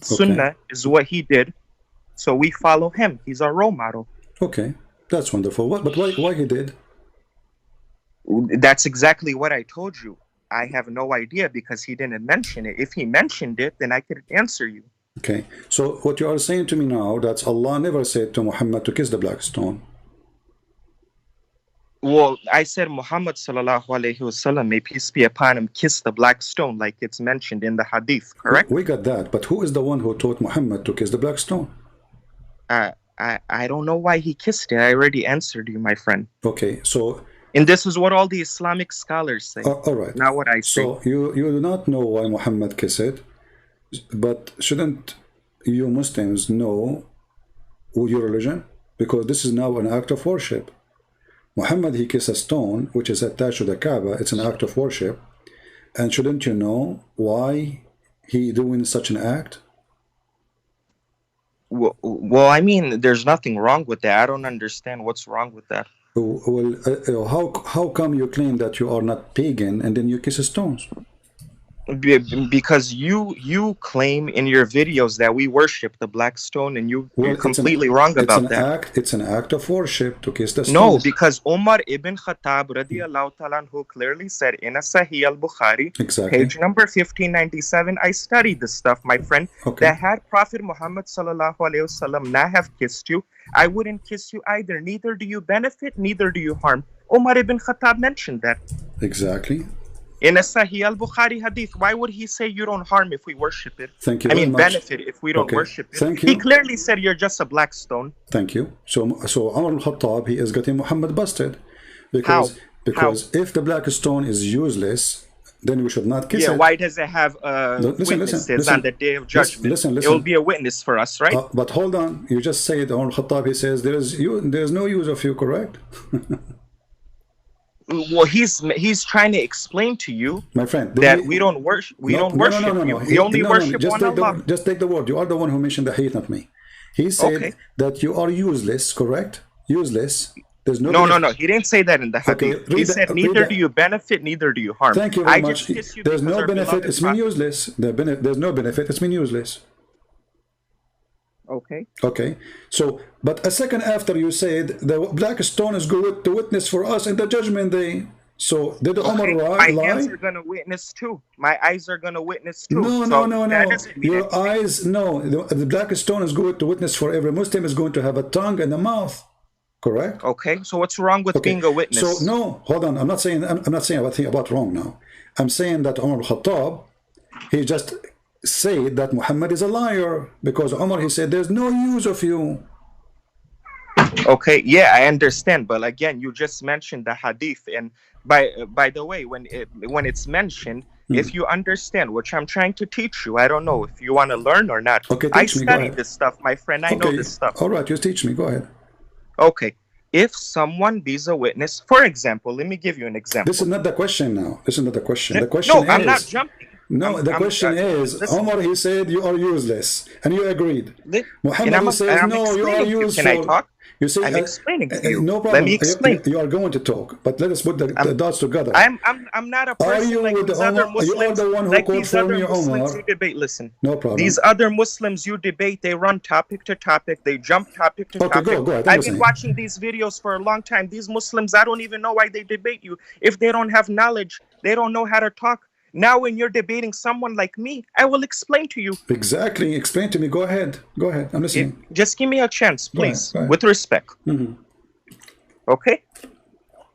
Speaker 6: Sunnah is what he did. So we follow him. He's our role model.
Speaker 1: Okay, that's wonderful. What? But why he did?
Speaker 6: That's exactly what I told you. I have no idea because he didn't mention it. If he mentioned it, then I could answer you.
Speaker 1: Okay, so what you are saying to me now, that Allah never said to Muhammad to kiss the black stone.
Speaker 6: Well, I said Muhammad sallallahu alaihi wasallam, may peace be upon him, kissed the black stone like it's mentioned in the hadith, correct?
Speaker 1: We got that, but who is the one who taught Muhammad to kiss the black stone?
Speaker 6: I don't know why he kissed it. I already answered you, my friend.
Speaker 1: Okay, so...
Speaker 6: And this is what all the Islamic scholars say.
Speaker 1: All right.
Speaker 6: Not what I say.
Speaker 1: So you do not know why Muhammad kissed it, but shouldn't you Muslims know your religion? Because this is now an act of worship. Muhammad, he kissed a stone which is attached to the Kaaba. It's an act of worship. And shouldn't you know why he doing such an act?
Speaker 6: Well, I mean, there's nothing wrong with that. I don't understand what's wrong with that.
Speaker 1: Well, how come you claim that you are not pagan and then you kiss stones?
Speaker 6: Because you claim in your videos that we worship the black stone, and you're completely wrong about that.
Speaker 1: It's an act of worship to kiss the stones.
Speaker 6: No, because Umar ibn Khattab radiallahu ta'ala anhu clearly said in a Sahih al-Bukhari, page number 1597, I studied this stuff, my friend, that had Prophet Muhammad sallallahu alayhi wasallam not have kissed you, I wouldn't kiss you either. Neither do you benefit, neither do you harm. Umar ibn Khattab mentioned that.
Speaker 1: Exactly.
Speaker 6: In a Sahih al-Bukhari hadith, why would he say you don't harm if we worship it?
Speaker 1: Thank you.
Speaker 6: I mean, benefit if we don't worship it.
Speaker 1: Thank you.
Speaker 6: He clearly said you're just a black stone.
Speaker 1: Thank you. So Umar al-Khattab, he is getting Muhammad busted. Because if the black stone is useless, then we should not kiss it.
Speaker 6: Yeah, why does it have witnesses on the day of judgment?
Speaker 1: Listen.
Speaker 6: It will be a witness for us, right?
Speaker 1: But hold on. You just said Umar al-Khattab, he says there is no use of you, correct?
Speaker 6: Well, he's trying to explain to you,
Speaker 1: my friend,
Speaker 6: that we don't worship. We don't worship you. We only worship one Allah.
Speaker 1: Just take the word. You are the one who mentioned the hate, not me. He said that you are useless, correct? Useless. There's no.
Speaker 6: No. He didn't say that in the hadith. He said neither do you benefit, neither do you harm.
Speaker 1: Thank you very much. There's no benefit. It's mean useless. There's no benefit. It's mean useless. Okay. So, but a second after you said the black stone is good to witness for us in the judgment day. So did Umar lie?
Speaker 6: My hands are going to witness too. My eyes are going to witness too.
Speaker 1: No. Your eyes, no. The black stone is good to witness for every Muslim is going to have a tongue and a mouth. Correct?
Speaker 6: Okay. So what's wrong with being a witness?
Speaker 1: So no, hold on. I'm not saying about wrong now. I'm saying that Umar al-Khattab, he just said that Muhammad is a liar because Umar, he said there's no use of you.
Speaker 6: Okay, yeah, I understand, but again, you just mentioned the hadith, and by the way, when it's mentioned, if you understand, which I'm trying to teach you, I don't know if you want to learn or not.
Speaker 1: Okay,
Speaker 6: I studied this stuff, my friend. I know this stuff.
Speaker 1: All right, you teach me. Go ahead.
Speaker 6: Okay, if someone be's a witness, for example, let me give you an example.
Speaker 1: This is not the question now. This is not the question. The question is.
Speaker 6: No, I'm not jumping.
Speaker 1: No, the question is, Umar, he said you are useless, and you agreed. Muhammad, he says, no, you are useful.
Speaker 6: Can I talk?
Speaker 1: You see,
Speaker 6: I'm explaining to you.
Speaker 1: No problem.
Speaker 6: Let me explain.
Speaker 1: You are going to talk, but let us put the dots together.
Speaker 6: I'm not a person like these other Muslims.
Speaker 1: You are the one who called for me, Umar.
Speaker 6: You debate. Listen.
Speaker 1: No problem.
Speaker 6: These other Muslims you debate, they run topic to topic. They jump topic to topic.
Speaker 1: Go ahead.
Speaker 6: I've been watching these videos for a long time. These Muslims, I don't even know why they debate you. If they don't have knowledge, they don't know how to talk. Now, when you're debating someone like me, I will explain to you.
Speaker 1: Exactly. Explain to me. Go ahead. I'm listening.
Speaker 6: Just give me a chance, please,
Speaker 1: go ahead.
Speaker 6: with respect. Okay?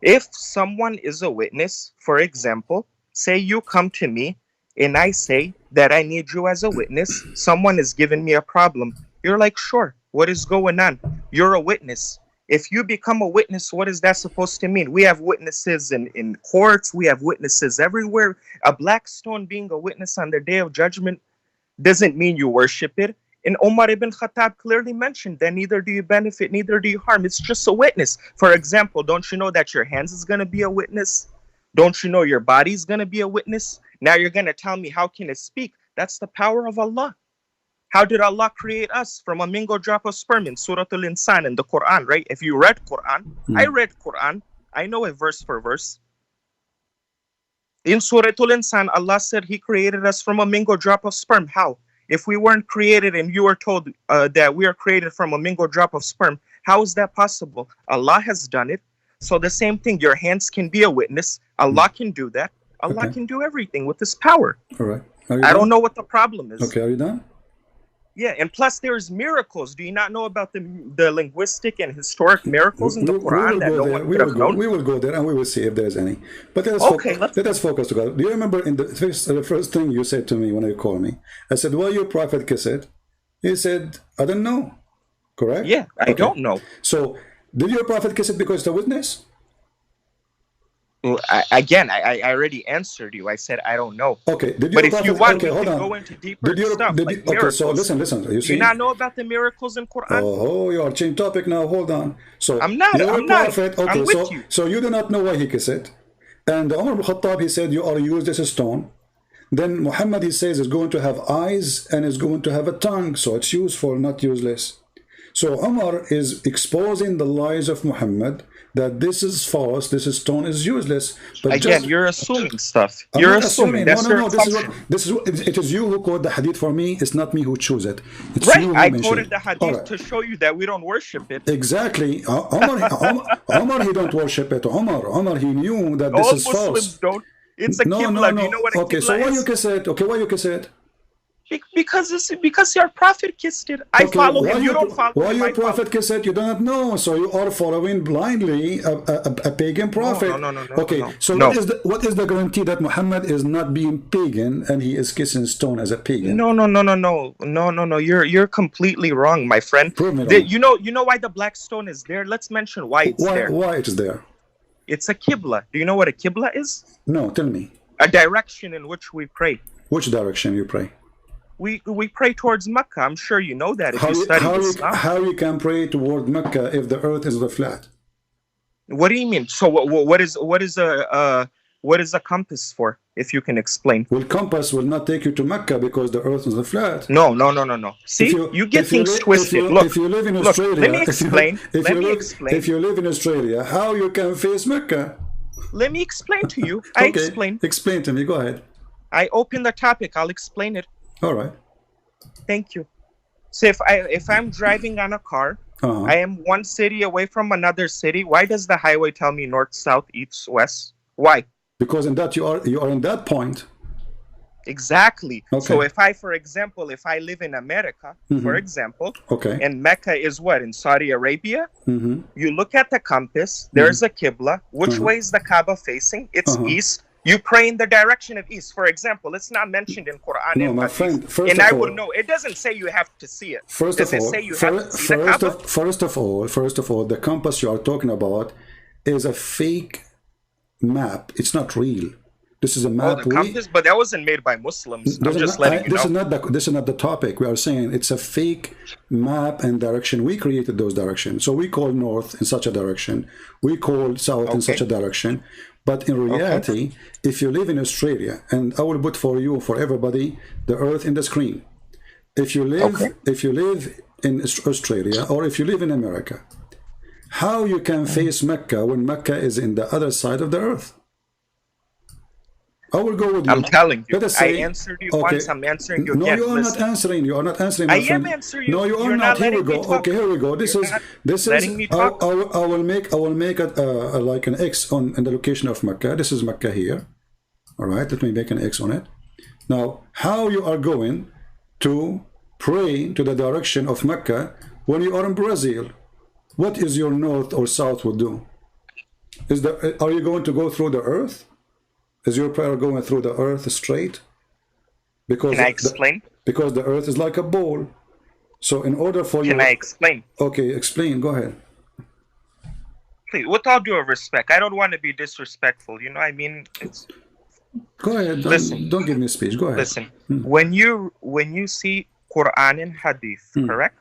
Speaker 6: If someone is a witness, for example, say you come to me and I say that I need you as a witness. Someone is giving me a problem. You're like, sure. What is going on? You're a witness. If you become a witness, what is that supposed to mean? We have witnesses in courts. We have witnesses everywhere. A black stone being a witness on the day of judgment doesn't mean you worship it. And Umar ibn Khattab clearly mentioned that neither do you benefit, neither do you harm. It's just a witness. For example, don't you know that your hands is going to be a witness? Don't you know your body is going to be a witness? Now you're going to tell me how can it speak? That's the power of Allah. How did Allah create us? From a mingle drop of sperm in Surah Al-Insan in the Qur'an, right? If you read Qur'an, I read Qur'an. I know it verse for verse. In Surah Al-Insan, Allah said He created us from a mingle drop of sperm. How? If we weren't created and you were told that we are created from a mingled drop of sperm, how is that possible? Allah has done it. So the same thing, your hands can be a witness. Allah can do that. Allah can do everything with His power.
Speaker 1: All right.
Speaker 6: I don't know what the problem is.
Speaker 1: Okay, are you done?
Speaker 6: Yeah, and plus there's miracles. Do you not know about the linguistic and historic miracles in the Quran that no one could have known?
Speaker 1: We will go there and we will see if there's any. But let us focus together. Do you remember in the first thing you said to me when you called me? I said, "Why your prophet kiss it?" He said, "I don't know." Correct?
Speaker 6: Yeah, I don't know.
Speaker 1: So, did your prophet kiss it because it's a witness?
Speaker 6: Well, I already answered you. I said I don't know.
Speaker 1: Okay.
Speaker 6: But if you want, we can go into deeper stuff like miracles.
Speaker 1: So listen. You see?
Speaker 6: Do you not know about the miracles in Quran?
Speaker 1: Oh, you are changing topic now. Hold on. So
Speaker 6: I'm not.
Speaker 1: Prophet, okay,
Speaker 6: I'm with you.
Speaker 1: So you do not know why he kissed it. And Umar ibn Khattab, he said, you are used as a stone. Then Muhammad, he says, is going to have eyes and is going to have a tongue. So it's useful, not useless. So Umar is exposing the lies of Muhammad, that this is false, this stone is useless. But
Speaker 6: again, you're assuming stuff. You're assuming. That's
Speaker 1: no. It is you who quote the hadith for me. It's not me who choose it. It's
Speaker 6: right.
Speaker 1: You who
Speaker 6: I
Speaker 1: mentioned
Speaker 6: quoted the hadith to show you that we don't worship it.
Speaker 1: Exactly. Umar, he don't worship it. Umar, he knew that this is false.
Speaker 6: Muslims don't. It's a qibla. Do you know what a qibla is?
Speaker 1: So why you kiss it? Okay, why you kiss it?
Speaker 6: Because your prophet kissed it. I follow him. You don't follow him.
Speaker 1: Why your prophet kissed it? You do not know. So you are following blindly a pagan prophet.
Speaker 6: No.
Speaker 1: Okay. So what is the guarantee that Muhammad is not being pagan and he is kissing stone as a pagan?
Speaker 6: No. You're completely wrong, my friend.
Speaker 1: Prove me wrong.
Speaker 6: You know why the black stone is there? Let's mention why it's there.
Speaker 1: Why it is there?
Speaker 6: It's a qibla. Do you know what a qibla is?
Speaker 1: No, tell me.
Speaker 6: A direction in which we pray.
Speaker 1: Which direction you pray?
Speaker 6: We pray towards Mecca. I'm sure you know that if you study Islam.
Speaker 1: How you can pray toward Mecca if the earth is flat?
Speaker 6: What do you mean? So what is a compass for? If you can explain.
Speaker 1: Well, compass will not take you to Mecca because the earth is flat.
Speaker 6: No. See, you get things twisted.
Speaker 1: If you live in Australia,
Speaker 6: let me explain.
Speaker 1: If you live in Australia, how you can face Mecca?
Speaker 6: Let me explain to you.
Speaker 1: Explain to me. Go ahead.
Speaker 6: I open the topic. I'll explain it.
Speaker 1: All right.
Speaker 6: Thank you. So if I'm driving on a car, I am one city away from another city. Why does the highway tell me north, south, east, west? Why?
Speaker 1: Because in that you are in that point.
Speaker 6: Exactly.
Speaker 1: Okay.
Speaker 6: So for example, if I live in America, for example, and Mecca is what, in Saudi Arabia? You look at the compass, there's a qibla. Which way is the Kaaba facing? It's east. You pray in the direction of east. For example, it's not mentioned in Quran.
Speaker 1: No, my friend.
Speaker 6: And I would know. It doesn't say you have to see it. First of
Speaker 1: all, the compass you are talking about is a fake map. It's not real. This is a map.
Speaker 6: The compass, but that wasn't made by Muslims. I'm just letting you know.
Speaker 1: This is not the topic. We are saying it's a fake map and direction. We created those directions. So we call north in such a direction. We call south in such a direction. But in reality, if you live in Australia, and I will put for you, for everybody, the earth in the screen. If you live in Australia or if you live in America, how you can face Mecca when Mecca is in the other side of the earth? I will go with you.
Speaker 6: I'm telling you. I answered you once. I'm answering you again.
Speaker 1: No, you are not answering. You are not answering.
Speaker 6: I am answering you.
Speaker 1: No, you are not. Here we go. Okay, here we go. This is. I will make like an X in the location of Mecca. This is Mecca here. All right. Let me make an X on it. Now, how you are going to pray to the direction of Mecca when you are in Brazil? What is your north or south will do? Are you going to go through the earth? Is your prayer going through the earth straight? Because
Speaker 6: can I explain?
Speaker 1: Because the earth is like a bowl. So in order for you...
Speaker 6: Can I explain?
Speaker 1: Okay, explain. Go ahead.
Speaker 6: Please, with all due respect, I don't want to be disrespectful. You know, I mean, it's...
Speaker 1: Go ahead. Don't give me a speech. Go ahead.
Speaker 6: Listen, when you see Quran and Hadith, correct?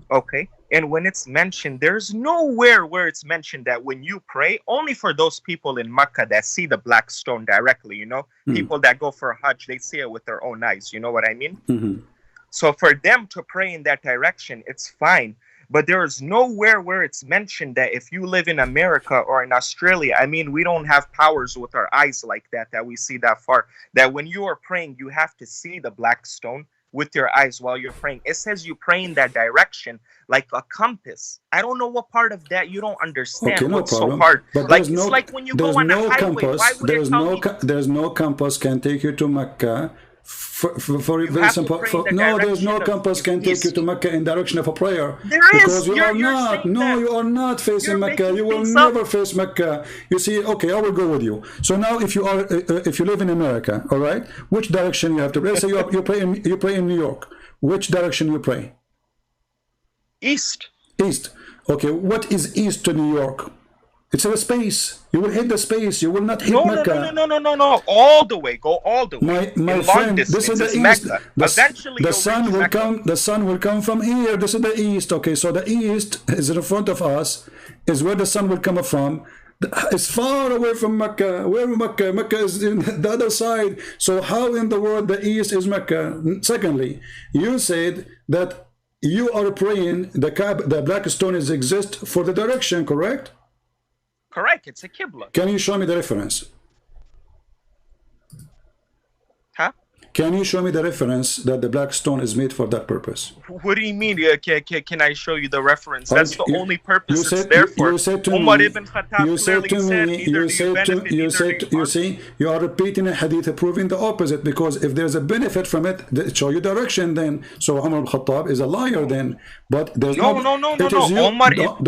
Speaker 6: Okay. And when it's mentioned, there's nowhere where it's mentioned that when you pray, only for those people in Mecca that see the black stone directly, you know, people that go for Hajj, they see it with their own eyes. You know what I mean? So for them to pray in that direction, it's fine. But there is nowhere where it's mentioned that if you live in America or in Australia, I mean, we don't have powers with our eyes like that we see that far. That when you are praying, you have to see the black stone. with your eyes while you're praying. It says you pray in that direction like a compass. I don't know what part of that you don't understand.
Speaker 1: Okay, no
Speaker 6: what's
Speaker 1: problem.
Speaker 6: so hard.
Speaker 1: But
Speaker 6: Like
Speaker 1: there's
Speaker 6: it's
Speaker 1: no,
Speaker 6: like when you
Speaker 1: there's
Speaker 6: go on
Speaker 1: no
Speaker 6: a highway.
Speaker 1: compass.
Speaker 6: Why would
Speaker 1: There's
Speaker 6: it tell
Speaker 1: no
Speaker 6: me?
Speaker 1: there's no compass can take you to Mecca. For
Speaker 6: You
Speaker 1: very
Speaker 6: have to
Speaker 1: simple.
Speaker 6: pray in the
Speaker 1: No, there's no
Speaker 6: direction of
Speaker 1: compass can take you
Speaker 6: east.
Speaker 1: to Mecca in direction of a prayer.
Speaker 6: There
Speaker 1: Because
Speaker 6: is.
Speaker 1: you
Speaker 6: You're
Speaker 1: are not.
Speaker 6: saying
Speaker 1: No,
Speaker 6: that.
Speaker 1: you are not facing
Speaker 6: You're
Speaker 1: Mecca.
Speaker 6: making
Speaker 1: You will
Speaker 6: things
Speaker 1: never
Speaker 6: up.
Speaker 1: face Mecca. You see, okay, I will go with you. So now, if you are, if you live in America, all right, which direction you have to pray? Let's say you pray in New York. Which direction you pray?
Speaker 6: East.
Speaker 1: East. Okay, what is east to New York? It's a space. You will hit the space. You will not hit Mecca.
Speaker 6: No. All the way. Go all the way.
Speaker 1: My
Speaker 6: In
Speaker 1: friend,
Speaker 6: long
Speaker 1: this is
Speaker 6: distance,
Speaker 1: the
Speaker 6: it's
Speaker 1: east.
Speaker 6: Mecca.
Speaker 1: The,
Speaker 6: Eventually,
Speaker 1: the
Speaker 6: you'll
Speaker 1: sun
Speaker 6: reach
Speaker 1: will
Speaker 6: Mecca.
Speaker 1: come. The sun will come from here. This is the east. Okay, so the east is in front of us. Is where the sun will come from. It's far away from Mecca. Where Mecca? Mecca is in the other side. So how in the world the east is Mecca? Secondly, you said that you are praying the black stones exist for the direction, correct?
Speaker 6: Correct. It's a Qibla.
Speaker 1: Can you show me the reference?
Speaker 6: Huh?
Speaker 1: Can you show me the reference that the black stone is made for that purpose?
Speaker 6: What do you mean? Can I show you the reference? That's the only purpose it's
Speaker 1: said,
Speaker 6: there for.
Speaker 1: You said to
Speaker 6: Umar
Speaker 1: me,
Speaker 6: ibn Khattab
Speaker 1: you said to
Speaker 6: said,
Speaker 1: me, you see, you are repeating a hadith proving the opposite, because if there's a benefit from it, show you direction then. So Umar ibn Khattab is a liar then. But there's
Speaker 6: No.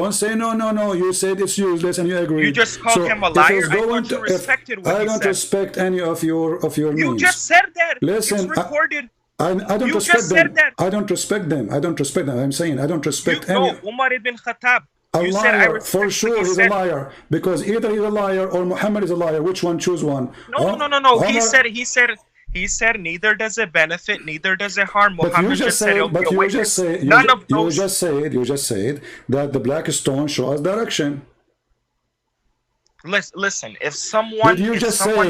Speaker 1: Don't say no. You said it's useless and you agree.
Speaker 6: You just called him a liar. I thought you respected what he said.
Speaker 1: I don't respect any of your names.
Speaker 6: You just said that.
Speaker 1: Listen,
Speaker 6: it's recorded.
Speaker 1: I don't
Speaker 6: You
Speaker 1: respect
Speaker 6: just
Speaker 1: them.
Speaker 6: said that.
Speaker 1: I don't respect them. I'm saying I don't respect any.
Speaker 6: No, Umar ibn Khattab.
Speaker 1: A
Speaker 6: You said I
Speaker 1: liar,
Speaker 6: respect
Speaker 1: for
Speaker 6: what
Speaker 1: sure
Speaker 6: he
Speaker 1: he's
Speaker 6: said.
Speaker 1: a liar, because either he's a liar or Muhammad is a liar. Which one? Choose one.
Speaker 6: No. He said neither does it benefit, neither does it harm.
Speaker 1: But
Speaker 6: Muhammad just said it'll be a witness. None of those.
Speaker 1: You just said that the black stone shows direction.
Speaker 6: Listen, if someone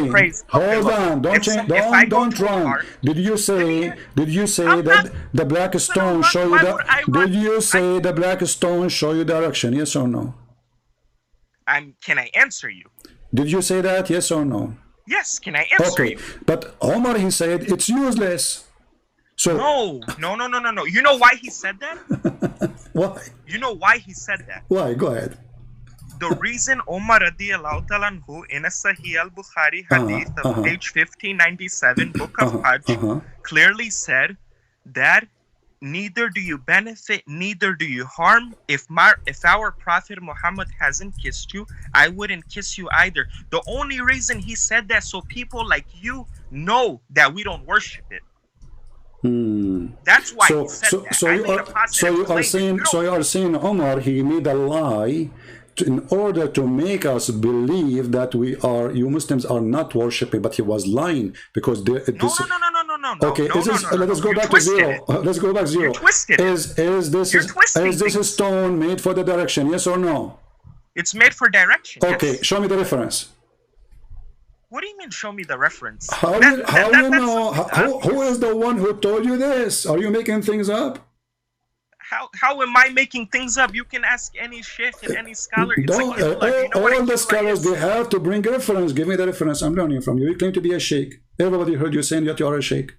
Speaker 6: prays,
Speaker 1: hold on, don't run. Did you say that the black stone show you that? Did you say the black stone show you direction? Yes or no?
Speaker 6: Can I answer you?
Speaker 1: Did you say that? Yes or no?
Speaker 6: Yes, can I answer you?
Speaker 1: But Omar, he said it's useless. So
Speaker 6: no. You know why he said that?
Speaker 1: Why?
Speaker 6: You know why he said that?
Speaker 1: Why? Go ahead.
Speaker 6: The reason Umar radiallahu ta'ala anhu in a Sahih al-Bukhari hadith of page 1597, book of Hajj, clearly said that neither do you benefit, neither do you harm. If our Prophet Muhammad hasn't kissed you, I wouldn't kiss you either. The only reason he said that so people like you know that we don't worship it. That's why he said that.
Speaker 1: So you are saying Umar, he made a lie in order to make us believe that you Muslims are not worshiping, but he was lying because
Speaker 6: No.
Speaker 1: Okay, let us go back to zero. Let's go back zero. Is this a stone made for the direction? Yes or no?
Speaker 6: It's made for direction.
Speaker 1: Okay,
Speaker 6: yes.
Speaker 1: show me the reference.
Speaker 6: What do you mean? Show me the reference.
Speaker 1: How you know? Who is the one who told you this? Are you making things up?
Speaker 6: How am I making things up? You can ask any sheikh and any scholar.
Speaker 1: All the scholars, they have to bring reference. Give me the reference. I'm learning from you. You claim to be a sheikh. Everybody heard you saying that you are a sheikh.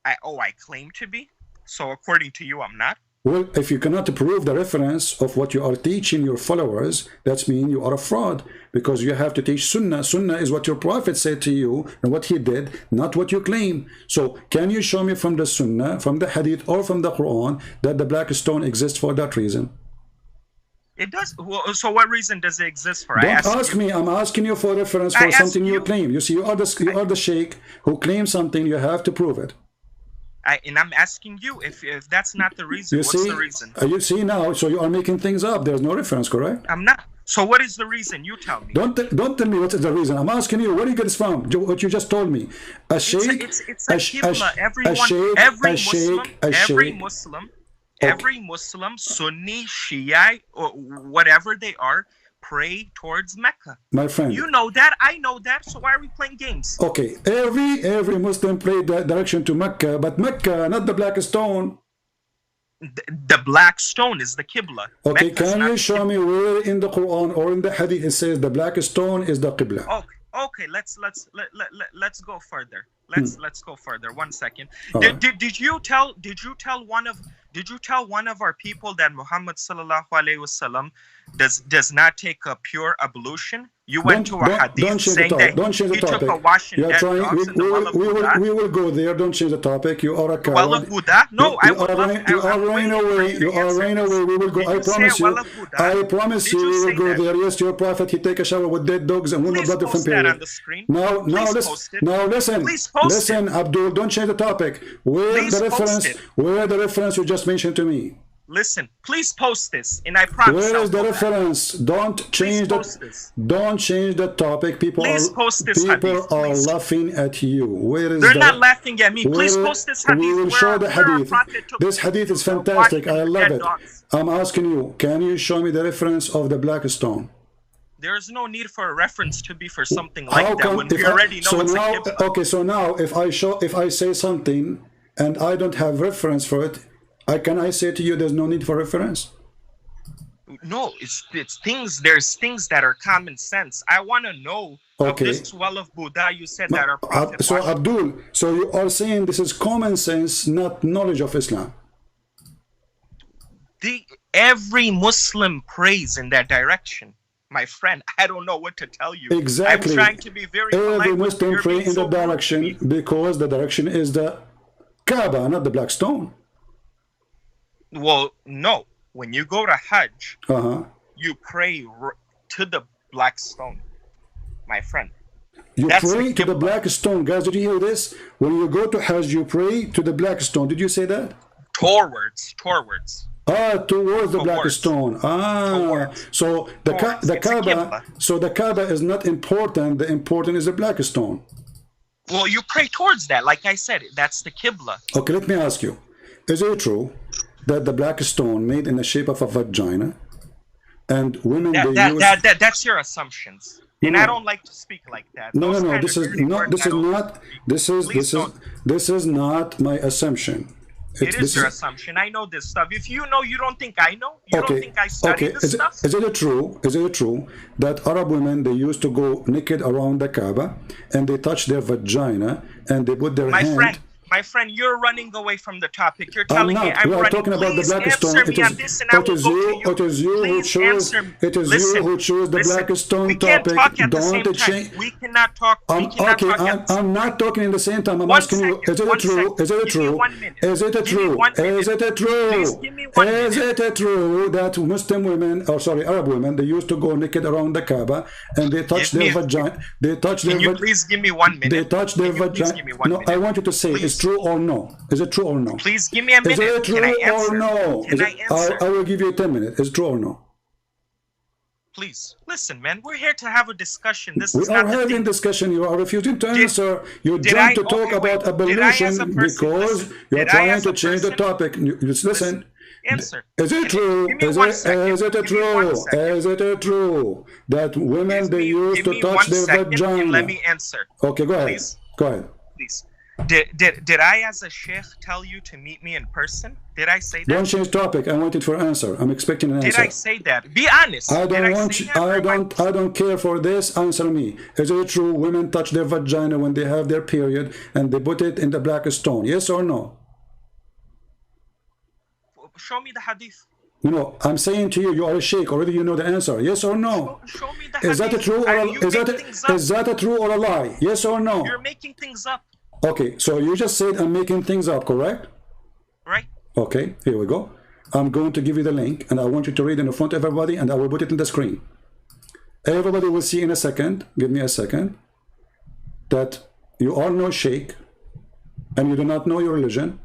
Speaker 6: I claim to be. So according to you, I'm not.
Speaker 1: Well, if you cannot prove the reference of what you are teaching your followers, that means you are a fraud, because you have to teach Sunnah. Sunnah is what your Prophet said to you and what he did, not what you claim. So can you show me from the Sunnah, from the Hadith, or from the Quran that the black stone exists for that reason?
Speaker 6: It does. Well, so what reason does it exist for?
Speaker 1: Don't ask me. I'm asking you for reference for something you claim. You see, you are the sheikh who claims something. You have to prove it.
Speaker 6: And I'm asking you if that's not the reason. What's the reason?
Speaker 1: You see now, so you are making things up. There's no reference, correct?
Speaker 6: I'm not. So what is the reason? You tell me.
Speaker 1: Don't tell me what is the reason. I'm asking you, where do you get this from? What you just told me. A sheikh.
Speaker 6: It's a qibla. Every Muslim, Sunni, Shia, or whatever they are, pray towards Mecca.
Speaker 1: My friend,
Speaker 6: you know that, I know that, so why are we playing games?
Speaker 1: Okay, every Muslim prayed that direction to Mecca, but Mecca, not the black stone.
Speaker 6: The black stone is the Qibla.
Speaker 1: Okay,
Speaker 6: Mecca's
Speaker 1: can you show me where in the Quran or in the Hadith it says the black stone is the Qibla?
Speaker 6: Okay, let's go further. let's go further. 1 second.
Speaker 1: Right.
Speaker 6: Did you tell one of our people that Muhammad sallallahu alaihi wasallam does not take a pure ablution? You went to a hadith saying that he took a washing dead dogs in the well of Buddha.
Speaker 1: We will go there. Don't change the topic. You are a coward.
Speaker 6: Well of Buddha? No,
Speaker 1: you are running away. You are running away. We will go. I promise you. I promise you. We will go there. Yes, your prophet. He take a shower with dead dogs and women blood from period. Now listen. Listen, Abdul. Don't change the topic. Where the reference you just mentioned to me?
Speaker 6: Listen, please post this, and I promise.
Speaker 1: Where is the reference? Don't change the topic. People are laughing at you.
Speaker 6: They're not laughing at me. Please post this hadith.
Speaker 1: We will show the hadith. This hadith is fantastic. I love it. I'm asking you, can you show me the reference of the black stone?
Speaker 6: There is no need for a reference to be for something like that when we already know it's a qibla.
Speaker 1: Okay, so now if I say something and I don't have reference for it, can I say to you there's no need for reference?
Speaker 6: No, it's things. There's things that are common sense. I want to know of this well of Buddha. You said that our prophet.
Speaker 1: So Abdul, so you are saying this is common sense, not knowledge of Islam.
Speaker 6: Every Muslim prays in that direction, my friend. I don't know what to tell you.
Speaker 1: Exactly.
Speaker 6: I'm trying to be very polite.
Speaker 1: Every Muslim pray in the direction because the direction is the Kaaba, not the black stone.
Speaker 6: Well, no. When you go to Hajj, you pray to the black stone, my friend.
Speaker 1: You pray to the black stone. Guys, did you hear this? When you go to Hajj, you pray to the black stone. Did you say that?
Speaker 6: Towards.
Speaker 1: Towards the black stone. So the Kaaba. So the Kaaba is not important. The important is the black stone.
Speaker 6: Well, you pray towards that. Like I said, that's the Qibla.
Speaker 1: Okay, let me ask you. Is it true that the black stone made in the shape of a vagina and women
Speaker 6: that's your assumptions, and I don't like to speak like that.
Speaker 1: No. This is not my assumption.
Speaker 6: It is your assumption. I know this stuff. If you know, you don't think I know. You don't think I study this stuff.
Speaker 1: Is it true that Arab women, they used to go naked around the Kaaba and they touch their vagina and they put their hand?
Speaker 6: My friend, you're running away from the topic. You're telling me I'm
Speaker 1: running. We are talking about the black stone. It is you who chose the black stone topic. Don't change.
Speaker 6: We cannot talk.
Speaker 1: I'm not talking in the same time. I'm asking you, is it true? Is it true? Is it true? Is it true that Muslim women, or sorry, Arab women, they used to go naked around the Kaaba and they touch their vagina? They touch their vagina.
Speaker 6: Please give me 1 minute.
Speaker 1: They touch their vagina. No, I want you to say it's true or no. Is it true or no?
Speaker 6: Please give me a minute.
Speaker 1: Is it true or no?
Speaker 6: Can I answer?
Speaker 1: I will give you 10 minutes. Is it true or no?
Speaker 6: Please listen, man. We're here to have a discussion.
Speaker 1: We are having discussion. You are refusing to answer. You jump to talk about abolition because you are trying to change the topic. Listen.
Speaker 6: Answer.
Speaker 1: Is it true? Is it true that women they used to touch their vagina?
Speaker 6: Let me answer.
Speaker 1: Okay, go ahead.
Speaker 6: Please.
Speaker 1: Go ahead.
Speaker 6: Please. Did I, as a sheikh, tell you to meet me in person? Did I say that?
Speaker 1: Don't change topic. I wanted for answer. I'm expecting an answer.
Speaker 6: Did I say that? Be honest.
Speaker 1: I don't care for this. Answer me. Is it true women touch their vagina when they have their period and they put it in the black stone? Yes or no?
Speaker 6: Show me the hadith.
Speaker 1: No, I'm saying to you, you are a sheikh. Already you know the answer. Yes or no?
Speaker 6: Show me the hadith.
Speaker 1: Is that a true or a lie? Yes or no?
Speaker 6: You're making things up.
Speaker 1: Okay, so you just said I'm making things up, correct?
Speaker 6: Right.
Speaker 1: Okay, here we go. I'm going to give you the link and I want you to read in front of everybody and I will put it in the screen. Everybody will see in a second, give me a second, that you are no sheikh and you do not know your religion,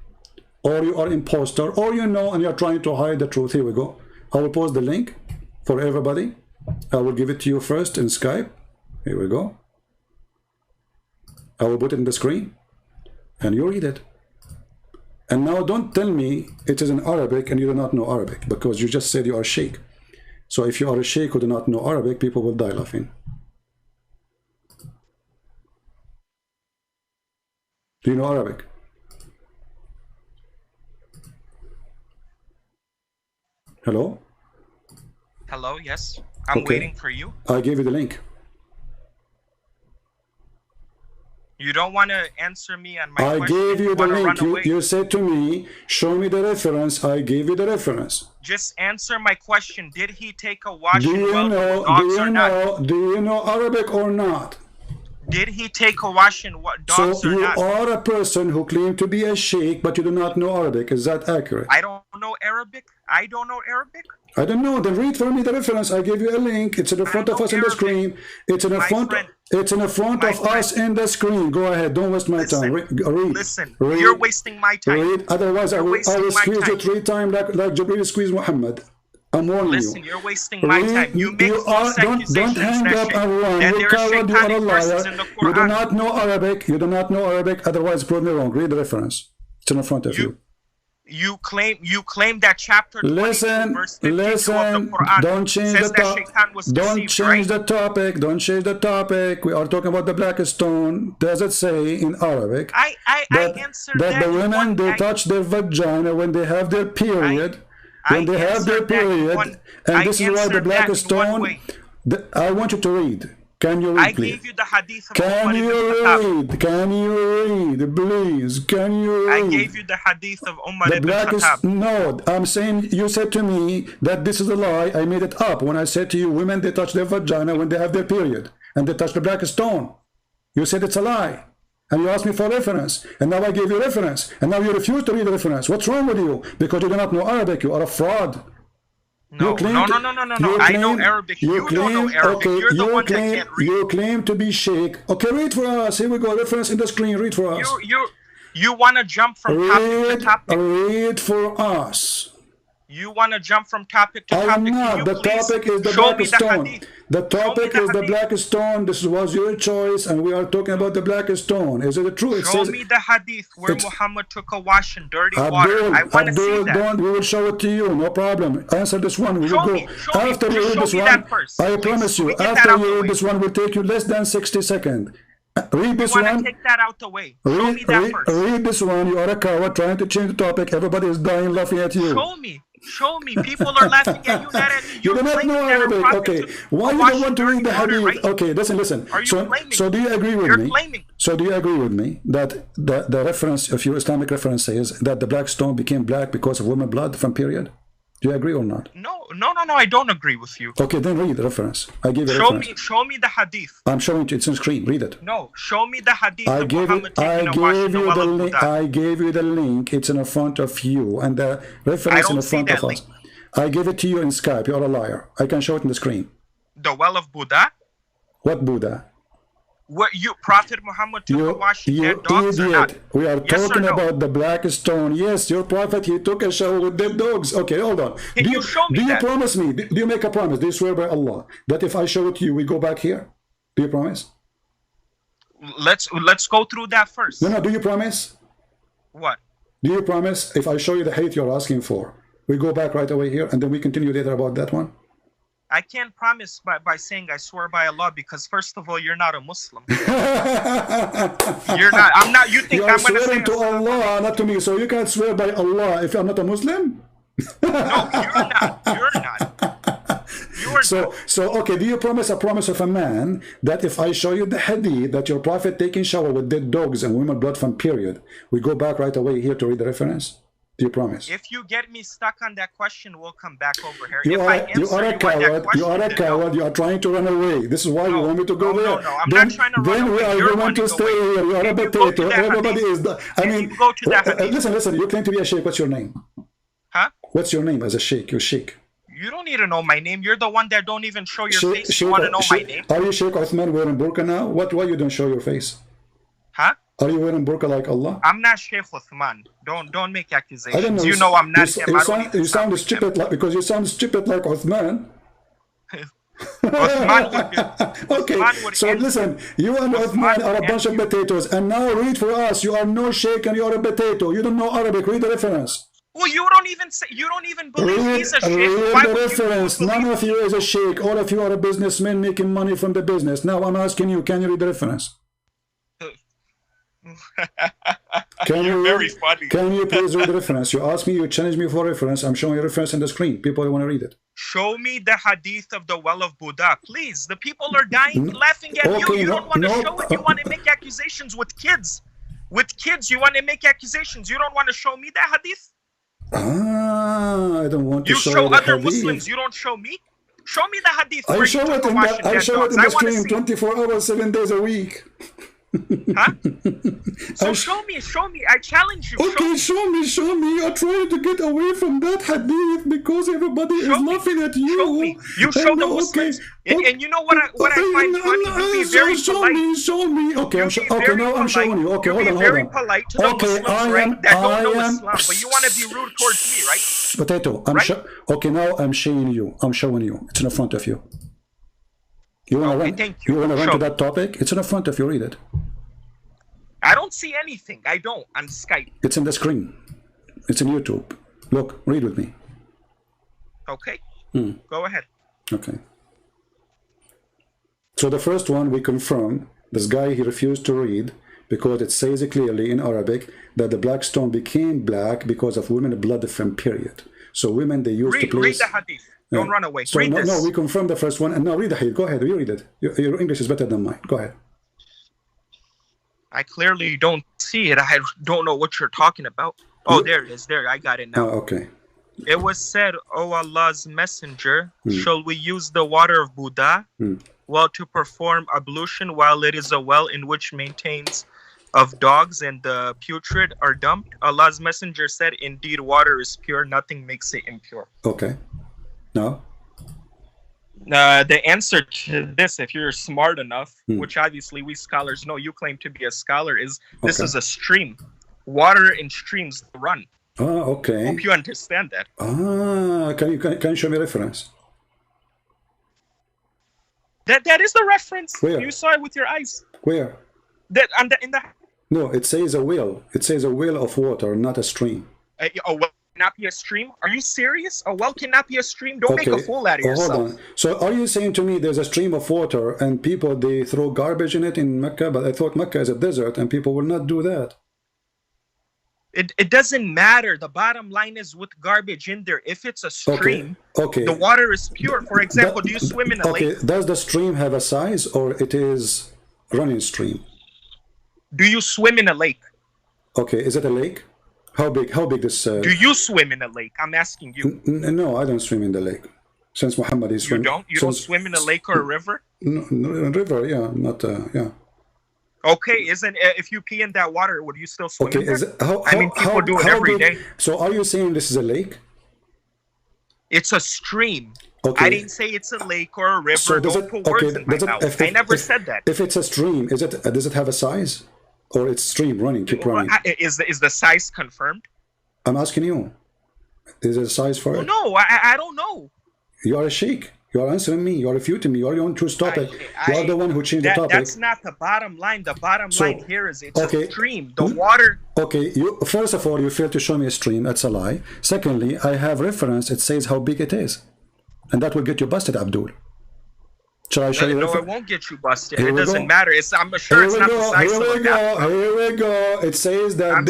Speaker 1: or you are imposter, or you know and you're trying to hide the truth. Here we go. I will post the link for everybody. I will give it to you first in Skype. Here we go. I will put it in the screen and you read it. And now don't tell me it is in Arabic and you do not know Arabic, because you just said you are sheikh. So if you are a sheikh who do not know Arabic, people will die laughing. Do you know Arabic? Hello?
Speaker 6: Hello, yes. I'm waiting for you.
Speaker 1: I gave you the link.
Speaker 6: You don't want to answer me on my question.
Speaker 1: I gave you the link.
Speaker 6: You,
Speaker 1: you said to me, show me the reference. I gave you the reference.
Speaker 6: Just answer my question. Did he take a wash
Speaker 1: Do
Speaker 6: in
Speaker 1: you
Speaker 6: well
Speaker 1: know?
Speaker 6: with dogs or not?
Speaker 1: Do you know Arabic or not?
Speaker 6: Did he take a wash in dogs
Speaker 1: so
Speaker 6: or
Speaker 1: you
Speaker 6: not?
Speaker 1: are a person who claimed to be a sheikh, but you do not know Arabic. Is that accurate?
Speaker 6: I don't know Arabic. I don't know Arabic.
Speaker 1: I don't know. Then read for me the reference. I gave you a link. It's in the front of us in the screen. It's in the front. It's in the front of us in the screen. Go ahead. Don't waste my time. Read.
Speaker 6: Listen. You're wasting my time.
Speaker 1: Read. Otherwise, I will squeeze you 3 times like Jibreel squeezed Muhammad. I'm warning you.
Speaker 6: Listen, you're wasting my time. You make false accusations.
Speaker 1: Don't hang up and run. You coward, you are a liar. You do not know Arabic. You do not know Arabic. Otherwise, prove me wrong. Read the reference. It's in front of you.
Speaker 6: You claim that chapter 22, verse 52 of the Qur'an
Speaker 1: don't change the topic. Don't change the topic. Don't change the topic. We are talking about the black stone. Does it say in Arabic
Speaker 6: I answered
Speaker 1: that the women they touch their vagina when they have their period? And this is why the black stone. I want you to read. Can you read, please?
Speaker 6: I gave you the hadith of
Speaker 1: Can you read? Can you read, please? Can you read?
Speaker 6: I gave you the hadith of Umar ibn Khattab.
Speaker 1: No, I'm saying you said to me that this is a lie. I made it up when I said to you, women, they touch their vagina when they have their period. And they touch the black stone. You said it's a lie. And you asked me for reference. And now I gave you reference. And now you refuse to read the reference. What's wrong with you? Because you do not know Arabic. You are a fraud.
Speaker 6: No. I know Arabic. You don't know Arabic.
Speaker 1: Okay,
Speaker 6: You're the one that can't read.
Speaker 1: You claim to be sheikh. Okay, read for us. Here we go. Reference in the screen. Read for us.
Speaker 6: You want to jump from topic to topic.
Speaker 1: Read for us.
Speaker 6: You want to jump from topic to topic.
Speaker 1: I am not. The topic is the black stone. The topic is the black stone. This was your choice, and we are talking about the black stone. Is it true?
Speaker 6: Show me the hadith where Muhammad took a wash in dirty water. I want to see that.
Speaker 1: We will show it to you. No problem. Answer this one. We will go. After you read this one, I promise you, after you read this one, will take you less than 60 seconds. Read this one.
Speaker 6: Take that out the way. Show me that first.
Speaker 1: Read this one. You are a coward trying to change the topic. Everybody is dying laughing at you.
Speaker 6: Show me. People are laughing at you, not at me.
Speaker 1: You do not know Arabic. Okay. Why you don't want to read the hadith? Right? Okay, listen. So do you agree with me? So do you agree with me that the reference of your Islamic reference says that the black stone became black because of women blood from period? Do you agree or not?
Speaker 6: No, I don't agree with you.
Speaker 1: Okay, then read the reference. I give you the reference.
Speaker 6: Show me the hadith.
Speaker 1: I'm showing it. It's on screen. Read it.
Speaker 6: No, show me the hadith
Speaker 1: I gave you the link. It's in front of you. And the reference in front of us. I gave it to you in Skype. You're a liar. I can show it on the screen.
Speaker 6: The well of Buddha?
Speaker 1: What Buddha?
Speaker 6: What Prophet Muhammad took a wash in dead dogs or not?
Speaker 1: We are talking about the black stone. Yes, your prophet, he took a shower with dead dogs. Okay, hold on.
Speaker 6: Can you show me that?
Speaker 1: Do you promise me? Do you make a promise? Do you swear by Allah that if I show it to you, we go back here? Do you promise?
Speaker 6: Let's go through that first.
Speaker 1: No, do you promise?
Speaker 6: What?
Speaker 1: Do you promise if I show you the hadith you're asking for, we go back right away here and then we continue later about that one?
Speaker 6: I can't promise by saying I swear by Allah because first of all, you're not a Muslim. You're not. I'm not. You think I'm going to say
Speaker 1: to Allah, not to me. So you can't swear by Allah if I'm not a Muslim?
Speaker 6: No, you're not. You're not.
Speaker 1: So okay, do you promise a promise of a man that if I show you the hadith that your prophet taking shower with dead dogs and women blood from period, we go back right away here to read the reference? Do you promise?
Speaker 6: If you get me stuck on that question, we'll come back over here.
Speaker 1: You are a coward. You are a coward. You are trying to run away. This is why you want me to go there.
Speaker 6: No, I'm not trying to run away.
Speaker 1: Then we are going to stay here. You are a potato. Everybody is. Listen. You claim to be a sheikh. What's your name?
Speaker 6: Huh?
Speaker 1: What's your name as a sheikh? You're sheikh.
Speaker 6: You don't need to know my name. You're the one that don't even show your face. You want to know my name?
Speaker 1: Are you Sheikh Uthman wearing burqa now? Why you don't show your face?
Speaker 6: Huh?
Speaker 1: Are you wearing burqa like Allah?
Speaker 6: I'm not Sheikh Uthman. Don't make accusations. I don't know. You know I'm not him.
Speaker 1: You sound stupid because you sound stupid like Uthman. Okay, so listen, you and Uthman are a bunch of potatoes, and now read for us. You are no sheikh and you are a potato. You don't know Arabic. Read the reference.
Speaker 6: Well, you don't even believe he's a sheikh.
Speaker 1: Read the reference. None of you is a sheikh. All of you are a businessman making money from the business. Now I'm asking you, can you read the reference?
Speaker 6: You're very funny.
Speaker 1: Can you please read the reference? You asked me, you challenged me for reference. I'm showing you reference on the screen. People want to read it.
Speaker 6: Show me the hadith of the well of Buddha, please. The people are dying, laughing at you. You don't want to show it. You want to make accusations with kids. With kids, you want to make accusations. You don't want to show me the hadith.
Speaker 1: I don't want to show
Speaker 6: you show
Speaker 1: the
Speaker 6: other
Speaker 1: hadith.
Speaker 6: Muslims. You don't show me. Show me the hadith.
Speaker 1: I show it in the, I show it in the stream 24 hours, 7 days a week.
Speaker 6: Huh? So show me. I challenge you.
Speaker 1: Okay, show me. You're trying to get away from that hadith because everybody is laughing at you.
Speaker 6: Show me. You show the Muslims. And you know what I find funny? You be very polite.
Speaker 1: Show me. Okay, now I'm showing you. Okay, hold on.
Speaker 6: Very polite to the Muslims, right? That don't know Islam, but you want to be rude towards me, right?
Speaker 1: Potato, okay, now I'm showing you. It's in front of you. You want to run to that topic? It's in front of you. Read it.
Speaker 6: I don't see anything. I don't on Skype.
Speaker 1: It's in the screen. It's in YouTube. Look, read with me.
Speaker 6: Okay. Go ahead.
Speaker 1: Okay. So the first one, we confirm this guy, he refused to read because it says clearly in Arabic that the black stone became black because of women blood from period. So women, they used to place...
Speaker 6: Read the hadith. Don't run away.
Speaker 1: So
Speaker 6: read this.
Speaker 1: No, we confirm the first one. And now read the hadith. Go ahead, you read it. Your English is better than mine. Go ahead.
Speaker 6: I clearly don't see it. I don't know what you're talking about. Oh, there it is. There, I got it now.
Speaker 1: Oh, okay.
Speaker 6: It was said, "O Allah's Messenger, shall we use the water of Buddha, well, to perform ablution while it is a well in which maintains of dogs and the putrid are dumped?" Allah's Messenger said, "Indeed, water is pure. Nothing makes it impure."
Speaker 1: Okay. Now?
Speaker 6: The answer to this, if you're smart enough, which obviously we scholars know, you claim to be a scholar, is this is a stream. Water in streams run.
Speaker 1: Ah, okay.
Speaker 6: Hope you understand that.
Speaker 1: Ah, can you show me a reference?
Speaker 6: That is the reference.
Speaker 1: Where?
Speaker 6: You saw it with your eyes.
Speaker 1: Where?
Speaker 6: No,
Speaker 1: it says a well. It says a well of water, not a stream.
Speaker 6: A well cannot be a stream? Are you serious? A well cannot be a stream? Don't make a fool out of yourself.
Speaker 1: Hold on. So are you saying to me there's a stream of water and people, they throw garbage in it in Mecca? But I thought Mecca is a desert and people will not do that.
Speaker 6: It doesn't matter. The bottom line is with garbage in there. If it's a stream, the water is pure. For example, do you swim in a lake?
Speaker 1: Does the stream have a size or it is running stream?
Speaker 6: Do you swim in a lake?
Speaker 1: Okay, is it a lake? How big this...
Speaker 6: Do you swim in a lake? I'm asking you.
Speaker 1: No, I don't swim in the lake. Since Muhammad is...
Speaker 6: You don't? You don't swim in a lake or a river?
Speaker 1: No, a river, yeah, not... yeah.
Speaker 6: Okay, if you pee in that water, would you still swim in there? People do it every day.
Speaker 1: So are you saying this is a lake?
Speaker 6: It's a stream. Okay. I didn't say it's a lake or a river.
Speaker 1: So
Speaker 6: don't put words in my mouth. I never said that.
Speaker 1: If it's a stream, does it have a size? Or it's stream running, keep running?
Speaker 6: Is the size confirmed?
Speaker 1: I'm asking you. Is there a size for it?
Speaker 6: No, I don't know.
Speaker 1: You are a sheikh. You are answering me. You are refuting me. You are on choose topic. You are the one who changed the topic.
Speaker 6: That's not the bottom line. The bottom line here is it's a stream. The water...
Speaker 1: Okay, first of all, you failed to show me a stream. That's a lie. Secondly, I have reference. It says how big it is. And that will get you busted, Abdul. Shall I show you?
Speaker 6: No, it won't get you busted. It doesn't matter. I'm sure it's not the size of a bathtub.
Speaker 1: Here we go. It says that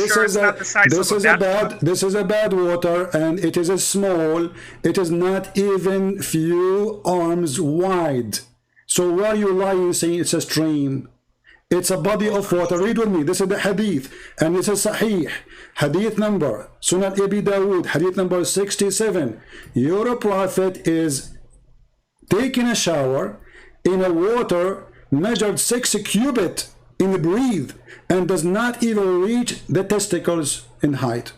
Speaker 1: this is a bad water and it is a small. It is not even few arms wide. So why are you lying saying it's a stream? It's a body of water. Read with me. This is the hadith and this is sahih. Hadith number Sunan Abi Dawood. Hadith number 67. Your prophet is taking a shower in a water measured 6 cubits in the breathe and does not even reach the testicles in height.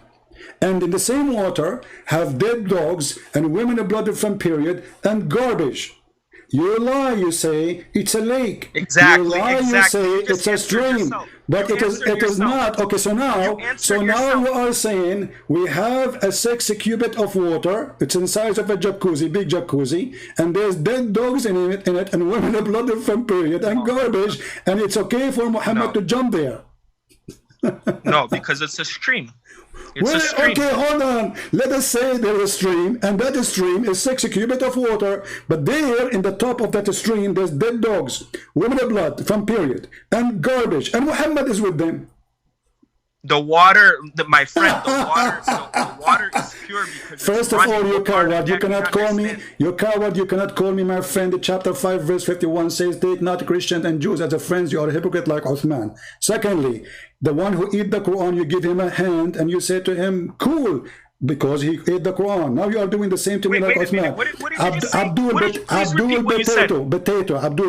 Speaker 1: And in the same water have dead dogs and women blood from period and garbage. You lie, you say it's a lake.
Speaker 6: Exactly.
Speaker 1: You lie, you say it's a stream. But it is not. Okay, so now you are saying we have a 6 cubit of water. It's in size of a jacuzzi, big jacuzzi, and there's dead dogs in it and women blood from period and garbage, and it's okay for Muhammad to jump there.
Speaker 6: No, because it's a stream. It's a stream.
Speaker 1: Okay, hold on. Let us say there is a stream, and that stream is 6 cubits of water, but there in the top of that stream, there's dead dogs, women of blood from period, and garbage, and Muhammad is with them.
Speaker 6: My friend, the water is pure because
Speaker 1: first of all, you coward, you cannot call me, you coward, you cannot call me my friend. Chapter 5 verse 51 says, take not Christians and Jews as a friends, you are a hypocrite like Uthman. Secondly, the one who eat the Quran, you give him a hand and you say to him, cool, because he ate the Quran. Now you are doing the same to me like Uthman. Abdul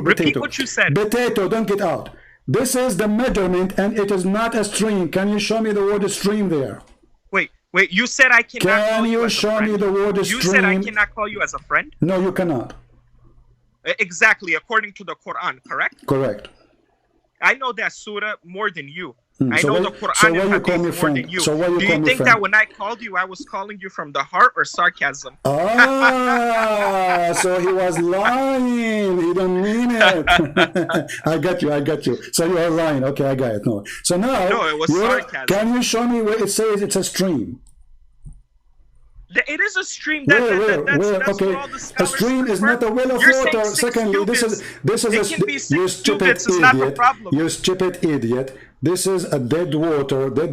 Speaker 6: Repeat what you said.
Speaker 1: Potato, don't get out. This is the measurement and it is not a stream. Can you show me the word stream there?
Speaker 6: Wait, you said I cannot call you as a friend.
Speaker 1: Can you show me the word stream?
Speaker 6: You said I cannot call you as a friend?
Speaker 1: No, you cannot.
Speaker 6: Exactly, according to the Quran, correct?
Speaker 1: Correct.
Speaker 6: I know that surah more than you. I
Speaker 1: So
Speaker 6: know
Speaker 1: why-
Speaker 6: the Quran
Speaker 1: so why
Speaker 6: and
Speaker 1: you call me
Speaker 6: Hadith more
Speaker 1: friend?
Speaker 6: than you.
Speaker 1: So why you
Speaker 6: Do
Speaker 1: call
Speaker 6: you
Speaker 1: me
Speaker 6: think
Speaker 1: friend?
Speaker 6: that when I called you, I was calling you from the heart or sarcasm?
Speaker 1: Ah, so he was lying. He don't mean it. I got you. So you are lying. Okay, I got it. No. So now,
Speaker 6: No, it was sarcasm.
Speaker 1: can you show me where it says it's a stream?
Speaker 6: It is a stream.
Speaker 1: Where?
Speaker 6: That's
Speaker 1: Okay,
Speaker 6: what all the
Speaker 1: a
Speaker 6: scholars
Speaker 1: stream is
Speaker 6: confirm.
Speaker 1: not a well of
Speaker 6: You're saying
Speaker 1: water.
Speaker 6: 6
Speaker 1: Secondly, this is
Speaker 6: It can be 6
Speaker 1: you stupid
Speaker 6: cubits, it's not a
Speaker 1: idiot.
Speaker 6: problem.
Speaker 1: You stupid idiot. This is a dead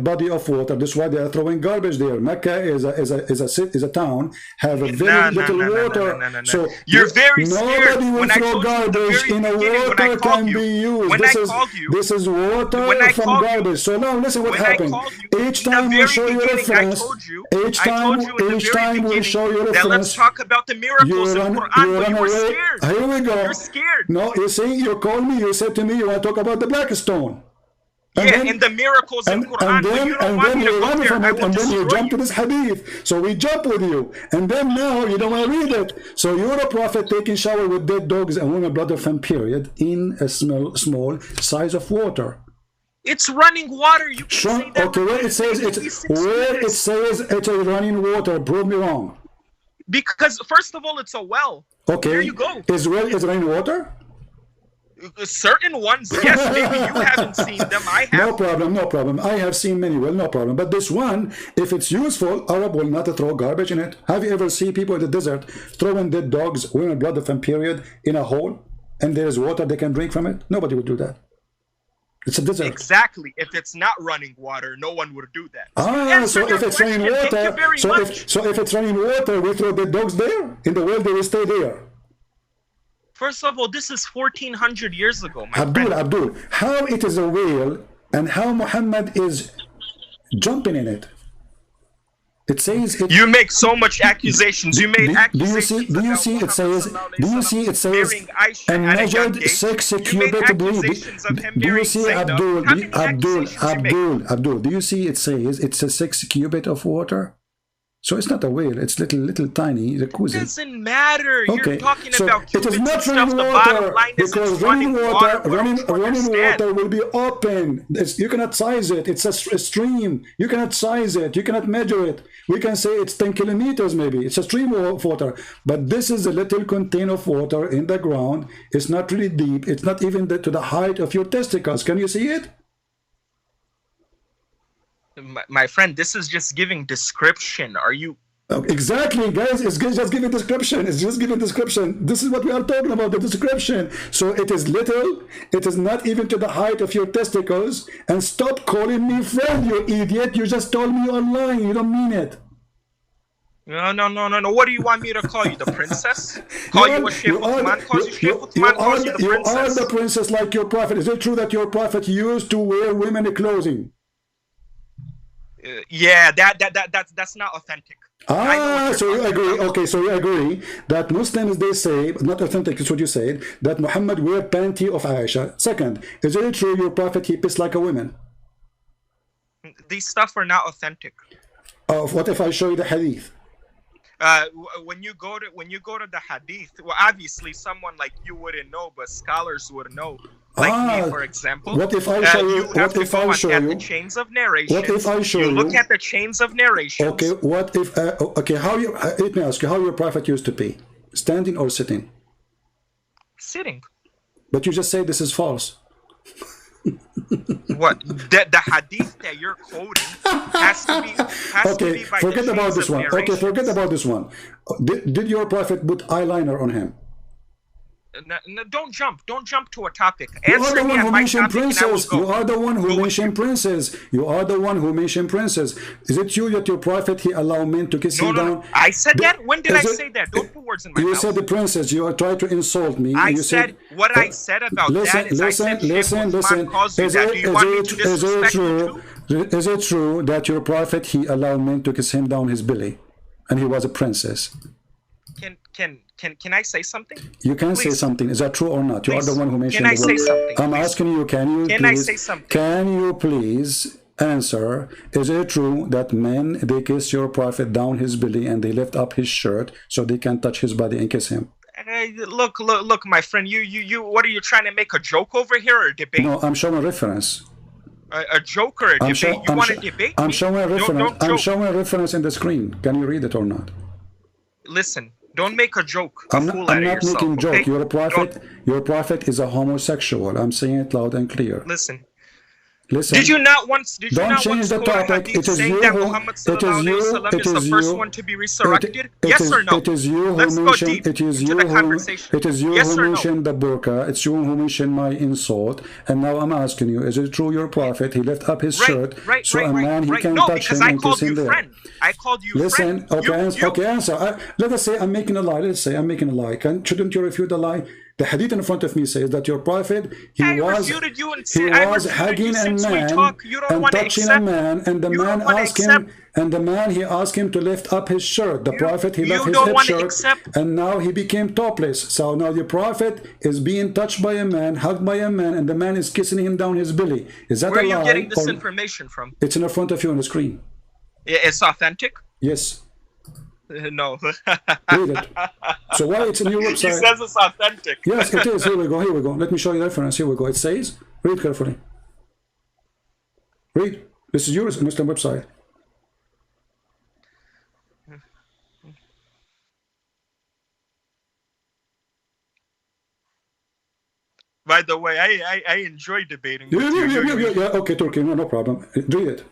Speaker 1: body of water. That's why they are throwing garbage there. Mecca is a town, have a very little water.
Speaker 6: No.
Speaker 1: So
Speaker 6: You're very scared.
Speaker 1: nobody will
Speaker 6: When I
Speaker 1: throw
Speaker 6: told you at the
Speaker 1: garbage
Speaker 6: very
Speaker 1: in a
Speaker 6: beginning, when I
Speaker 1: water
Speaker 6: called
Speaker 1: can
Speaker 6: you-
Speaker 1: be used.
Speaker 6: when
Speaker 1: This
Speaker 6: I
Speaker 1: is
Speaker 6: called you-
Speaker 1: this is water
Speaker 6: when I
Speaker 1: from
Speaker 6: called you-
Speaker 1: garbage. So now listen what
Speaker 6: when I
Speaker 1: happened.
Speaker 6: called you,
Speaker 1: Each
Speaker 6: in the
Speaker 1: time we
Speaker 6: very
Speaker 1: show you
Speaker 6: beginning,
Speaker 1: reference.
Speaker 6: I told you
Speaker 1: Each
Speaker 6: in the
Speaker 1: each
Speaker 6: very
Speaker 1: time we
Speaker 6: beginning
Speaker 1: show you
Speaker 6: that let's
Speaker 1: reference.
Speaker 6: talk about the miracles in Quran, but you were
Speaker 1: away.
Speaker 6: scared.
Speaker 1: Here we go.
Speaker 6: You're scared.
Speaker 1: No, you see, you called me, you said to me, you want to talk about the black stone.
Speaker 6: And the miracles in Quran, but you don't want me to go there. I will
Speaker 1: and then you
Speaker 6: destroy
Speaker 1: jump to this hadith. So we jump with you. And then now you don't want to read it. So you're a prophet taking shower with dead dogs and women blood of them, period, in a small size of water.
Speaker 6: It's running water. You can say that.
Speaker 1: Okay, where it says it's a running water, prove me wrong.
Speaker 6: Because first of all, it's a well.
Speaker 1: Okay.
Speaker 6: There you go.
Speaker 1: Is running water?
Speaker 6: Certain ones, yes, maybe you haven't seen them. I have.
Speaker 1: No problem. I have seen many, well, no problem. But this one, if it's useful, Arab will not throw garbage in it. Have you ever seen people in the desert throwing dead dogs, women blood of them, period, in a hole, and there's water they can drink from it? Nobody would do that. It's a desert.
Speaker 6: Exactly. If it's not running water, no one would do that.
Speaker 1: So if it's raining water, if it's raining water, we throw dead dogs there? In the well, they will stay there.
Speaker 6: First of all, this is 1400 years ago, my friend.
Speaker 1: Abdul, how it is a whale and how Muhammad is jumping in it? It says it.
Speaker 6: You make so much accusations. You made accusations.
Speaker 1: Do you see it says and measured 6 cubits. Do you see Abdul? Do you see it says it's a 6 cubit of water? So it's not a whale, it's little tiny jacuzzi.
Speaker 6: It doesn't matter.
Speaker 1: Okay.
Speaker 6: You're talking
Speaker 1: So
Speaker 6: about
Speaker 1: it is
Speaker 6: cubits
Speaker 1: not
Speaker 6: and stuff.
Speaker 1: running
Speaker 6: The
Speaker 1: water,
Speaker 6: bottom line is
Speaker 1: because
Speaker 6: it's running water.
Speaker 1: running water will be open. You cannot size it. It's a stream. You cannot size it. You cannot measure it. We can say it's 10 kilometers maybe. It's a stream of water. But this is a little container of water in the ground. It's not really deep. It's not even to the height of your testicles. Can you see it?
Speaker 6: My friend, this is just giving description. Are you...
Speaker 1: Exactly, guys. It's just giving description. It's just giving description. This is what we are talking about, the description. So it is little. It is not even to the height of your testicles. And stop calling me friend, you idiot. You just told me you are lying. You don't mean it.
Speaker 6: No. What do you want me to call you? The princess? Call you a Sheikh Uthman? Calls you Sheikh Uthman? Calls you the princess?
Speaker 1: You are the princess like your prophet. Is it true that your prophet used to wear women clothing?
Speaker 6: Yeah, that's not authentic.
Speaker 1: So you agree? Okay, so you agree that Muslims, they say, not authentic is what you said, that Muhammad wear panty of Aisha. Second, is it true your prophet he pissed like a woman?
Speaker 6: These stuff are not authentic.
Speaker 1: What if I show you the hadith?
Speaker 6: When you go to the hadith, well, obviously someone like you wouldn't know, but scholars would know. Like me, for example.
Speaker 1: What if I show you?
Speaker 6: What if I show you? The chains of narration.
Speaker 1: What if I show you?
Speaker 6: Look at the chains of narration.
Speaker 1: Okay. What if? Okay. Let me ask you. How your prophet used to pee? Standing or sitting?
Speaker 6: Sitting.
Speaker 1: But you just say this is false.
Speaker 6: What? The hadith that you're quoting has to be by
Speaker 1: forget
Speaker 6: the
Speaker 1: about
Speaker 6: chains
Speaker 1: this
Speaker 6: of
Speaker 1: one. Okay,
Speaker 6: narrations.
Speaker 1: forget about this one. Did your prophet put eyeliner on him?
Speaker 6: Don't jump to a topic.
Speaker 1: You are
Speaker 6: Answer
Speaker 1: the
Speaker 6: me
Speaker 1: one
Speaker 6: at
Speaker 1: who
Speaker 6: my
Speaker 1: mentioned
Speaker 6: topic and I will
Speaker 1: princes.
Speaker 6: go.
Speaker 1: You are the one who
Speaker 6: Go with
Speaker 1: mentioned
Speaker 6: you.
Speaker 1: princes. You are the one who mentioned princes. Is it you that your prophet he allowed men to kiss him down?
Speaker 6: I said that? When did I
Speaker 1: Is it-
Speaker 6: say that? Don't put words in my
Speaker 1: You
Speaker 6: mouth.
Speaker 1: said the princess. You are trying to insult me.
Speaker 6: I
Speaker 1: You
Speaker 6: said what I said about that is I said Sheikh Uthman calls you that. Do you want me to disrespect you too?
Speaker 1: Is it true that your prophet he allowed men to kiss him down his belly, and he was a princess?
Speaker 6: Can I say something?
Speaker 1: You can say
Speaker 6: Please.
Speaker 1: something. Is that true or not? You are the one who mentioned
Speaker 6: Can I
Speaker 1: the
Speaker 6: say
Speaker 1: word.
Speaker 6: something,
Speaker 1: I'm
Speaker 6: please?
Speaker 1: asking you. Can you
Speaker 6: Can I
Speaker 1: please?
Speaker 6: say something?
Speaker 1: Can you please answer? Is it true that men they kiss your prophet down his belly and they lift up his shirt so they can touch his body and kiss him?
Speaker 6: Look, my friend. You. What are you trying to make a joke over here or a debate?
Speaker 1: No, I'm showing reference.
Speaker 6: A joke or a debate? You want to debate?
Speaker 1: I'm
Speaker 6: me?
Speaker 1: showing a reference.
Speaker 6: Don't
Speaker 1: I'm
Speaker 6: joke.
Speaker 1: showing a reference in the screen. Can you read it or not?
Speaker 6: Listen. Don't make a joke.
Speaker 1: I'm
Speaker 6: fool
Speaker 1: not
Speaker 6: out of yourself,
Speaker 1: making joke.
Speaker 6: okay?
Speaker 1: Your prophet is a homosexual. I'm saying it loud and clear.
Speaker 6: Listen.
Speaker 1: Listen.
Speaker 6: Did you not once? Did you
Speaker 1: Don't
Speaker 6: not
Speaker 1: change
Speaker 6: once
Speaker 1: the
Speaker 6: quote a
Speaker 1: topic.
Speaker 6: hadith
Speaker 1: It is
Speaker 6: saying
Speaker 1: you
Speaker 6: that
Speaker 1: who.
Speaker 6: Muhammad
Speaker 1: It is
Speaker 6: sallallahu
Speaker 1: you.
Speaker 6: alaihi wasallam
Speaker 1: It
Speaker 6: is the
Speaker 1: is
Speaker 6: first
Speaker 1: you.
Speaker 6: one to be resurrected? Yes or no?
Speaker 1: It is you who
Speaker 6: Let's go
Speaker 1: mentioned.
Speaker 6: deep
Speaker 1: It is
Speaker 6: into
Speaker 1: you
Speaker 6: the
Speaker 1: who.
Speaker 6: conversation.
Speaker 1: It is you
Speaker 6: Yes
Speaker 1: who
Speaker 6: or no?
Speaker 1: mentioned the burqa. It's you who mentioned my insult. And now I'm asking you: is it true your prophet he lift up his shirt so a man he can
Speaker 6: No,
Speaker 1: touch
Speaker 6: because
Speaker 1: him
Speaker 6: I
Speaker 1: and
Speaker 6: called
Speaker 1: kiss him
Speaker 6: you
Speaker 1: there?
Speaker 6: friend. I called you
Speaker 1: Listen,
Speaker 6: friend.
Speaker 1: okay, answer. Let us say I'm making a lie. Let's say I'm making a lie. Shouldn't you refute the lie? The hadith in front of me says that your prophet, he was hugging a man and touching a man, and the man asked him, and the man he asked him to lift up his shirt. The prophet he left his hip shirt, and now he became topless. So now the prophet is being touched by a man, hugged by a man, and the man is kissing him down his belly. Is that a lie?
Speaker 6: Where are you getting this information from?
Speaker 1: It's in front of you on the screen.
Speaker 6: It's authentic?
Speaker 1: Yes.
Speaker 6: No.
Speaker 1: Read it. So why it's in your website?
Speaker 6: He says it's authentic.
Speaker 1: Yes, it is. Here we go. Here we go. Let me show you the reference. Here we go. It says, read carefully. Read. This is yours, Muslim website.
Speaker 6: By the way, I enjoy debating with you.
Speaker 1: Yeah. Okay, Turkey. No problem. Read it.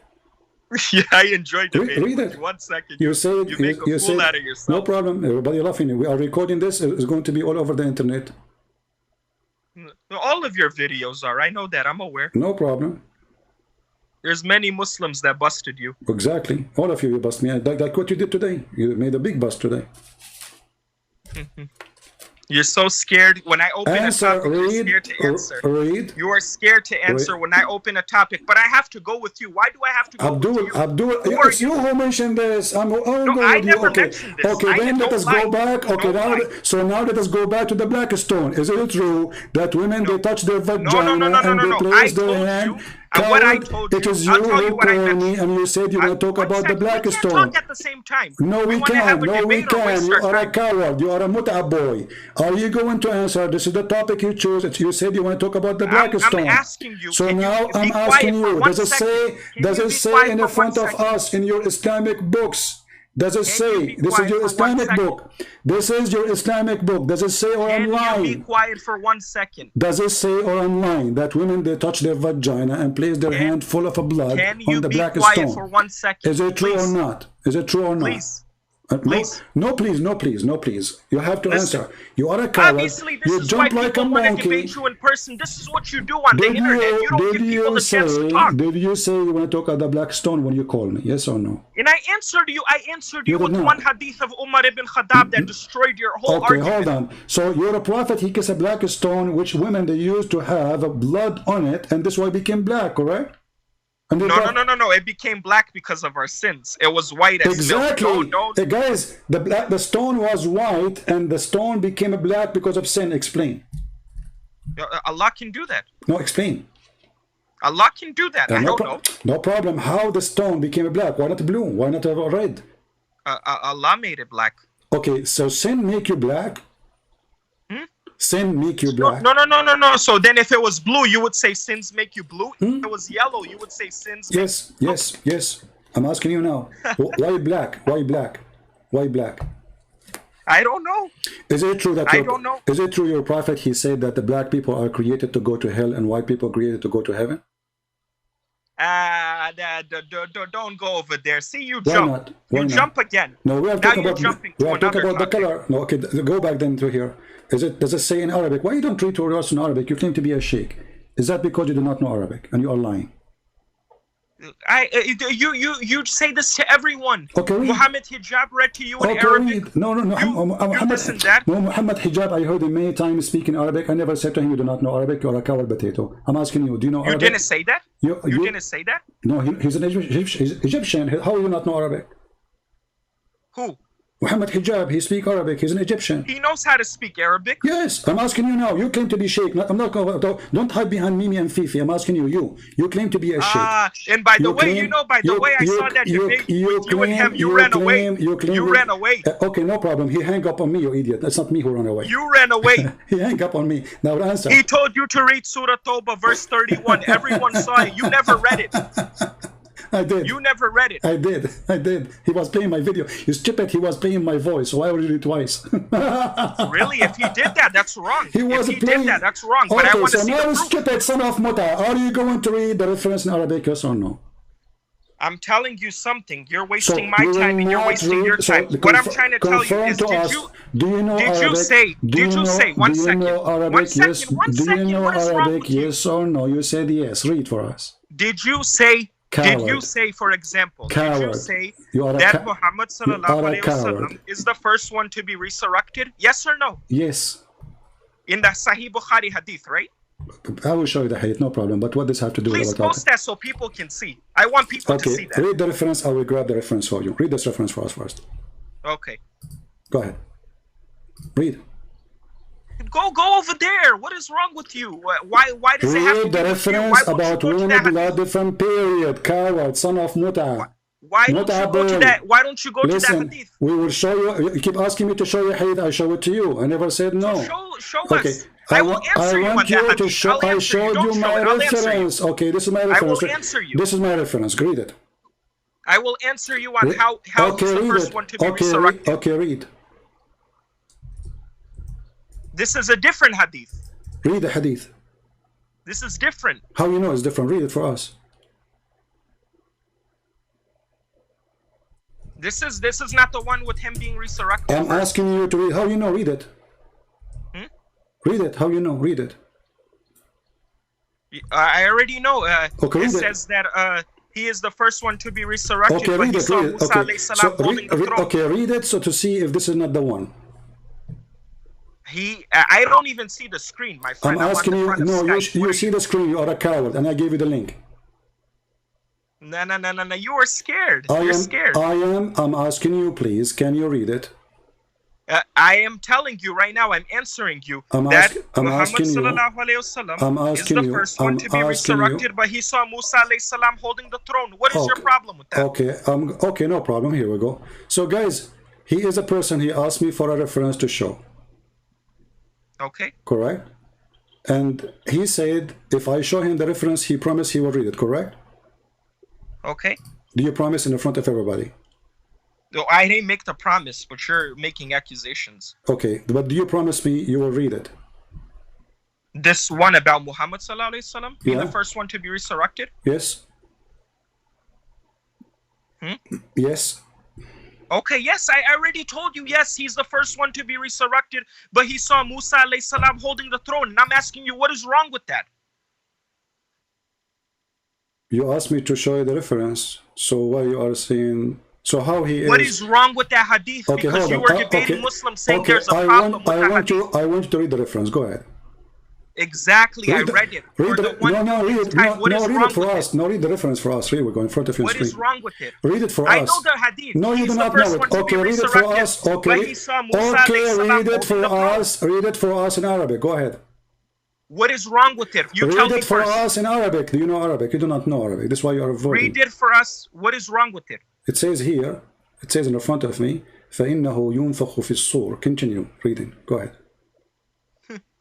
Speaker 6: Yeah, I enjoy debating
Speaker 1: read
Speaker 6: with
Speaker 1: it.
Speaker 6: you. 1 second.
Speaker 1: You say it.
Speaker 6: You make a fool out of yourself.
Speaker 1: No problem. Everybody laughing. We are recording this. It's going to be all over the internet.
Speaker 6: All of your videos are. I know that. I'm aware.
Speaker 1: No problem.
Speaker 6: There's many Muslims that busted you.
Speaker 1: Exactly. All of you bust me. Like what you did today. You made a big bust today.
Speaker 6: You're so scared. When I open a topic, you're scared to answer.
Speaker 1: Read.
Speaker 6: You are scared to answer when I open a topic, but I have to go with you. Why do I have to go with you?
Speaker 1: Abdul, it's you who mentioned this. I
Speaker 6: never mentioned this.
Speaker 1: Okay, then let us go back. Okay, now let us go back to the black stone. Is it true that women they touch their vagina and they place their hand?
Speaker 6: What I told you,
Speaker 1: it is you who told me, and you said you want to talk about the black stone.
Speaker 6: We can't talk at the same time.
Speaker 1: No, we can't. No, we can. You are a coward. You are a muta boy. Are you going to answer? This is the topic you chose. You said you want to talk about the black stone.
Speaker 6: I'm asking you.
Speaker 1: So now I'm asking you. Does it say in the front of us in your Islamic books? Does it say this is your Islamic book? This is your Islamic book. Does it say or I'm lying?
Speaker 6: Can you be quiet for 1 second?
Speaker 1: Does it say or I'm lying that women they touch their vagina and place their hand full of blood on the black stone?
Speaker 6: Can you be quiet for 1 second?
Speaker 1: Is it true or not? Is it true or not?
Speaker 6: Please.
Speaker 1: No, please. You have to answer. You are a coward.
Speaker 6: Obviously, this
Speaker 1: you
Speaker 6: is
Speaker 1: jump
Speaker 6: why
Speaker 1: like a
Speaker 6: people want to
Speaker 1: monkey.
Speaker 6: debate you in person. This is what you do on the internet. You don't give people a chance to talk.
Speaker 1: Did you say you want to talk about the black stone when you called me? Yes or no?
Speaker 6: And I answered you with one hadith of Umar ibn Khattab that destroyed your whole argument.
Speaker 1: Okay, hold on. So you're a prophet, he kissed a black stone, which women they used to have blood on it, and this why it became black, correct?
Speaker 6: No. It became black because of our sins. It was white as milk.
Speaker 1: Exactly. Guys, the stone was white, and the stone became black because of sin. Explain.
Speaker 6: Allah can do that.
Speaker 1: No, explain.
Speaker 6: Allah can do that. I don't know.
Speaker 1: No problem. How the stone became black? Why not blue? Why not red?
Speaker 6: Allah made it black.
Speaker 1: Okay, so sin make you black? Sin make you black?
Speaker 6: No. So then if it was blue, you would say sins make you blue. If it was yellow, you would say sins make you blue.
Speaker 1: Yes. I'm asking you now. Why black? Why black? Why black?
Speaker 6: I don't know.
Speaker 1: Is it true that
Speaker 6: I don't know.
Speaker 1: Is it true your prophet, he said that the black people are created to go to hell and white people created to go to heaven?
Speaker 6: Don't go over there. See, you
Speaker 1: Why
Speaker 6: jump.
Speaker 1: not? Why
Speaker 6: You
Speaker 1: not?
Speaker 6: jump again.
Speaker 1: No, we are
Speaker 6: Now
Speaker 1: talking
Speaker 6: you're
Speaker 1: about
Speaker 6: jumping
Speaker 1: we
Speaker 6: to
Speaker 1: are talking
Speaker 6: another
Speaker 1: about the
Speaker 6: topic.
Speaker 1: color. No, okay, go back then to here. Does it say in Arabic? Why you don't read to us in Arabic? You claim to be a sheikh. Is that because you do not know Arabic and you are lying?
Speaker 6: You say this to everyone.
Speaker 1: Okay, read.
Speaker 6: Muhammad Hijab read to you in
Speaker 1: Okay,
Speaker 6: Arabic.
Speaker 1: read. No.
Speaker 6: Listen, Dad.
Speaker 1: Muhammad Hijab, I heard him many times speak in Arabic. I never said to him, you do not know Arabic, you're a coward potato. I'm asking you, do you know Arabic?
Speaker 6: You didn't say that? You didn't say that?
Speaker 1: No, he's an Egyptian. How do you not know Arabic?
Speaker 6: Who?
Speaker 1: Muhammad Hijab, he speaks Arabic. He's an Egyptian.
Speaker 6: He knows how to speak Arabic.
Speaker 1: Yes, I'm asking you now. You claim to be sheikh. I'm not going to. Don't hide behind Mimi and Fifi. I'm asking you. You claim to be a sheikh.
Speaker 6: And by the way, I saw that debate with you and him. You ran away. You ran away.
Speaker 1: Okay, no problem. He hang up on me, you idiot. That's not me who ran away.
Speaker 6: You ran away.
Speaker 1: He hang up on me. Now answer.
Speaker 6: He told you to read Surah Tawbah, verse 31. Everyone saw it. You never read it.
Speaker 1: I did.
Speaker 6: You never read it.
Speaker 1: I did. He was playing my video. You stupid. He was playing my voice. So I read it twice.
Speaker 6: Really? If he did that, that's wrong.
Speaker 1: He was playing.
Speaker 6: Did that, that's wrong. But
Speaker 1: okay,
Speaker 6: I want to
Speaker 1: so
Speaker 6: see
Speaker 1: now,
Speaker 6: the proof.
Speaker 1: stupid son of Muta, are you going to read the reference in Arabic? Yes or no?
Speaker 6: I'm telling you something. You're wasting my time and you're wasting your time. What I'm trying to tell you is,
Speaker 1: do you know Arabic?
Speaker 6: Did you say, one second.
Speaker 1: Do you know Arabic?
Speaker 6: One second,
Speaker 1: yes.
Speaker 6: one
Speaker 1: Do
Speaker 6: second.
Speaker 1: you know
Speaker 6: What is wrong
Speaker 1: Arabic?
Speaker 6: with you?
Speaker 1: Yes or no? You said yes. Read for us.
Speaker 6: Did you say,
Speaker 1: Coward.
Speaker 6: for example,
Speaker 1: Coward.
Speaker 6: did you say
Speaker 1: You are a
Speaker 6: that Muhammad sallallahu
Speaker 1: you are a
Speaker 6: alayhi wasallam
Speaker 1: coward.
Speaker 6: is the first one to be resurrected? Yes or no?
Speaker 1: Yes.
Speaker 6: In the Sahih Bukhari hadith, right?
Speaker 1: I will show you the hadith, no problem. But what does have to do
Speaker 6: Please
Speaker 1: with our
Speaker 6: post that so people can see. I want people to see
Speaker 1: Okay,
Speaker 6: that.
Speaker 1: read the reference. I will grab the reference for you. Read this reference for us first.
Speaker 6: Okay.
Speaker 1: Go ahead. Read.
Speaker 6: Go over there. What is wrong with you? Why does it have to
Speaker 1: Read
Speaker 6: be
Speaker 1: the
Speaker 6: with you?
Speaker 1: reference
Speaker 6: Why won't you
Speaker 1: about
Speaker 6: go to
Speaker 1: women
Speaker 6: that
Speaker 1: blood
Speaker 6: hadith?
Speaker 1: different period. Coward, son of Muta.
Speaker 6: Why don't you go to that? Why don't you go to that
Speaker 1: Listen,
Speaker 6: hadith?
Speaker 1: we will show you. You keep asking me to show you hadith. I show it to you. I never said no.
Speaker 6: Show
Speaker 1: Okay.
Speaker 6: us. I will answer you on
Speaker 1: want
Speaker 6: that
Speaker 1: you to
Speaker 6: hadith.
Speaker 1: show.
Speaker 6: I'll
Speaker 1: I
Speaker 6: answer you.
Speaker 1: showed
Speaker 6: Don't
Speaker 1: you
Speaker 6: show
Speaker 1: my
Speaker 6: it. I'll answer you.
Speaker 1: reference. Okay, this is my
Speaker 6: I
Speaker 1: reference.
Speaker 6: will answer you.
Speaker 1: This is my reference. Read it.
Speaker 6: I will answer you on how
Speaker 1: Okay,
Speaker 6: he's the
Speaker 1: read
Speaker 6: first
Speaker 1: it.
Speaker 6: one to be
Speaker 1: Okay,
Speaker 6: resurrected.
Speaker 1: okay, read.
Speaker 6: This is a different hadith.
Speaker 1: Read the hadith.
Speaker 6: This is different.
Speaker 1: How you know it's different? Read it for us.
Speaker 6: This is not the one with him being resurrected.
Speaker 1: I'm asking you to read. How you know? Read it. Read it. How you know? Read it.
Speaker 6: I already know.
Speaker 1: Okay,
Speaker 6: it
Speaker 1: read it.
Speaker 6: says that he is the first one to be resurrected,
Speaker 1: Okay,
Speaker 6: but
Speaker 1: read
Speaker 6: he
Speaker 1: it.
Speaker 6: saw
Speaker 1: Read it.
Speaker 6: Musa
Speaker 1: Okay.
Speaker 6: alayhi salam holding the throne.
Speaker 1: Okay, read it so to see if this is not the one.
Speaker 6: I don't even see the screen, my friend.
Speaker 1: I'm asking
Speaker 6: on the
Speaker 1: you.
Speaker 6: front of
Speaker 1: No,
Speaker 6: Skype.
Speaker 1: you
Speaker 6: What are
Speaker 1: see the screen. You are a coward, and I gave you the link.
Speaker 6: No. You are scared. You're scared.
Speaker 1: I'm asking you, please. Can you read it?
Speaker 6: I am telling you right now. I'm answering you
Speaker 1: I'm
Speaker 6: that
Speaker 1: I'm
Speaker 6: Muhammad
Speaker 1: asking you.
Speaker 6: sallallahu alayhi wasallam
Speaker 1: I'm
Speaker 6: is
Speaker 1: asking
Speaker 6: the
Speaker 1: you.
Speaker 6: first one
Speaker 1: I'm
Speaker 6: to be
Speaker 1: asking
Speaker 6: resurrected,
Speaker 1: you.
Speaker 6: but he saw Musa alayhi salam holding the throne. What is your problem with that?
Speaker 1: Okay. Okay. No problem. Here we go. So, guys, he is a person. He asked me for a reference to show.
Speaker 6: Okay.
Speaker 1: Correct. And he said, if I show him the reference, he promised he will read it. Correct.
Speaker 6: Okay.
Speaker 1: Do you promise in the front of everybody?
Speaker 6: No, I didn't make the promise, but you're making accusations.
Speaker 1: Okay, but do you promise me you will read it?
Speaker 6: This one about Muhammad sallallahu alaihi wasallam being
Speaker 1: Yeah.
Speaker 6: the first one to be resurrected?
Speaker 1: Yes. Yes.
Speaker 6: Okay, yes, I already told you, yes, he's the first one to be resurrected, but he saw Musa alayhi salam holding the throne, and I'm asking you, what is wrong with that?
Speaker 1: You asked me to show you the reference, so why you are saying... So how he is...
Speaker 6: What is wrong with that hadith?
Speaker 1: Okay,
Speaker 6: Because
Speaker 1: hold
Speaker 6: you
Speaker 1: on.
Speaker 6: were debating Muslims saying there's a problem with the
Speaker 1: I want
Speaker 6: hadith.
Speaker 1: you to read the reference. Go ahead.
Speaker 6: Exactly, I read it.
Speaker 1: Read
Speaker 6: For the one
Speaker 1: read it.
Speaker 6: time, what is
Speaker 1: read
Speaker 6: wrong
Speaker 1: it for
Speaker 6: with
Speaker 1: us.
Speaker 6: it?
Speaker 1: No, read the reference for us. Read, we're going in front of your
Speaker 6: What
Speaker 1: screen.
Speaker 6: is wrong with it?
Speaker 1: Read it for
Speaker 6: I
Speaker 1: us.
Speaker 6: know the hadith.
Speaker 1: No, you
Speaker 6: He's
Speaker 1: do
Speaker 6: the
Speaker 1: not
Speaker 6: first
Speaker 1: know
Speaker 6: one
Speaker 1: it.
Speaker 6: to
Speaker 1: Okay,
Speaker 6: be
Speaker 1: read it for
Speaker 6: resurrected,
Speaker 1: us. Okay,
Speaker 6: but he saw Musa alayhi salam
Speaker 1: read it for
Speaker 6: holding the throne.
Speaker 1: us. Read it for us in Arabic. Go ahead.
Speaker 6: What is wrong with it? You tell
Speaker 1: Read
Speaker 6: me
Speaker 1: it for
Speaker 6: first.
Speaker 1: us in Arabic. Do you know Arabic? You do not know Arabic. That's why you are avoiding.
Speaker 6: Read it for us. What is wrong with it?
Speaker 1: It says here, it says in the front of me, فَإِنَّهُ يُنْفَخُ فِي الصُّورِ. Continue reading. Go ahead.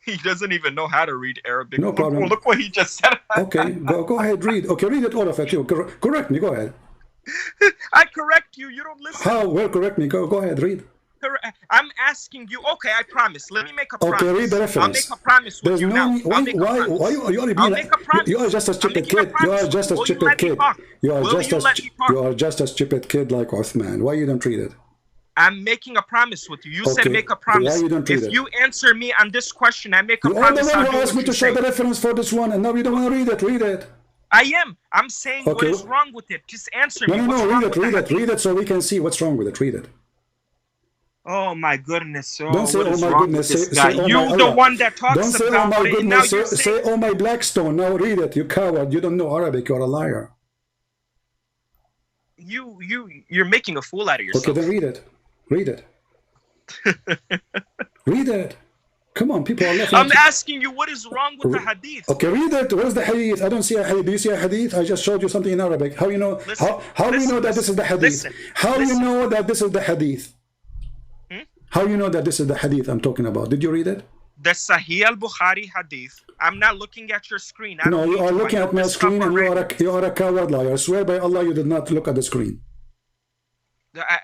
Speaker 6: He doesn't even know how to read Arabic.
Speaker 1: No problem.
Speaker 6: Look what he just said.
Speaker 1: Okay, go ahead, read. Okay, read it all of it. You correct me. Go ahead.
Speaker 6: I correct you. You don't listen.
Speaker 1: How? Well, correct me. Go ahead, read.
Speaker 6: I'm asking you. Okay, I promise. Let me make a promise.
Speaker 1: Okay, read the reference.
Speaker 6: I'll make a promise with you now.
Speaker 1: Why you are being? You are just a stupid kid. You are just a stupid kid. You are just a stupid kid like Uthman. Why you don't read it?
Speaker 6: I'm making a promise with you. You said make a promise.
Speaker 1: Why you don't read it?
Speaker 6: If you answer me on this question, I make a promise.
Speaker 1: You are the one who asked me to show the reference for this one, and now you don't want to read it. Read it.
Speaker 6: I am. I'm saying what is wrong with it. Just answer me.
Speaker 1: No, read it so we can see what's wrong with it. Read it.
Speaker 6: Oh my goodness. Oh,
Speaker 1: don't say oh my goodness. Say
Speaker 6: you the one that talks
Speaker 1: don't say
Speaker 6: about
Speaker 1: oh my goodness.
Speaker 6: it.
Speaker 1: Say oh my Blackstone. Now read it. You coward. You don't know Arabic. You're a liar.
Speaker 6: You're making a fool out of yourself.
Speaker 1: Okay, then read it. Read it. Read it. Come on, people are laughing.
Speaker 6: I'm asking you what is wrong with the hadith.
Speaker 1: Okay, read it. What is the hadith? I don't see a hadith. Do you see a hadith? I just showed you something in Arabic. How you know? How do you know that this is the hadith? How you know that this is the hadith? How you know that this is the hadith I'm talking about? Did you read it?
Speaker 6: The Sahih al-Bukhari hadith. I'm not looking at your screen.
Speaker 1: No, you are looking at my screen, and you are a coward liar. I swear by Allah, you did not look at the screen.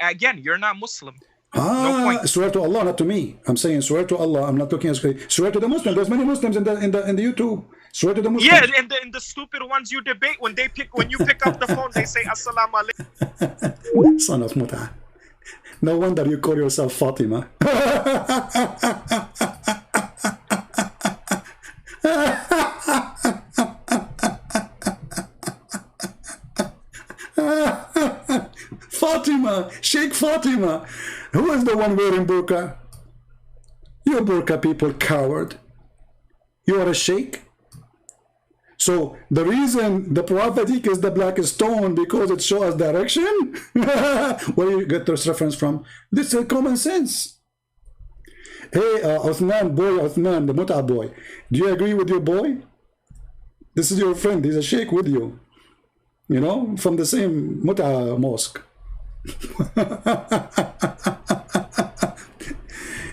Speaker 6: Again, you're not Muslim.
Speaker 1: No point. Swear to Allah, not to me. I'm saying swear to Allah. I'm not looking at screen. Swear to the Muslims. There's many Muslims in the YouTube. Swear to the Muslims.
Speaker 6: Yeah, and the stupid ones you debate when you pick up the phone, they say Assalamu alaikum.
Speaker 1: Son of Muta. No wonder you call yourself Fatima. Fatima, Sheikh Fatima. Who is the one wearing burqa? You burqa people, coward. You are a sheikh. So the reason the prophetic is the black stone because it shows direction? Where do you get this reference from? This is common sense. Hey, Uthman, the Muta boy. Do you agree with your boy? This is your friend. He's a sheikh with you. You know, from the same Muta mosque.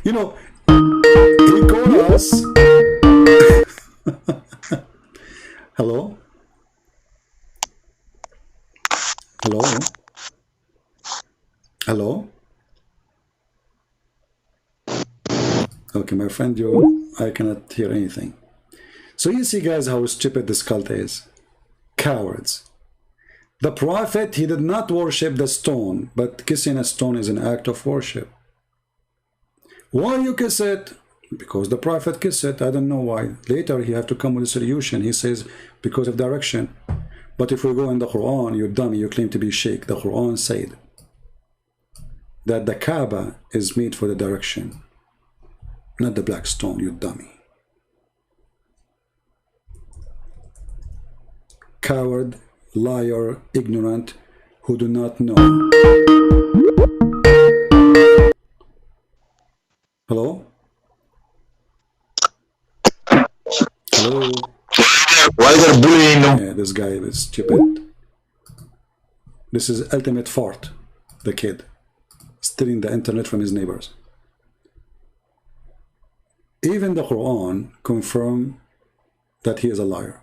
Speaker 1: You know, he called us. Hello? Hello? Hello? Okay, my friend, I cannot hear anything. So you see, guys, how stupid this cult is. Cowards. The Prophet, he did not worship the stone, but kissing a stone is an act of worship. Why you kiss it? Because the Prophet kissed it. I don't know why. Later, he have to come with a solution. He says, because of direction. But if we go in the Quran, you dummy, you claim to be sheikh. The Quran said that the Kaaba is made for the direction, not the black stone, you dummy. Coward, liar, ignorant, who do not know. Hello? Hello?
Speaker 7: Why they're bullying them?
Speaker 1: Yeah, this guy is stupid. This is ultimate fart, the kid. Stealing the internet from his neighbors. Even the Quran confirms that he is a liar.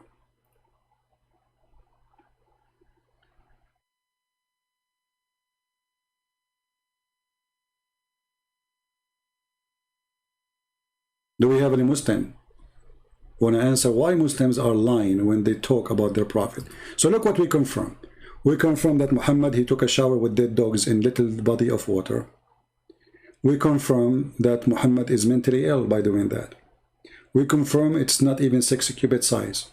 Speaker 1: Do we have any Muslim want to answer why Muslims are lying when they talk about their prophet? So look what we confirm. We confirm that Muhammad, he took a shower with dead dogs in little body of water. We confirm that Muhammad is mentally ill by doing that. We confirm it's not even 6 cubit size.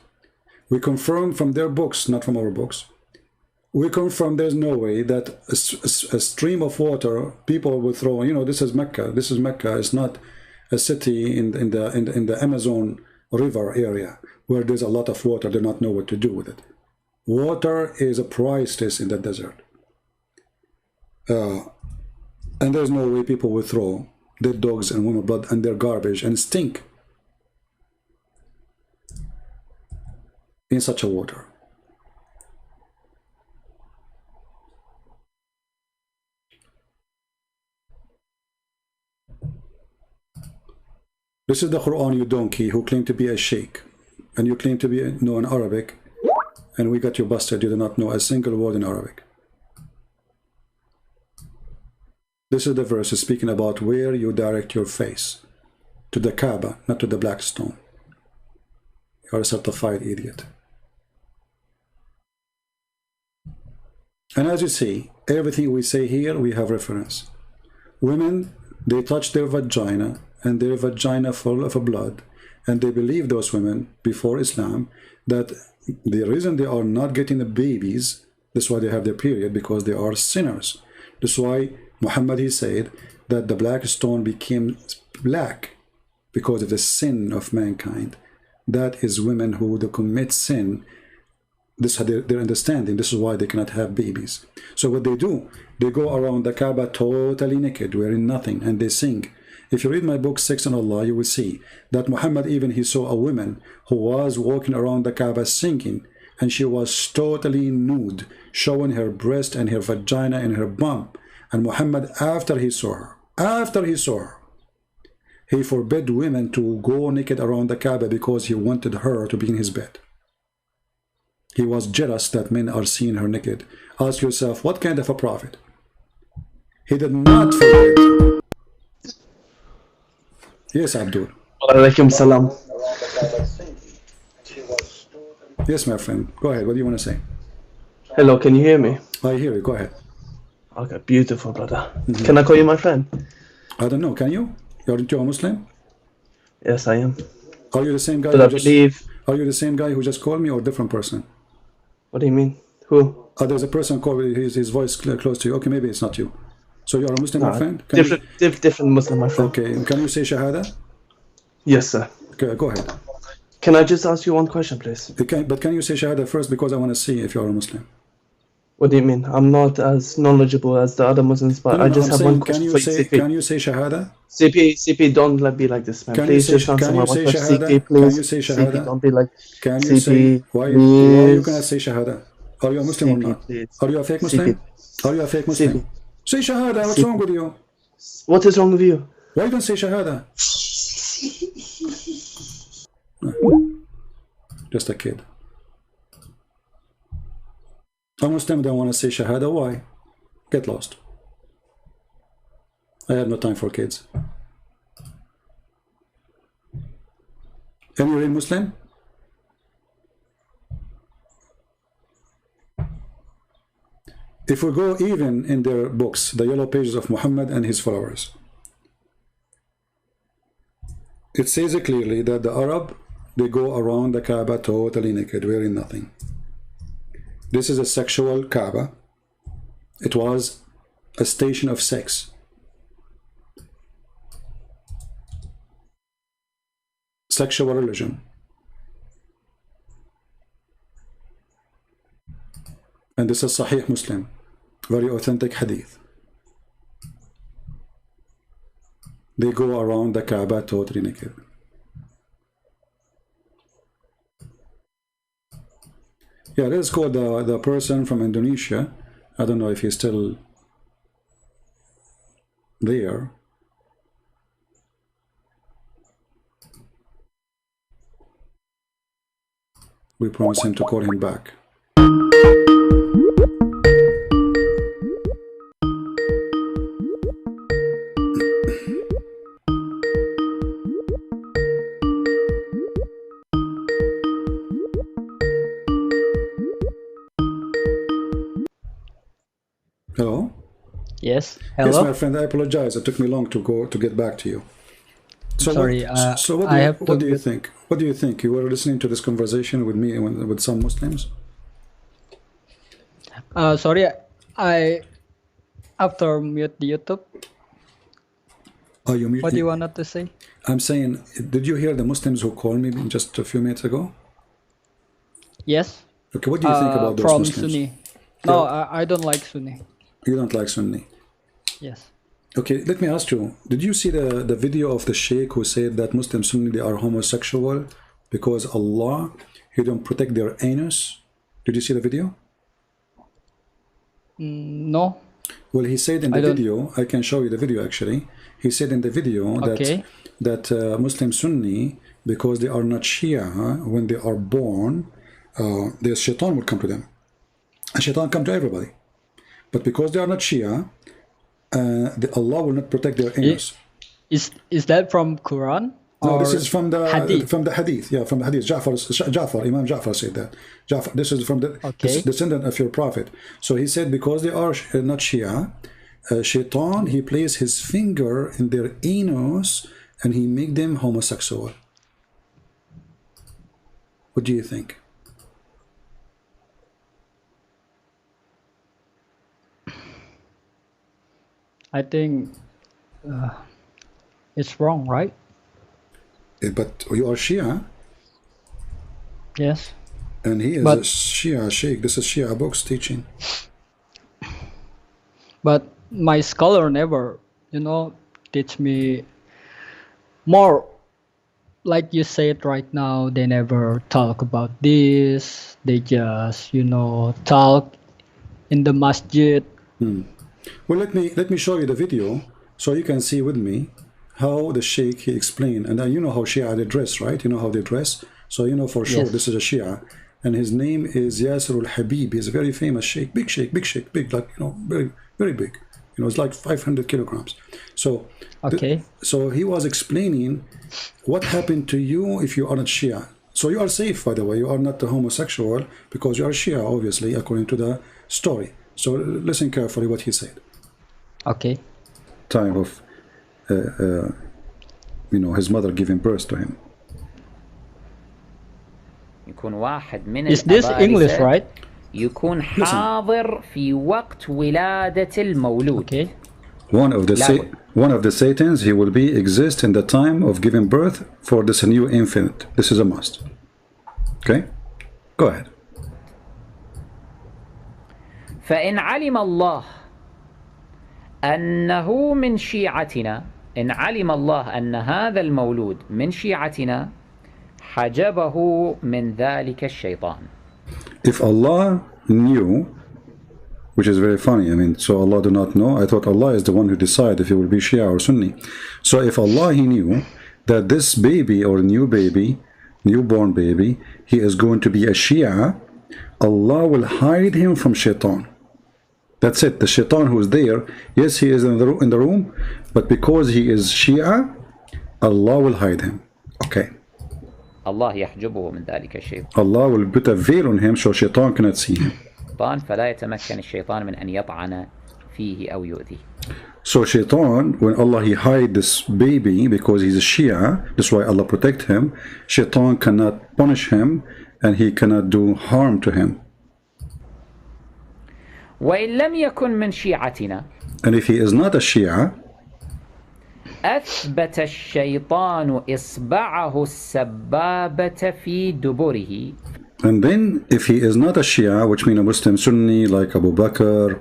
Speaker 1: We confirm from their books, not from our books. We confirm there's no way that a stream of water people will throw. You know, this is Mecca. This is Mecca. It's not a city in the Amazon River area where there's a lot of water. They don't know what to do with it. Water is a priceless in the desert. And there's no way people will throw dead dogs and women blood and their garbage and stink in such a water. This is the Quran, you donkey, who claim to be a sheikh, and you claim to know in Arabic, and we got you busted. You do not know a single word in Arabic. This is the verse speaking about where you direct your face. To the Kaaba, not to the black stone. You're a certified idiot. And as you see, everything we say here, we have reference. Women, they touch their vagina, and their vagina full of blood, and they believe, those women, before Islam, that the reason they are not getting the babies, that's why they have their period, because they are sinners. That's why Muhammad, he said that the black stone became black because of the sin of mankind. That is women who commit sin. This is their understanding. This is why they cannot have babies. So what they do, they go around the Kaaba totally naked, wearing nothing, and they sing. If you read my book, Sex and Allah, you will see that Muhammad, even he saw a woman who was walking around the Kaaba singing, and she was totally nude, showing her breast and her vagina and her bum. And Muhammad, after he saw her, he forbid women to go naked around the Kaaba because he wanted her to be in his bed. He was jealous that men are seeing her naked. Ask yourself, what kind of a prophet? He did not forbid. Yes, Abdul.
Speaker 8: Alaikum salam.
Speaker 1: Yes, my friend. Go ahead. What do you want to say?
Speaker 8: Hello, can you hear me?
Speaker 1: I hear you. Go ahead.
Speaker 8: Okay, beautiful, brother. Can I call you my friend?
Speaker 1: I don't know. Can you? You're a Muslim?
Speaker 8: Yes, I am.
Speaker 1: Are you the same guy? Are you the same guy who just called me, or a different person?
Speaker 8: What do you mean? Who?
Speaker 1: There's a person called his voice close to you. Okay, maybe it's not you. So you're a Muslim, my friend?
Speaker 8: Different Muslim, my friend.
Speaker 1: Okay, can you say Shahada?
Speaker 8: Yes, sir.
Speaker 1: Okay, go ahead.
Speaker 8: Can I just ask you one question, please?
Speaker 1: But can you say Shahada first, because I want to see if you're a Muslim?
Speaker 8: What do you mean? I'm not as knowledgeable as the other Muslims, but I just have one question for you, CP.
Speaker 1: Can you say Shahada?
Speaker 8: CP, don't be like this, man. Please just answer my one question. CP, please.
Speaker 1: Can you say Shahada?
Speaker 8: CP, don't be like...
Speaker 1: Can you say... Why are you going to say Shahada? Are you a Muslim or not?
Speaker 8: Please.
Speaker 1: Are you a fake Muslim? Are you a fake Muslim?
Speaker 8: CP.
Speaker 1: Say Shahada. What's wrong with you?
Speaker 8: What is wrong with you?
Speaker 1: Why don't say Shahada? Just a kid. A Muslim don't want to say Shahada. Why? Get lost. I have no time for kids. Any real Muslim? If we go even in their books, the yellow pages of Muhammad and his followers, it says clearly that the Arab, they go around the Kaaba totally naked, wearing nothing. This is a sexual Kaaba. It was a station of sex. Sexual religion. And this is Sahih Muslim, very authentic hadith. They go around the Kaaba totally naked. Yeah, let's call the person from Indonesia. I don't know if he's still there. We promise him to call him back. Hello?
Speaker 5: Yes. Hello?
Speaker 1: Yes, my friend, I apologize. It took me long to get back to you. So
Speaker 5: sorry.
Speaker 1: What do you think? What do you think? You were listening to this conversation with me and with some Muslims?
Speaker 5: Sorry, I after mute the YouTube.
Speaker 1: Oh, you mute?
Speaker 5: What do you wanted to say?
Speaker 1: I'm saying, did you hear the Muslims who called me just a few minutes ago?
Speaker 5: Yes.
Speaker 1: Okay, what do you think about those
Speaker 5: from
Speaker 1: Muslims?
Speaker 5: Sunni. No, I don't like Sunni.
Speaker 1: You don't like Sunni?
Speaker 5: Yes.
Speaker 1: Okay, let me ask you, did you see the video of the Sheikh who said that Muslim Sunni, they are homosexual because Allah, He don't protect their anus? Did you see the video?
Speaker 5: No.
Speaker 1: Well, he said in the video, I can show you the video actually. He said in the video that Muslim Sunni, because they are not Shia, when they are born, the shaitan will come to them. And shaitan come to everybody. But because they are not Shia, Allah will not protect their anus.
Speaker 5: Is that from Quran?
Speaker 1: No, this is from the
Speaker 5: Hadith.
Speaker 1: From the Hadith. Yeah, from the Hadith. Imam Ja'far said that. This is from the descendant of your Prophet. So he said because they are not Shia, Shaitan, he placed his finger in their anus and he make them homosexual. What do you think?
Speaker 5: I think it's wrong, right?
Speaker 1: But you are Shia.
Speaker 5: Yes.
Speaker 1: And he is a Shia Sheikh. This is Shia books teaching.
Speaker 5: But my scholar never, teach me more. Like you said right now, they never talk about this. They just, talk in the masjid.
Speaker 1: Well, let me show you the video so you can see with me how the Sheikh he explained. And you know how Shia they dress, right? You know how they dress. So you know for sure this is a Shia. And his name is Yasir al-Habib. He's a very famous Sheikh, big like, very, very big. It's like 500 kilograms. So, so he was explaining what happened to you if you are not Shia. So you are safe, by the way. You are not a homosexual because you are Shia, obviously, according to the story. So listen carefully what he said.
Speaker 5: Okay.
Speaker 1: Time of, his mother giving birth to him.
Speaker 5: Is this English, right?
Speaker 9: يكون حاضر في وقت ولادة المولود.
Speaker 5: Okay.
Speaker 1: One of the Satans, he will exist in the time of giving birth for this new infant. This is a must. Okay? Go ahead.
Speaker 9: فإن علم الله أنه من شيعتنا، إن علم الله أن هذا المولود من شيعتنا حجبه من ذلك الشيطان.
Speaker 1: If Allah knew, which is very funny, so Allah do not know. I thought Allah is the one who decides if he will be Shia or Sunni. So if Allah, he knew that this baby or newborn baby, he is going to be a Shia, Allah will hide him from Shaitan. That's it. The Shaitan who is there, yes, he is in the room, but because he is Shia, Allah will hide him. Okay.
Speaker 9: الله يحجبه من ذلك الشيء.
Speaker 1: Allah will put a veil on him so Shaitan cannot see him.
Speaker 9: فلا يتمكن الشيطان من أن يطعن فيه أو يؤذيه.
Speaker 1: So Shaitan, when Allah he hide this baby because he's a Shia, that's why Allah protect him. Shaitan cannot punish him and he cannot do harm to him.
Speaker 9: وإن لم يكن من شيعتنا.
Speaker 1: And if he is not a Shia,
Speaker 9: أثبت الشيطان إصبعه السبابة في دبره.
Speaker 1: And then if he is not a Shia, which means a Muslim Sunni like Abu Bakr,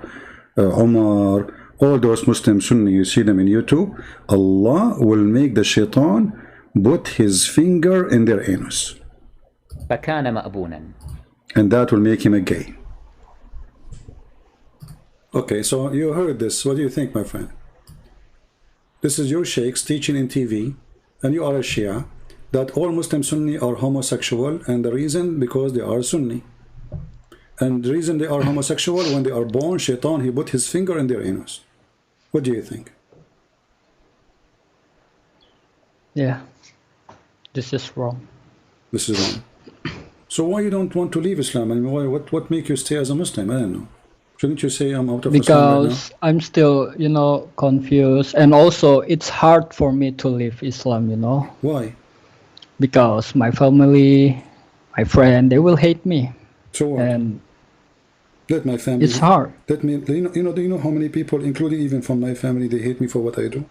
Speaker 1: Umar, all those Muslim Sunni, you see them in YouTube, Allah will make the Shaitan put his finger in their anus.
Speaker 9: فكان مأبونا.
Speaker 1: And that will make him a gay. Okay, so you heard this. What do you think, my friend? This is your sheikhs teaching in TV, and you are a Shia, that all Muslim Sunni are homosexual, and the reason because they are Sunni. And the reason they are homosexual, when they are born, Shaitan, he put his finger in their anus. What do you think?
Speaker 5: Yeah, this is wrong.
Speaker 1: This is wrong. So why you don't want to leave Islam? What make you stay as a Muslim? I don't know. Shouldn't you say I'm out of Islam right now?
Speaker 5: Because I'm still, confused. And also, it's hard for me to leave Islam,
Speaker 1: Why?
Speaker 5: Because my family, my friend, they will hate me.
Speaker 1: So what?
Speaker 5: And
Speaker 1: let my family...
Speaker 5: It's hard.
Speaker 1: Do you know how many people, including even from my family, they hate me for what I do?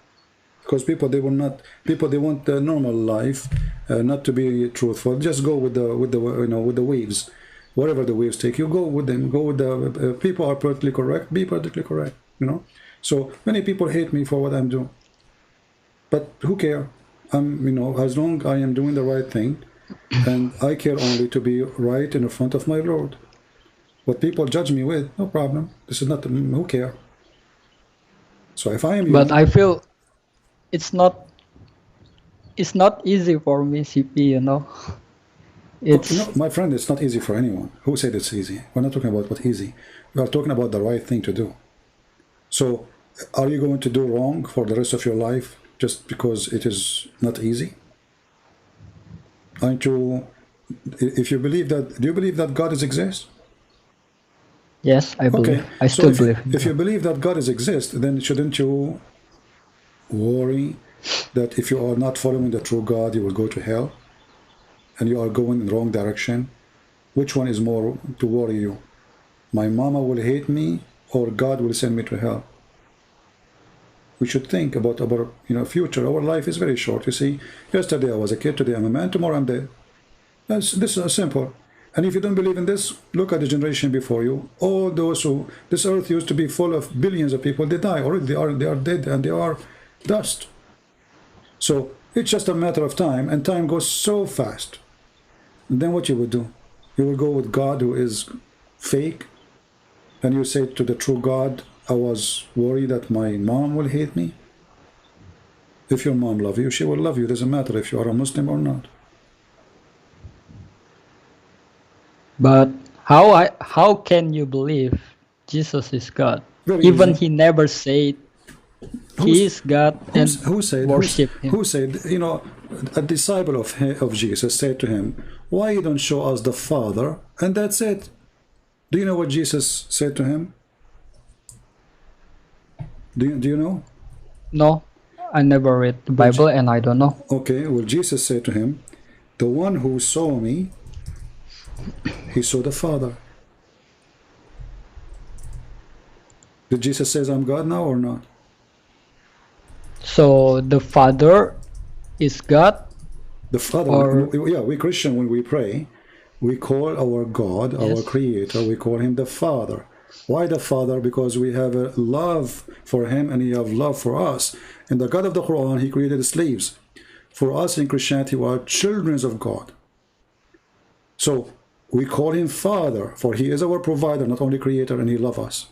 Speaker 1: Because people, they want the normal life, not to be truthful. Just go with the waves. Whatever the waves take, you go with them. Go with the people are perfectly correct. Be perfectly correct. So many people hate me for what I'm doing, but who care? As long I am doing the right thing, and I care only to be right in the front of my Lord. What people judge me with, no problem. This is not who care. So if I am,
Speaker 5: but I feel it's not easy for me, CP. It's
Speaker 1: my friend, it's not easy for anyone. Who said it's easy? We're not talking about what easy. We are talking about the right thing to do. So are you going to do wrong for the rest of your life just because it is not easy? Aren't you, if you believe that, do you believe that God exists?
Speaker 5: Yes, I believe.
Speaker 1: Okay.
Speaker 5: I still believe.
Speaker 1: If you believe that God exists, then shouldn't you worry that if you are not following the true God, you will go to hell and you are going in the wrong direction? Which one is more to worry you? My mama will hate me or God will send me to hell? We should think about our future. Our life is very short. You see, yesterday I was a kid, today I'm a man, tomorrow I'm dead. This is simple. And if you don't believe in this, look at the generation before you. All those who, this earth used to be full of billions of people, they die already, they are dead and they are dust. So it's just a matter of time, and time goes so fast. And then what you would do? You will go with God who is fake, and you say to the true God, I was worried that my mom will hate me. If your mom loves you, she will love you. It doesn't matter if you are a Muslim or not.
Speaker 5: But how can you believe Jesus is God?
Speaker 1: Very
Speaker 5: Even
Speaker 1: easy.
Speaker 5: he never said he is God and worship him.
Speaker 1: Who said, a disciple of Jesus said to him, why you don't show us the Father? And that's it. Do you know what Jesus said to him? Do you know?
Speaker 5: No, I never read the Bible and I don't know.
Speaker 1: Okay, well, Jesus said to him, the one who saw me, he saw the Father. Did Jesus say I'm God now or not?
Speaker 5: So the Father is God?
Speaker 1: The Father, yeah, we Christian, when we pray, we call our God, our Creator, we call him the Father. Why the Father? Because we have a love for him and he have love for us. In the God of the Quran, he created slaves. For us in Christianity, we are children of God. So we call him Father, for he is our provider, not only creator, and he loves us.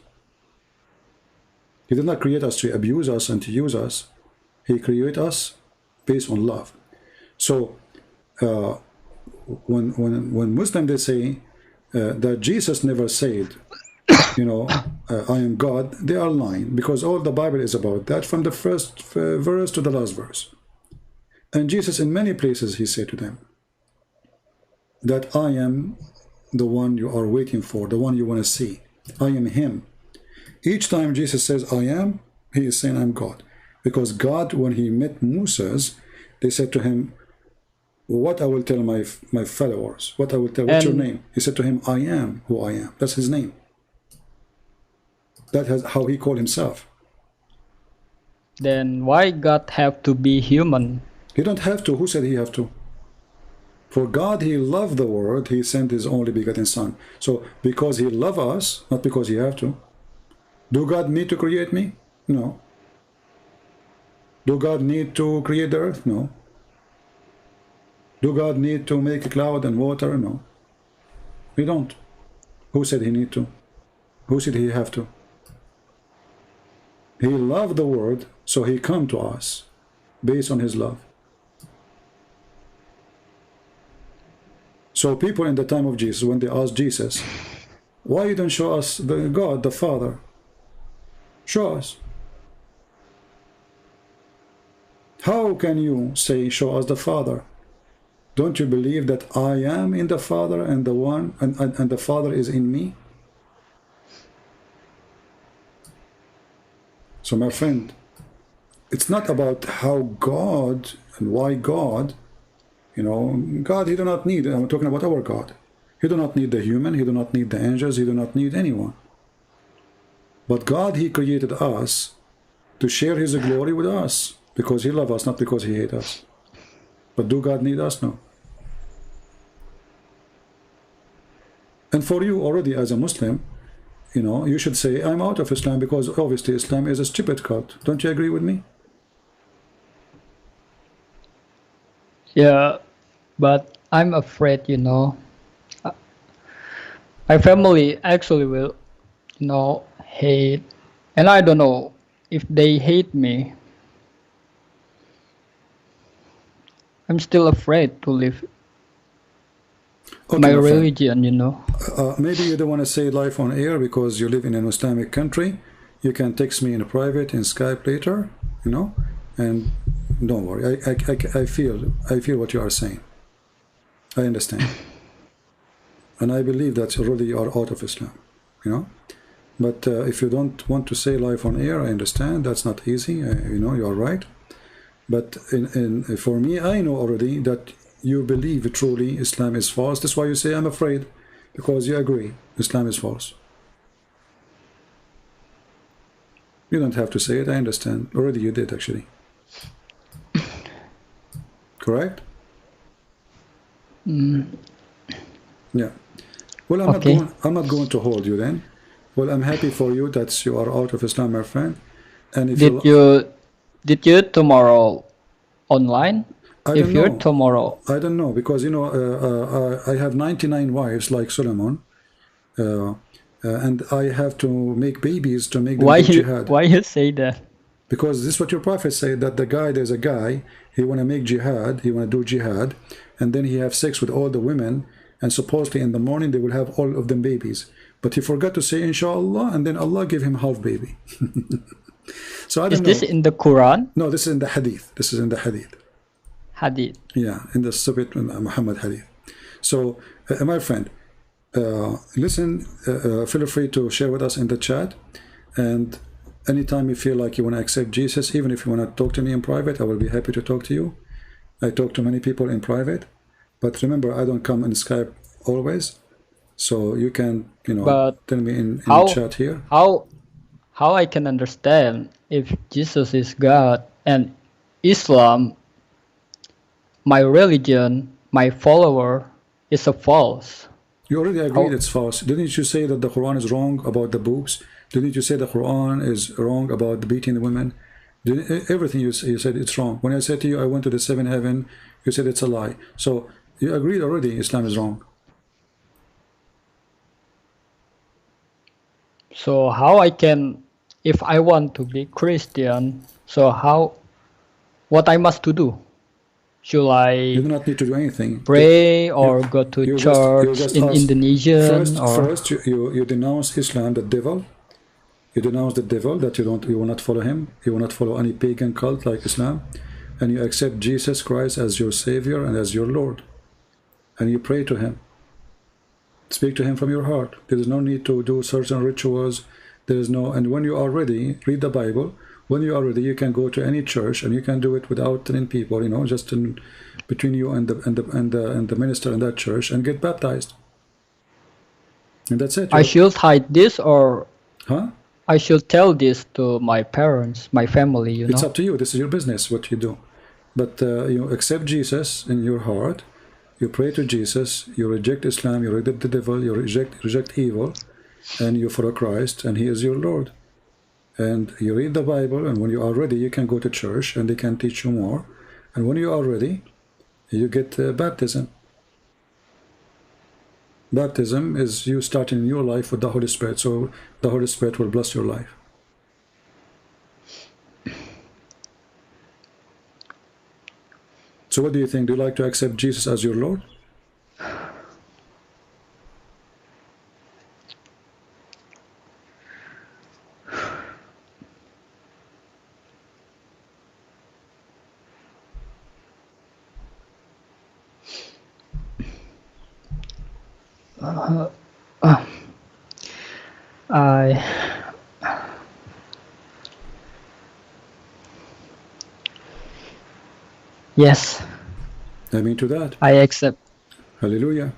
Speaker 1: He did not create us to abuse us and to use us. He created us based on love. So when Muslims, they say that Jesus never said, I am God, they are lying, because all the Bible is about that, from the first verse to the last verse. And Jesus, in many places, he said to them that I am the one you are waiting for, the one you want to see. I am him. Each time Jesus says I am, he is saying I'm God. Because God, when he met Moses, they said to him, what I will tell my followers, what I will tell, what's your name? He said to him, I am who I am. That's his name. That's how he called himself.
Speaker 5: Then why God have to be human?
Speaker 1: He don't have to. Who said he have to? For God, he loved the world, he sent his only begotten son. So because he loves us, not because he have to. Do God need to create me? No. Do God need to create the earth? No. Do God need to make a cloud and water? No. He don't. Who said he need to? Who said he have to? He loved the world, so he come to us based on his love. So people in the time of Jesus, when they asked Jesus, why you don't show us the God, the Father? Show us. How can you say, show us the Father? Don't you believe that I am in the Father and the one and the Father is in me? So my friend, it's not about how God and why God, God, he do not need, I'm talking about our God. He do not need the human, he do not need the angels, he do not need anyone. But God, he created us to share his glory with us, because he loves us, not because he hates us. But do God need us? No. And for you already as a Muslim, you should say, I'm out of Islam, because obviously Islam is a stupid cult. Don't you agree with me?
Speaker 5: Yeah, but I'm afraid, my family actually will, hate, and I don't know if they hate me. I'm still afraid to live my religion,
Speaker 1: Maybe you don't want to say life on air because you live in an Islamic country. You can text me in private in Skype later, you know, and don't worry. I feel what you are saying. I understand, and I believe that already you are out of Islam, you know. But if you don't want to say live on air, I understand. That's not easy. You know, you are right. But for me, I know already that you believe truly Islam is false. That's why you say I'm afraid, because you agree Islam is false. You don't have to say it. I understand. Already you did, actually. Correct? Yeah. Well, I'm not going to hold you then. Well, I'm happy for you that you are out of Islam, my friend. And if
Speaker 5: did you tomorrow online?
Speaker 1: I
Speaker 5: if you're tomorrow,
Speaker 1: I don't know, because you know I have 99 wives like Solomon, and I have to make babies to make them do jihad.
Speaker 5: Why you say that?
Speaker 1: Because this is what your prophet said, that there's a guy, he want to make jihad, he want to do jihad, and then he have sex with all the women, and supposedly in the morning they will have all of them babies. But he forgot to say inshallah, and then Allah gave him half baby. So I don't know.
Speaker 5: Is this in the Quran?
Speaker 1: No, this is in the hadith. This is in the hadith.
Speaker 5: Hadith.
Speaker 1: Yeah, in the stupid Muhammad hadith. So my friend, listen, feel free to share with us in the chat, and anytime you feel like you want to accept Jesus, even if you want to talk to me in private, I will be happy to talk to you. I talk to many people in private, but remember, I don't come in Skype always, so you can, you know, tell me in the chat here.
Speaker 5: How I can understand if Jesus is God and Islam, my religion, my follower, is a false.
Speaker 1: You already agreed it's false. Didn't you say that the Quran is wrong about the boobs? Didn't you say the Quran is wrong about beating the women? Everything you said it's wrong. When I said to you I went to the seventh heaven, you said it's a lie. So you agreed already Islam is wrong.
Speaker 5: So how I can, if I want to be Christian, so what I must to do? Should I?
Speaker 1: You do not need to do anything.
Speaker 5: Pray or go to church in Indonesian?
Speaker 1: First, you denounce Islam, the devil. You denounce the devil, that you will not follow him. You will not follow any pagan cult like Islam, and you accept Jesus Christ as your Savior and as your Lord, and you pray to him. Speak to him from your heart. There is no need to do certain rituals. There is no, and when you are ready, read the Bible. When you are ready, you can go to any church, and you can do it without telling people, you know, just between you and the minister in that church, and get baptized. And that's it.
Speaker 5: I should hide this, or
Speaker 1: huh?
Speaker 5: I should tell this to my parents, my family. You know,
Speaker 1: it's up to you. This is your business, what you do. But you accept Jesus in your heart. You pray to Jesus. You reject Islam. You reject the devil. You reject evil, and you follow Christ, and He is your Lord. And you read the Bible, and when you are ready, you can go to church, and they can teach you more. And when you are ready, you get baptism. Baptism is you starting your life with the Holy Spirit, so the Holy Spirit will bless your life. So what do you think? Do you like to accept Jesus as your Lord?
Speaker 5: Yes.
Speaker 1: I mean to that.
Speaker 5: I accept.
Speaker 1: Hallelujah.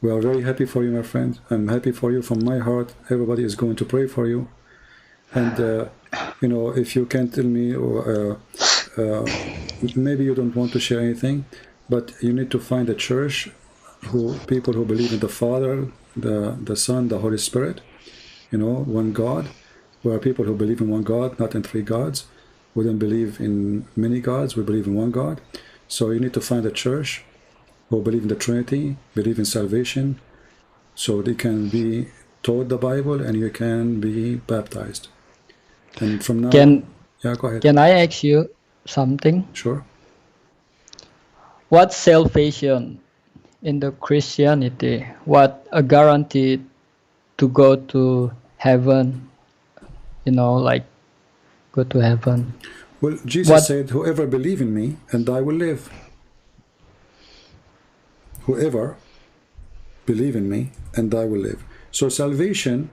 Speaker 1: We are very happy for you, my friend. I'm happy for you from my heart. Everybody is going to pray for you. And, you know, if you can tell me, or maybe you don't want to share anything, but you need to find a church, people who believe in the Father, the Son, the Holy Spirit, you know, one God. We are people who believe in one God, not in three gods. We don't believe in many gods, we believe in one God. So you need to find a church who believe in the Trinity, believe in salvation, so they can be taught the Bible and you can be baptized. And from now yeah, go ahead.
Speaker 5: Can I ask you something?
Speaker 1: Sure.
Speaker 5: What's salvation in the Christianity? What a guarantee to go to heaven? like go to heaven.
Speaker 1: Well, Jesus said, whoever believe in me and I will live. Whoever believe in me and I will live. So salvation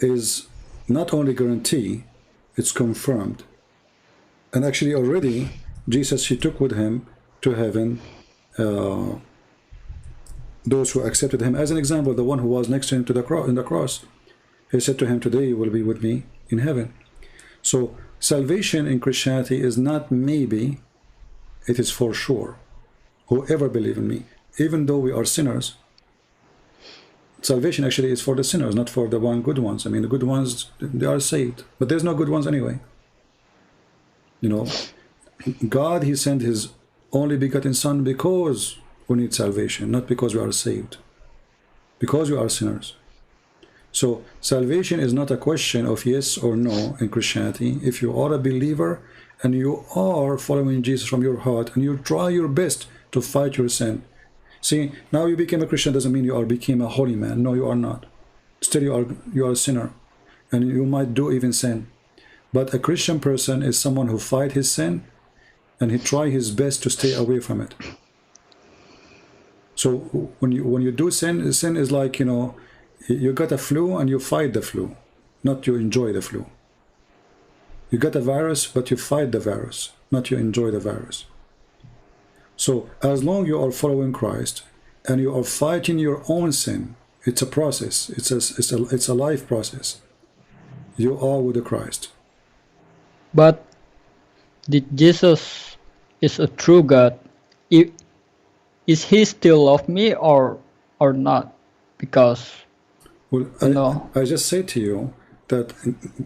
Speaker 1: is not only guarantee, it's confirmed. And actually already Jesus, he took with him to heaven those who accepted him. As an example, the one who was next to him in the cross, he said to him, today you will be with me in heaven. So salvation in Christianity is not maybe, it is for sure. Whoever believe in me, even though we are sinners, salvation actually is for the sinners, not for the good ones. I mean, the good ones, they are saved, but there's no good ones anyway. God, he sent his only begotten Son because we need salvation, not because we are saved, because we are sinners. So salvation is not a question of yes or no in Christianity. If you are a believer and you are following Jesus from your heart and you try your best to fight your sin. See, now you became a Christian doesn't mean you became a holy man. No, you are not. Still you are a sinner, and you might do even sin. But a Christian person is someone who fight his sin and he try his best to stay away from it. So when you do sin is like, you got a flu and you fight the flu, not you enjoy the flu. You got a virus, but you fight the virus, not you enjoy the virus. So as long you are following Christ and you are fighting your own sin, it's a process. It's a life process. You are with the Christ.
Speaker 5: But did Jesus is a true God? Is he still love me or not? Because
Speaker 1: I just say to you that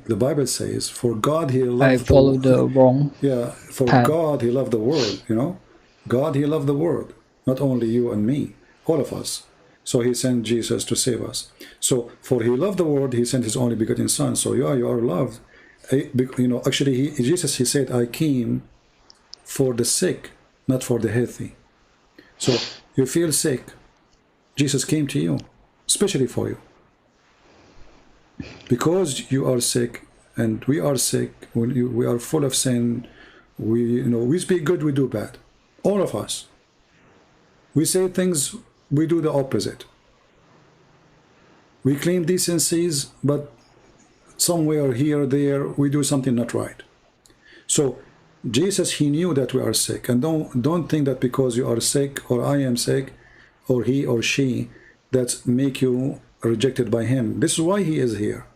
Speaker 1: the Bible says, for God he loved
Speaker 5: I follow the wrong path.
Speaker 1: God he loved the world, God he loved the world, not only you and me, all of us. So he sent Jesus to save us. So for he loved the world, he sent his only begotten Son. So you are loved. Actually Jesus said, I came for the sick, not for the healthy. So you feel sick, Jesus came to you, especially for you. Because you are sick and we are sick, we are full of sin, we speak good, we do bad. All of us. We say things, we do the opposite. We claim decencies, but somewhere here or there, we do something not right. So Jesus, he knew that we are sick. And don't think that because you are sick or I am sick or he or she, that make you rejected by him. This is why he is here.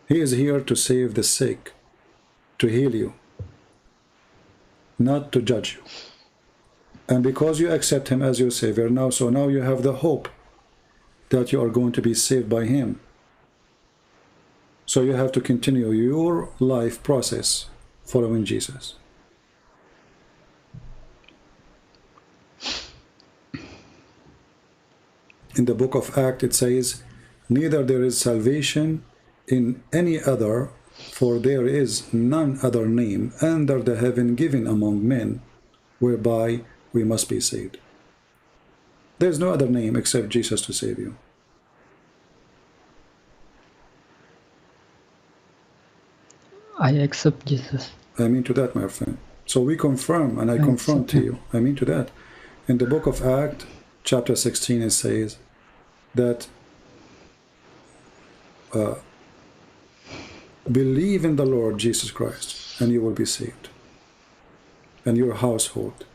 Speaker 1: He is here to save the sick, to heal you, not to judge you. And because you accept him as your Savior now, so now you have the hope that you are going to be saved by him. So you have to continue your life process following Jesus. In the book of Acts it says, neither there is salvation in any other, for there is none other name under the heaven given among men whereby we must be saved. There is no other name except Jesus to save you.
Speaker 5: I accept Jesus.
Speaker 1: I mean to that, my friend. So we confirm, and I confirm to you. I mean to that. In the book of Acts, chapter 16, it says that believe in the Lord Jesus Christ, and you will be saved, and your household.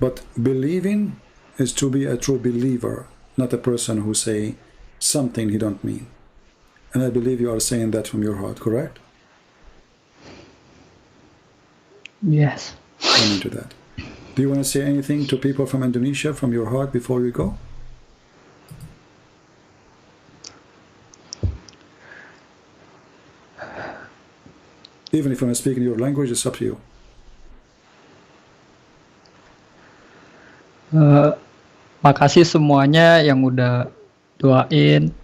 Speaker 1: But believing is to be a true believer, not a person who say something he don't mean. And I believe you are saying that from your heart, correct?
Speaker 5: Yes.
Speaker 1: I'm into that. Do you want to say anything to people from Indonesia from your heart before we go? Even if you want to speak in your language, it's up to you.
Speaker 5: Makasih semuanya yang udah doain.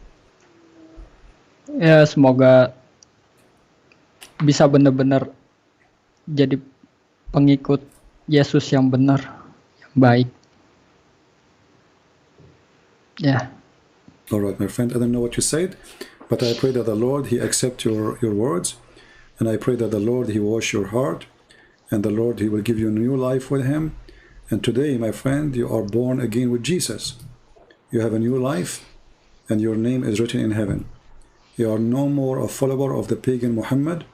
Speaker 5: Ya, semoga bisa benar-benar jadi pengikut Yesus yang benar, yang baik. Yeah.
Speaker 1: All right, my friend. I don't know what you said, But I pray that the Lord, He accept your words, and I pray that the Lord, He wash your heart, and the Lord, He will give you a new life with Him. And today, my friend, you are born again with Jesus. You have a new life, and your name is written in heaven. You are no more a follower of the pagan Muhammad.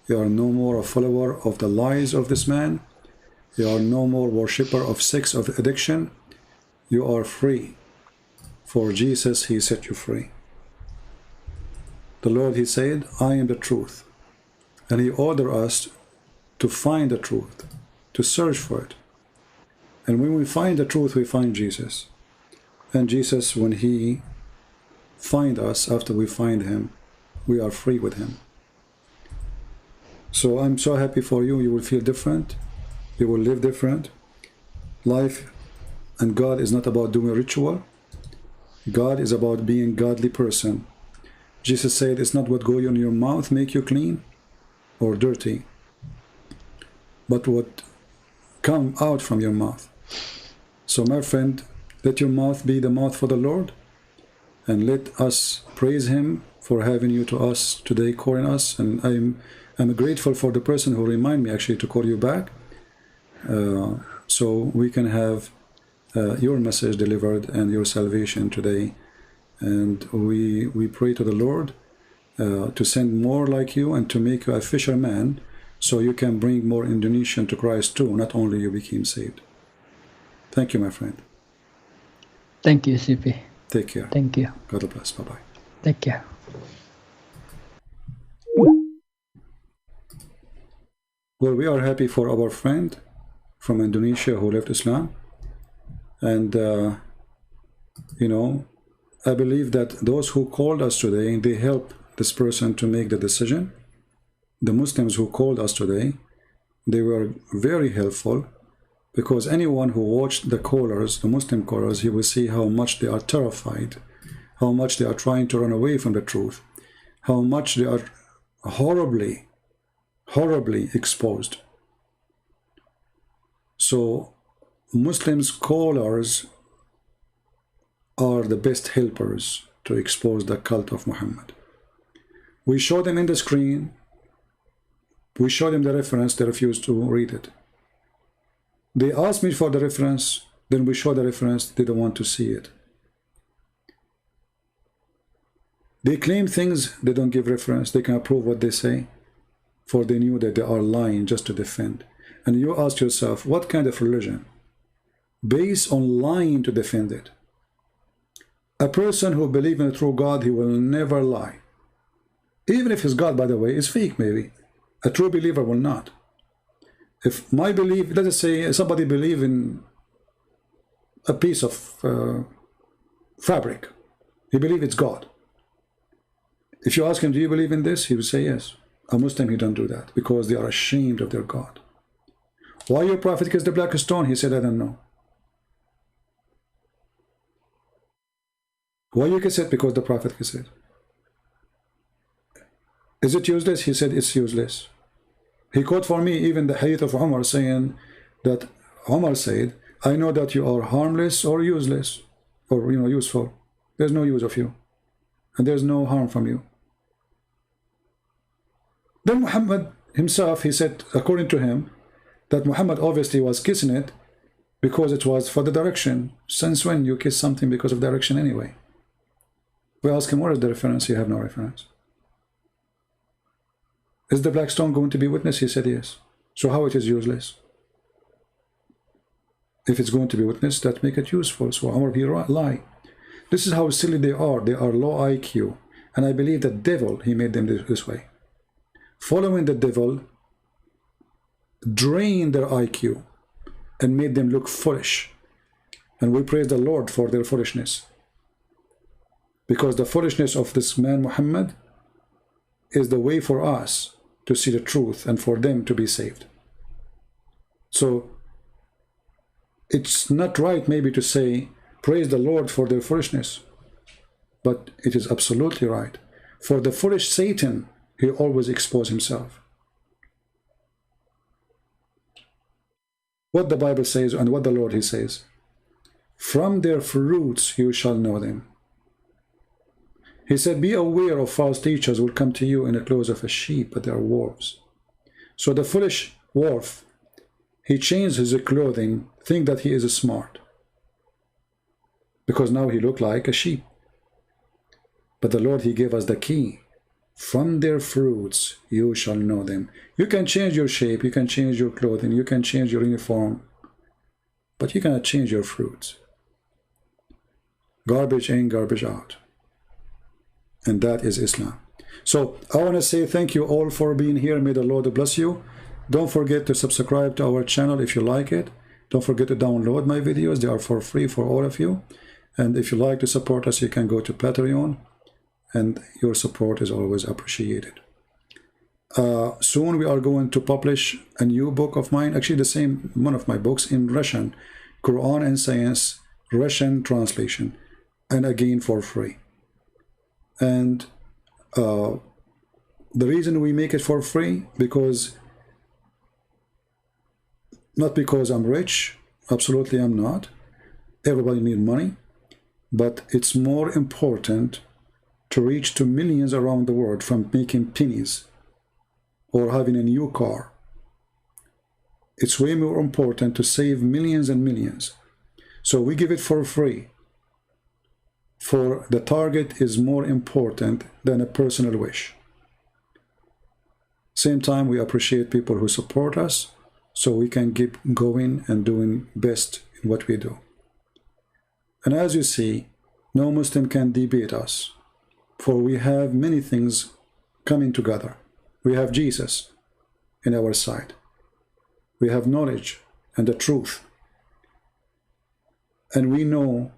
Speaker 1: You are no more a follower of the lies of this man. You are no more worshipper of sex, of addiction. You are free. For Jesus, He set you free. The Lord, He said, I am the truth. And He ordered us to find the truth, to search for it. And when we find the truth, we find Jesus. And Jesus, when He find us, after we find Him, we are free with Him. So I'm so happy for you. You will feel different. You will live different. Life and God is not about doing a ritual. God is about being a godly person. Jesus said, it's not what go in your mouth make you clean or dirty, but what come out from your mouth. So my friend, let your mouth be the mouth for the Lord, and let us praise Him for having you to us today, calling us. And I'm grateful for the person who reminded me actually to call you back, so we can have your message delivered and your salvation today. And we pray to the Lord to send more like you and to make you a fisherman, so you can bring more Indonesian to Christ too, not only you became saved. Thank you, my friend.
Speaker 5: Thank you, CP.
Speaker 1: Take care.
Speaker 5: Thank you.
Speaker 1: God bless. Bye-bye.
Speaker 5: Take care.
Speaker 1: Well, we are happy for our friend from Indonesia who left Islam. And, you know, I believe that those who called us today, they helped this person to make the decision. The Muslims who called us today, they were very helpful, because anyone who watched the callers, the Muslim callers, he will see how much they are terrified, how much they are trying to run away from the truth, how much they are horribly, horribly exposed. So Muslims callers are the best helpers to expose the cult of Muhammad. We show them in the screen, we show them the reference, they refuse to read it. They ask me for the reference, then we show the reference, they don't want to see it. They claim things, they don't give reference, they can approve what they say, for they knew that they are lying just to defend. And you ask yourself, what kind of religion? Based on lying to defend it. A person who believes in a true God, he will never lie. Even if his God, by the way, is fake maybe. A true believer will not. If my belief, let us say somebody believes in a piece of fabric. He believes it's God. If you ask him, do you believe in this? He will say yes. A Muslim, he don't do that, because they are ashamed of their God. Why your prophet kissed the black stone? He said, I don't know. Why you kiss it? Because the prophet kissed it. Is it useless? He said it's useless. He quote for me even the hadith of Umar, saying that Umar said, I know that you are harmless or useless, or useful. There's no use of you, and there's no harm from you. Then Muhammad himself, he said, according to him, that Muhammad obviously was kissing it because it was for the direction. Since when you kiss something because of direction anyway? We ask him, what is the reference? He have no reference. Is the black stone going to be witness? He said yes. So how it is useless? If it's going to be witness, that make it useful. So Umar be lie. This is how silly they are. They are low IQ. And I believe the devil, he made them this way. Following the devil drained their IQ and made them look foolish. And we praise the Lord for their foolishness. Because the foolishness of this man Muhammad is the way for us to see the truth and for them to be saved. So it's not right maybe to say praise the Lord for their foolishness, but it is absolutely right. For the foolish Satan, he always exposes himself. What the Bible says and what the Lord, he says, from their fruits you shall know them. He said, be aware of false teachers will come to you in the clothes of a sheep, but they are wolves. So the foolish wolf, he changed his clothing, think that he is smart, because now he looked like a sheep. But the Lord, he gave us the key. From their fruits you shall know them. You can change your shape, you can change your clothing, you can change your uniform, but you cannot change your fruits. Garbage in, garbage out. And that is Islam. So I want to say thank you all for being here. May the Lord bless you. Don't forget to subscribe to our channel if you like it. Don't forget to download my videos. They are for free for all of you. And if you like to support us, you can go to Patreon. And your support is always appreciated. Soon we are going to publish a new book of mine, actually the same one of my books in Russian, Qur'an and Science, Russian translation, and again for free. And the reason we make it for free, because not because I'm rich, absolutely I'm not. Everybody needs money, but it's more important to reach to millions around the world from making pennies or having a new car. It's way more important to save millions and millions. So we give it for free. For the target is more important than a personal wish. Same time, we appreciate people who support us so we can keep going and doing best in what we do. And as you see, no Muslim can debate us, for we have many things coming together. We have Jesus in our side. We have knowledge and the truth. And we know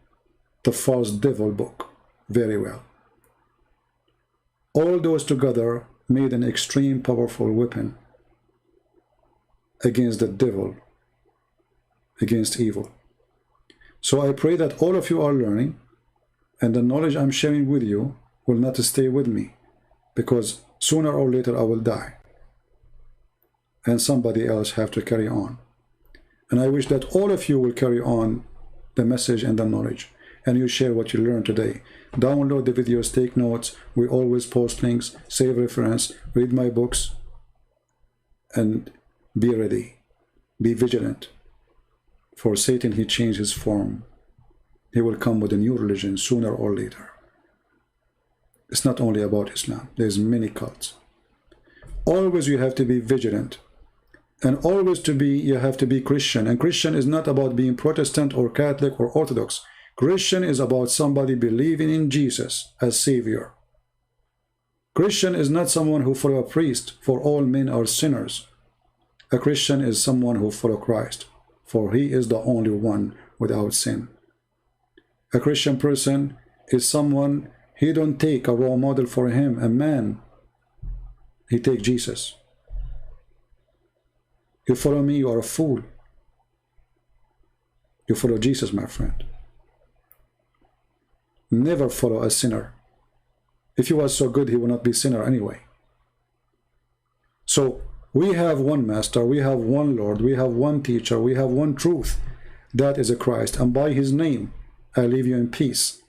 Speaker 1: the false devil book very well. All those together made an extreme powerful weapon against the devil, against evil. So I pray that all of you are learning, and the knowledge I'm sharing with you will not stay with me, because sooner or later I will die and somebody else have to carry on. And I wish that all of you will carry on the message and the knowledge, and you share what you learned today. Download the videos, take notes. We always post links, save reference, read my books, and be ready. Be vigilant. For Satan, he changed his form. He will come with a new religion sooner or later. It's not only about Islam. There's many cults. Always you have to be vigilant. And always you have to be Christian. And Christian is not about being Protestant or Catholic or Orthodox. Christian is about somebody believing in Jesus as Savior. Christian is not someone who follows a priest, for all men are sinners. A Christian is someone who follows Christ, for he is the only one without sin. A Christian person is someone, he don't take a role model for him, a man. He take Jesus. You follow me, you are a fool. You follow Jesus, my friend. Never follow a sinner. If he was so good, he would not be a sinner anyway. So we have one master, we have one Lord, we have one teacher, we have one truth. That is a Christ. And by his name, I leave you in peace.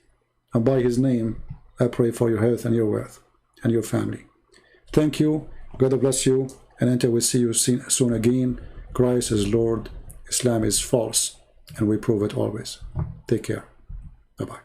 Speaker 1: And by his name, I pray for your health and your wealth and your family. Thank you. God bless you. And until we see you soon again, Christ is Lord, Islam is false, and we prove it always. Take care. Bye-bye.